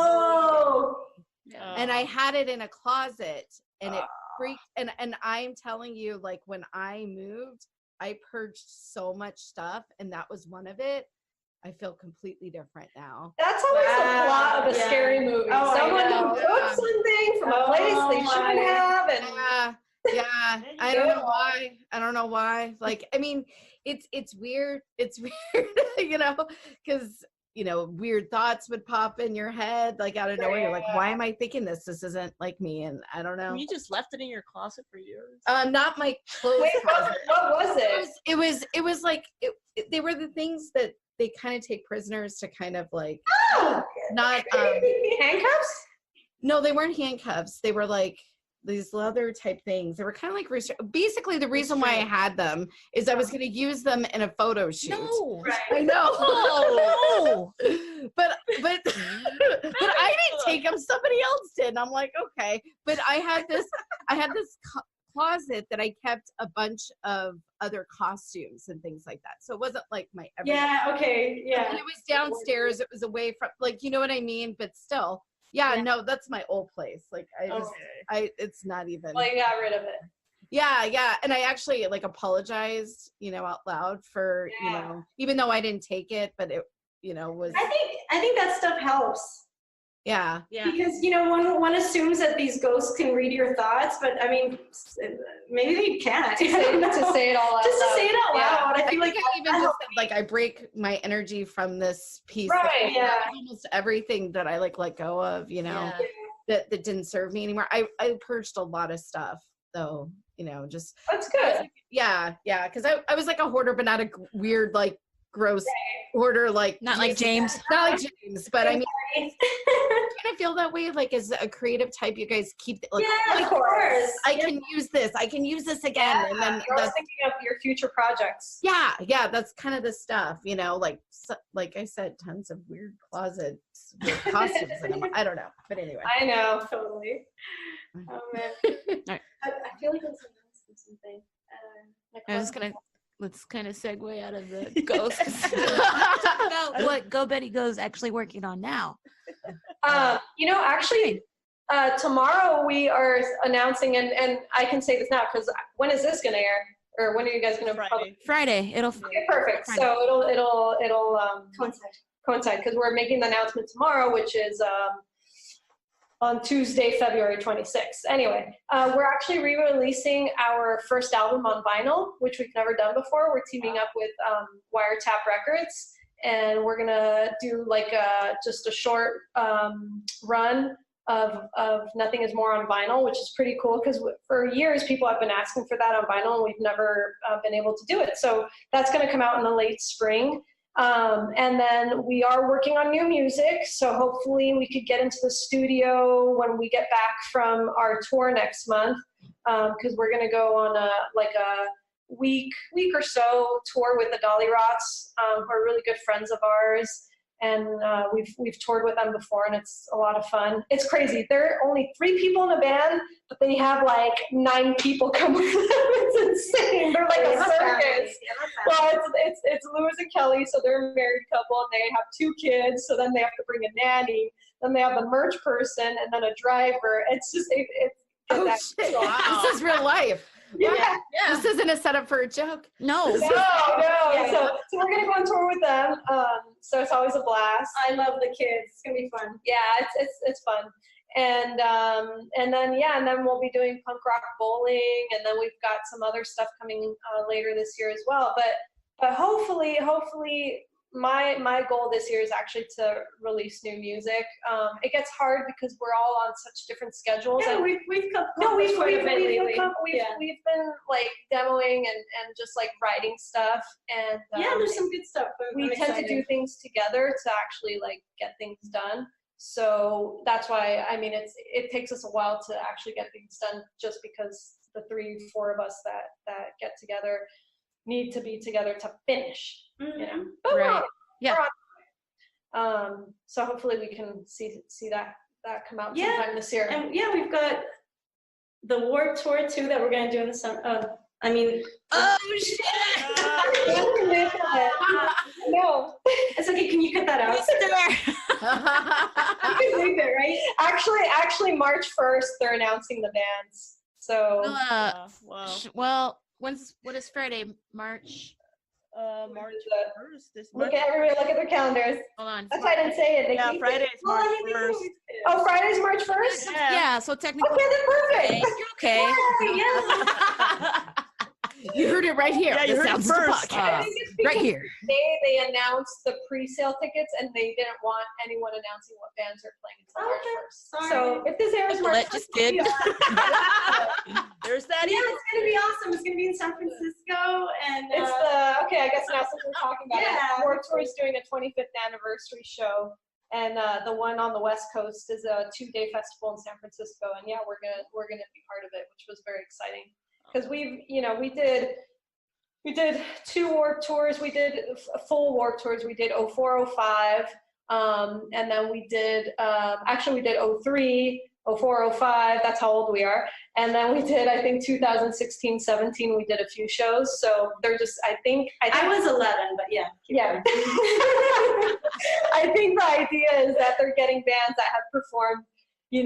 B: and I had it in a closet, and it freaked, and I'm telling you, like, when I moved, I purged so much stuff, and that was one of it. I feel completely different now.
D: That's always the plot of a scary movie.
E: Oh,
D: Someone who took something from a place they shouldn't have, and
B: I don't know why. Like, I mean, it's weird. It's weird, you know, because you know, weird thoughts would pop in your head, like out of nowhere. You're like, why am I thinking this? This isn't like me, and I don't know.
C: You just left it in your closet for years.
B: Not my clothes.
D: Wait,
B: closet.
D: what was it?
B: It was like they were the things that they kind of take prisoners to kind of like not
D: Handcuffs?
B: no, they weren't handcuffs. They were like these leather type things. They were kind of like basically the reason why I had them is I was going to use them in a photo shoot.
A: no,
B: I know. but I didn't take them. Somebody else did. And I'm like, okay. But I had this closet that I kept a bunch of other costumes and things like that. So it wasn't like my everyday.
E: Yeah.
B: And it was downstairs. It was away from, like, you know what I mean? But still, no, that's my old place. Like, it's not even.
E: Well, you got rid of it.
B: Yeah. And I actually like apologized, you know, out loud for, you know, even though I didn't take it, but it, you know, was.
E: I think that stuff helps.
B: Yeah.
E: Because one assumes that these ghosts can read your thoughts, but I mean, maybe they can't.
D: To say it all out
E: Just to
D: loud.
E: say it out loud.
B: I
E: I feel
B: think
E: like
B: I even just said, like, I break my energy from this piece.
E: Right,
B: Like,
E: yeah.
B: almost everything that I let go of, that didn't serve me anymore. I purged a lot of stuff though, just.
E: That's good.
B: Yeah. Because I was like a hoarder, but not a weird, like, gross hoarder, like.
A: Not like James.
B: Not like James, but I mean, I kind of feel that way, like, as a creative type, you guys keep, like,
E: Yeah, of course.
B: I can use this again.
E: Yeah,
B: And then
E: I was thinking of your future projects.
B: yeah, that's kind of the stuff, like I said, tons of weird closets with costumes in them. I don't know, but anyway.
E: I know, totally. Oh man.
A: Right.
E: I feel like I was announcing something.
A: I was let's kind of segue out of the ghosts. Talk about what Go Betty Go's actually working on now.
D: Actually, tomorrow we are announcing, and I can say this now because when is this going to air? Or when are you guys going to?
A: Friday. It'll.
D: Okay, perfect.
A: Friday.
D: So it'll coincide because we're making the announcement tomorrow, which is on Tuesday, February 26th. Anyway, we're actually re-releasing our first album on vinyl, which we've never done before. We're teaming up with Wiretap Records, and we're gonna do like just a short run of Nothing Is More on vinyl, which is pretty cool because for years people have been asking for that on vinyl, and we've never been able to do it. So that's gonna come out in the late spring. And then we are working on new music, so hopefully we could get into the studio when we get back from our tour next month, because we're going to go on a week or so tour with the Dolly Rots, who are really good friends of ours, and we've toured with them before, and it's a lot of fun. It's crazy. There are only 3 people in a band, but they have like 9 people come with them. It's insane. They're like a circus. Well, it's Louis and Kelly, so they're a married couple, and they have 2 kids. So then they have to bring a nanny. Then they have the merch person, and then a driver. It's just
B: Wow. This is real life.
D: Yeah.
B: This isn't a setup for a joke.
A: No.
D: No. So we're gonna go on tour with them. So it's always a blast.
E: I love the kids. It's gonna be fun.
D: Yeah, it's fun. And then we'll be doing punk rock bowling, and then we've got some other stuff coming later this year as well. But hopefully my goal this year is actually to release new music. It gets hard because we're all on such different schedules.
E: Yeah,
D: and
E: we've
D: we've been like demoing and just like writing stuff, and
E: there's some good stuff.
D: We tend to do things together to actually like get things done. So that's why, I mean, it takes us a while to actually get things done, just because the 3-4 of us that get together need to be together to finish, But
A: Right.
D: we're on. So hopefully we can see that come out sometime this year.
E: And we've got the Warped Tour too that we're gonna do in the summer.
A: Oh shit!
D: No,
E: it's okay. Can you cut that out? You can leave it, right?
D: Actually, March 1st they're announcing the bands. So
A: Well, what is Friday? March.
C: March 1st.
D: Look at their calendars.
A: Hold on.
D: That's why I didn't say it.
C: Friday's March 1st.
D: Oh, Friday's March 1st?
A: Yeah, so technically.
D: Okay, then perfect.
A: Okay.
E: Yeah.
B: You heard it right here.
C: Yeah, you heard it first.
A: Right here.
D: They announced the pre-sale tickets, and they didn't want anyone announcing what bands are playing until March 1st. So if this airs March 1st,
A: just did.
C: There's that.
E: Yeah, it's gonna be awesome. It's gonna be in San Francisco, and
D: it's I guess now since we're talking about it, Warped Tour is doing a 25th anniversary show, and the one on the West Coast is a 2-day festival in San Francisco, and we're gonna be part of it, which was very exciting. Because we did 2 Warped Tours. We did full Warped Tours. We did 04, 05, and then we did 03, 04, 05. That's how old we are. And then we did, I think, 2016, 17. We did a few shows. So they're just, I think
E: I was 11, but yeah.
D: Yeah. I think the idea is that they're getting bands that have performed. Being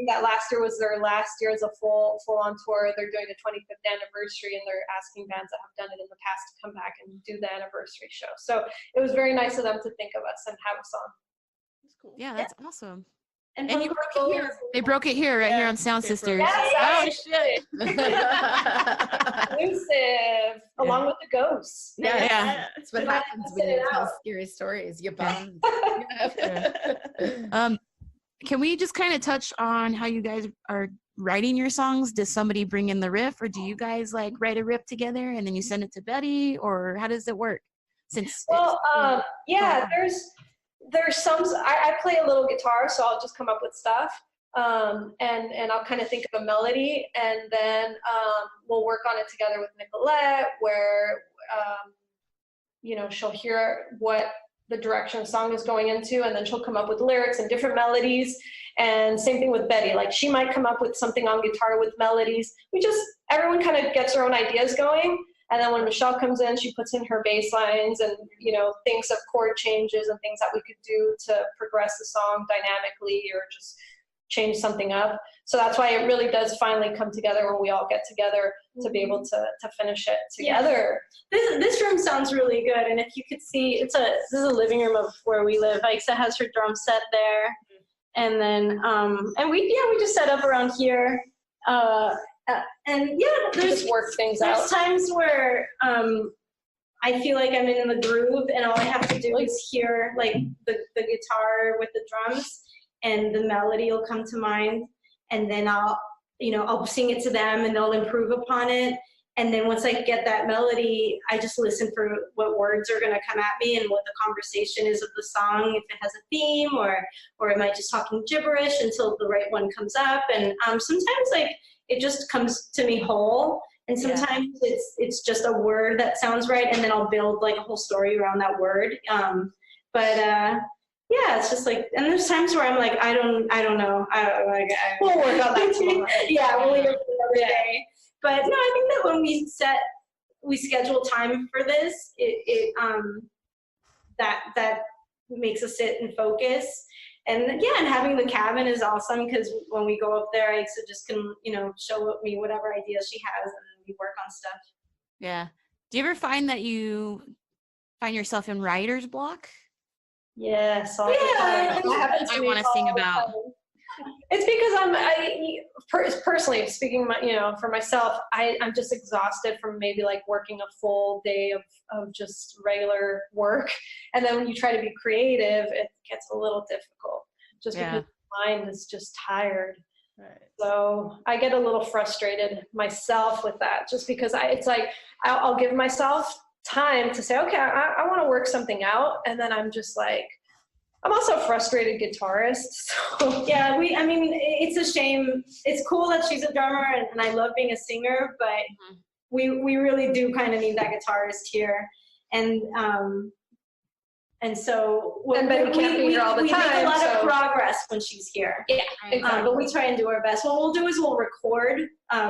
D: that last year was their last year as a full-on tour, they're doing a 25th anniversary, and they're asking bands that have done it in the past to come back and do the anniversary show. So it was very nice of them to think of us and have us on.
C: cool.
A: Yeah, that's awesome.
E: And
A: And you broke it here. They broke it here, right here on Sound Sisters.
D: Oh shit! Exclusive, along with the ghosts.
A: Yeah.
B: That's what happens when you tell scary stories. You bond.
A: Can we just kind of touch on how you guys are writing your songs? Does somebody bring in the riff, or do you guys like write a riff together and then you send it to Betty, or how does it work?
D: Yeah, there's some. I play a little guitar, so I'll just come up with stuff, and I'll kind of think of a melody, and then we'll work on it together with Nicolette, where she'll hear what the direction the song is going into, and then she'll come up with lyrics and different melodies. And same thing with Betty, like she might come up with something on guitar with melodies. Everyone kind of gets their own ideas going. And then when Michelle comes in, she puts in her bass lines and, thinks of chord changes and things that we could do to progress the song dynamically or just change something up. So that's why it really does finally come together when we all get together to be able to finish it together.
E: Yeah. This room sounds really good, and if you could see, this is a living room of where we live. Aixa has her drum set there, and then and we just set up around here, and yeah, there's
D: just work things out.
E: There's times where I feel like I'm in the groove, and all I have to do is hear like the guitar with the drums, and the melody will come to mind, and then I'll sing it to them, and they'll improve upon it. And then once I get that melody, I just listen for what words are going to come at me and what the conversation is of the song, if it has a theme, or am I just talking gibberish until the right one comes up. And sometimes like it just comes to me whole, and sometimes it's just a word that sounds right, and then I'll build like a whole story around that word. Yeah, it's just like, and there's times where I'm like, I don't know.
D: We'll work on that tomorrow.
E: Yeah, we'll leave it for another day. But no, I think that when we schedule time for this, that makes us sit and focus. And yeah, and having the cabin is awesome, because when we go up there, Aixa just can, show me whatever ideas she has, and we work on stuff.
A: Yeah. Do you ever find that you find yourself in writer's block?
D: Yes.
A: I want to sing about.
D: It's because personally speaking, for myself, I'm just exhausted from maybe like working a full day of just regular work, and then when you try to be creative, it gets a little difficult just because the mind is just tired. Right. So I get a little frustrated myself with that, just because it's like I'll give myself time to say, okay, I want to work something out, and then I'm just like, I'm also a frustrated guitarist. So.
E: Yeah, it's a shame. It's cool that she's a drummer, and I love being a singer, but we really do kind of need that guitarist here. And so
D: Betty can't be here all the time.
E: We make a lot of progress when she's here.
D: Yeah, exactly.
E: But we try and do our best. What we'll do is we'll record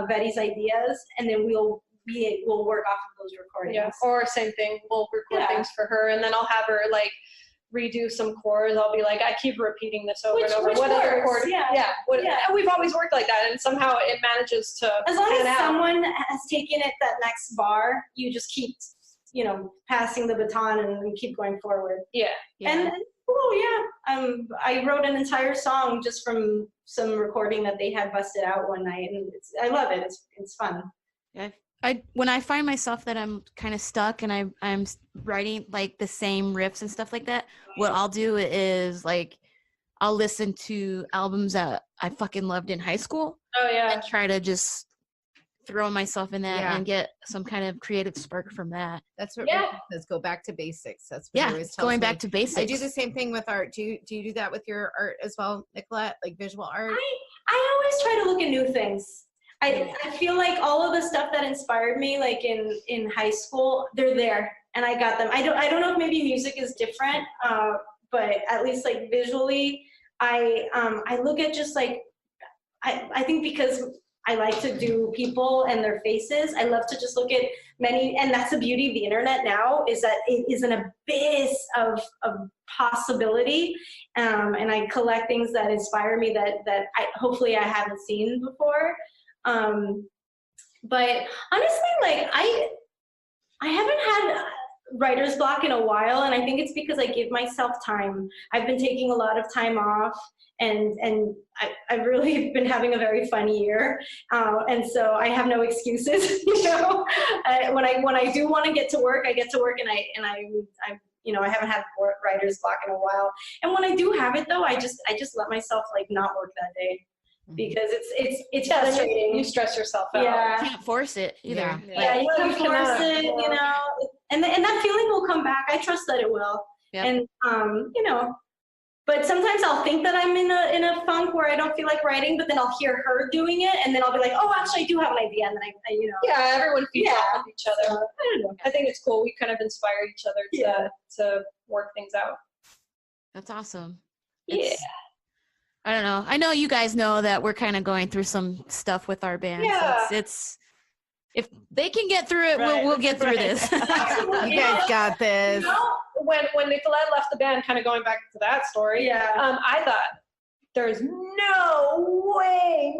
E: Betty's ideas, and then we'll work off of those recordings.
D: Yeah, or same thing. We'll record things for her, and then I'll have her like redo some chords. I'll be like, I keep repeating this over and over.
E: What other chord?
D: And we've always worked like that, and somehow it manages to.
E: As long as someone has taken it that next bar, you just keep, passing the baton and keep going forward.
D: Yeah.
E: And I wrote an entire song just from some recording that they had busted out one night, and I love it. It's fun.
A: Yeah. When I find myself that I'm kind of stuck and I'm writing like the same riffs and stuff like that, what I'll do is like I'll listen to albums that I fucking loved in high school.
D: Oh yeah.
A: And try to just throw myself in that and get some kind of creative spark from that.
B: That's what Rachel says. Go back to basics. That's what he always tells
A: going
B: me.
A: back to basics.
B: I do the same thing with art. Do you do that with your art as well, Nicolette? Like visual art?
E: I always try to look at new things. I feel like all of the stuff that inspired me, like in high school, they're there, and I got them. I don't know if maybe music is different, but at least like visually, I look at just like I think because I like to do people and their faces. I love to just look at many, and that's the beauty of the internet now, is that it is an abyss of possibility, and I collect things that inspire me that hopefully I haven't seen before. But honestly, like I haven't had writer's block in a while, and I think it's because I give myself time. I've been taking a lot of time off, and I've really been having a very fun year, and so I have no excuses. When I do want to get to work, I get to work, and I haven't had writer's block in a while. And when I do have it though, I just let myself like not work that day. Because it's frustrating.
D: You stress yourself out.
E: Yeah.
A: You can't force it either.
E: Yeah, you can't force it, and that feeling will come back. I trust that it will.
A: Yep.
E: And but sometimes I'll think that I'm in a funk where I don't feel like writing, but then I'll hear her doing it, and then I'll be like, oh, actually, I do have an idea, and then
D: Yeah, everyone feeds off of each other.
E: So, I don't know.
D: I think it's cool. We kind of inspire each other to work things out.
A: That's awesome.
D: Yeah.
A: I don't know. I know you guys know that we're kind of going through some stuff with our band.
D: Yeah.
A: So it's if they can get through it,
C: Right.
A: we'll get through this.
B: You guys got this.
D: When Nicolette left the band, kind of going back to that story, I thought there's no way,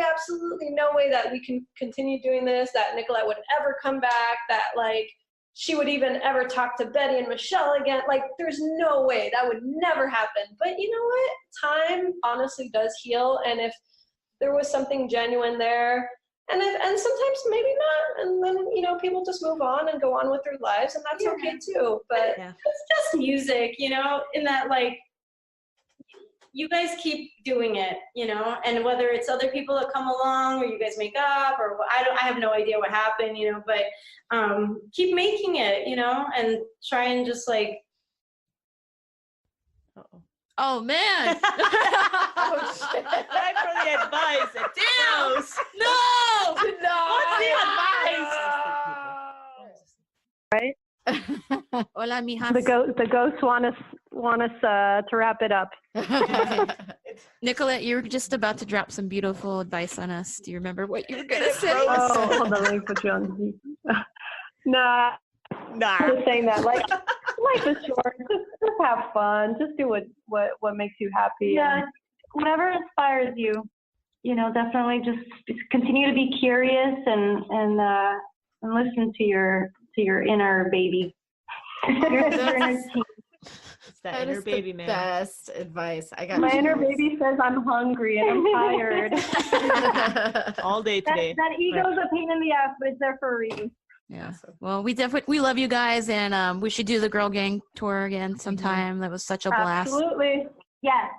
D: absolutely no way that we can continue doing this, that Nicolette would ever come back, that like she would even ever talk to Betty and Michelle again. Like, there's no way. That would never happen. But you know what? Time honestly does heal. And if there was something genuine there, and sometimes maybe not, and then, people just move on and go on with their lives, and that's okay too. But
E: it's just music, in that, like, you guys keep doing it, and whether it's other people that come along or you guys make up or I have no idea what happened, but keep making it, and try and just like.
A: Oh man!
C: Oh shit! Time for the advice.
A: Damn! No!
C: What's the advice?
A: Hola, mijas.
F: The ghosts want us to wrap it up.
A: Nicolette, you were just about to drop some beautiful advice on us. Do you remember what you were gonna say?
F: Oh, hold on, let me put you on. Nah. I'm just saying that, like, life is short. Just have fun. Just do what makes you happy. Yeah. And whatever inspires you, definitely just continue to be curious and listen to your inner baby. Your inner team.
C: It's that inner baby, man.
B: Best advice. I got
F: My inner baby says I'm hungry and I'm tired.
C: All day today.
F: That ego's a pain in the ass, but it's there for a reason.
A: Yeah. Well, we love you guys, and we should do the Girl Gang tour again sometime. That was such a blast.
F: Absolutely. Yes.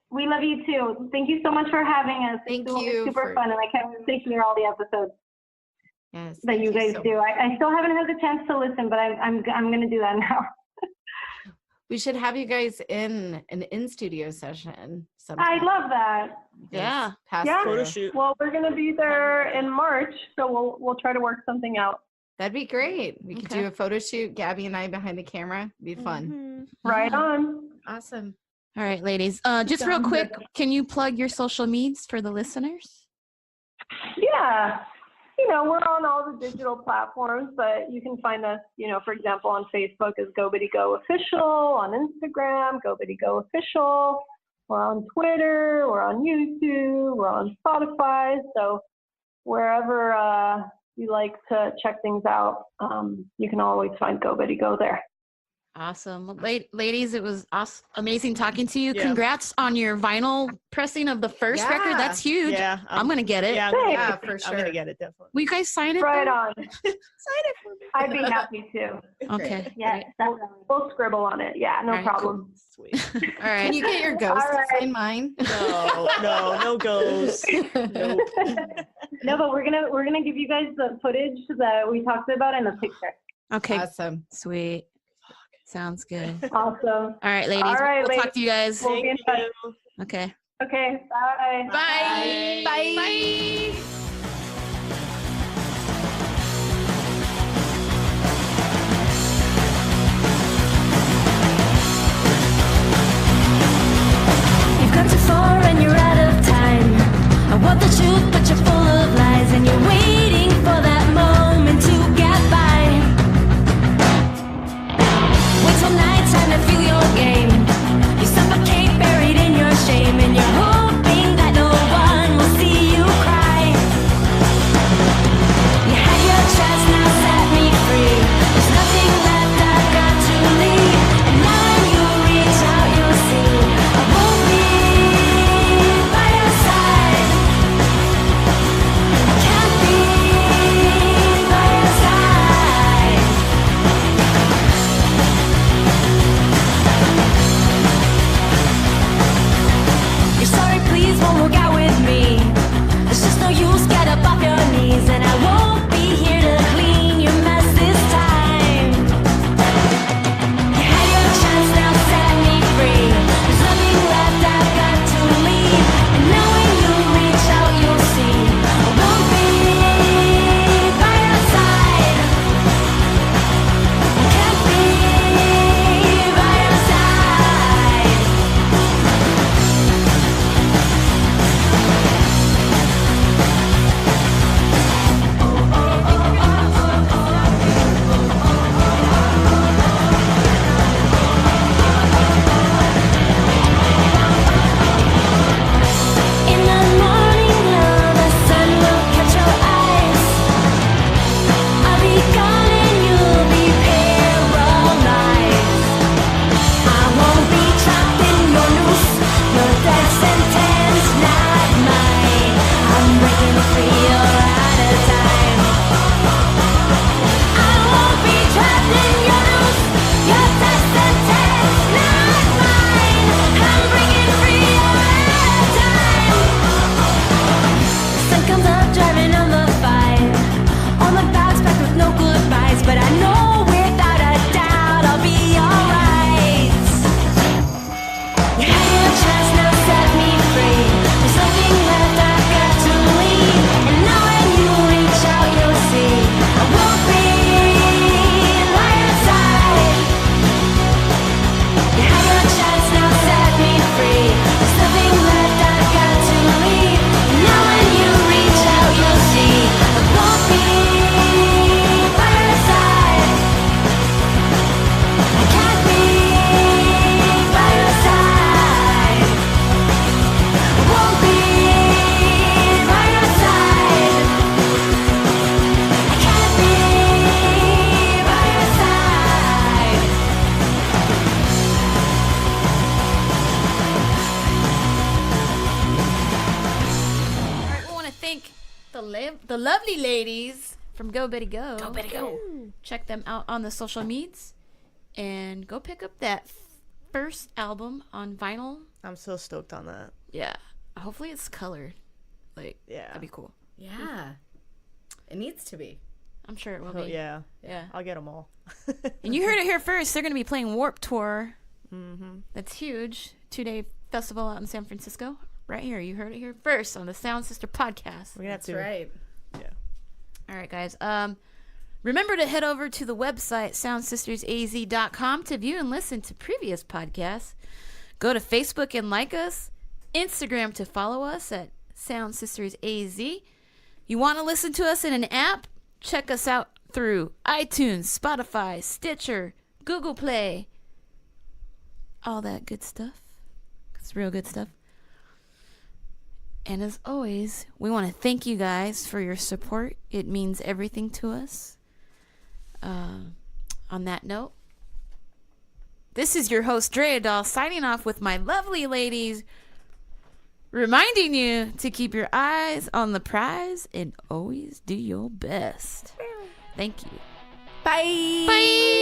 F: We love you too. Thank you so much for having us.
B: Thank
F: it's
B: you
F: super fun, and I can't wait to hear all the episodes
B: Yes,
F: that you guys do. I still haven't had the chance to listen, but I'm going to do that now.
B: We should have you guys in an in-studio session sometime.
F: I love that.
A: Yeah.
C: Photo shoot.
F: Well, we're going to be there in March, so we'll try to work something out.
B: That'd be great. We could do a photo shoot, Gabby and I behind the camera. It'd be fun.
F: Right on.
B: Awesome.
A: All right, ladies. Just real quick, can you plug your social medias for the listeners?
F: Yeah. We're on all the digital platforms, but you can find us, for example, on Facebook as Go Biddy Go Official, on Instagram, Go Biddy Go Official. We're on Twitter, we're on YouTube, we're on Spotify. So wherever you like to check things out, you can always find Go Biddy Go there.
A: Awesome. Well, ladies, it was amazing talking to you.
C: Yeah.
A: Congrats on your vinyl pressing of the first record. That's huge.
C: Yeah.
A: I'm going to get it.
C: Yeah,
B: For sure.
C: I'm going to get it, definitely.
A: Will you guys sign it?
F: Right
A: though?
F: on.
C: Sign it for me.
F: I'd be happy to.
A: Okay.
F: Yeah, we'll scribble on it. Yeah, no
A: All right,
F: problem.
C: Sweet.
A: All right.
B: Can you get your ghost
F: All right.
B: to sign mine?
C: No ghosts. Nope.
F: No, but we're gonna give you guys the footage that we talked about in the picture.
A: Okay.
B: Awesome.
A: Sweet. Sounds good.
F: Awesome.
A: All right, ladies.
F: All right,
A: we'll talk to you guys.
F: We'll be in touch.
A: Okay.
F: Okay. Bye.
A: Bye. Bye.
G: You've gone too far and you're out of time. I want the truth, but you're full of lies, and you're waiting for that moment to get by. Wait till nighttime to feel your game. You suffocate buried in your shame, and you're hoping that no one will see you cry.
A: lovely ladies from Go Betty Go.
B: Go Betty Go.
A: Check them out on the social medias. And go pick up that first album on vinyl.
C: I'm so stoked on that.
A: Yeah. Hopefully it's colored. Like,
C: Yeah.
A: that'd be cool.
B: Yeah. It needs to be.
A: I'm sure it will
C: Oh,
A: be.
C: yeah.
A: Yeah.
C: I'll get them all.
A: And you heard it here first. They're going to be playing Warp Tour.
C: Mm-hmm.
A: That's huge. 2-day festival out in San Francisco. Right here. You heard it here first on the Sound Sister podcast.
C: We're gonna have
B: That's
C: to.
B: right.
C: Yeah.
A: All right, guys. Remember to head over to the website, soundsistersaz.com, to view and listen to previous podcasts. Go to Facebook and like us. Instagram to follow us at Sound Sisters AZ. You want to listen to us in an app? Check us out through iTunes, Spotify, Stitcher, Google Play. All that good stuff. It's real good stuff. And as always, we want to thank you guys for your support. It means everything to us. On that note, this is your host, Drea Doll, signing off with my lovely ladies, reminding you to keep your eyes on the prize and always do your best. Thank you.
B: Bye.
A: Bye.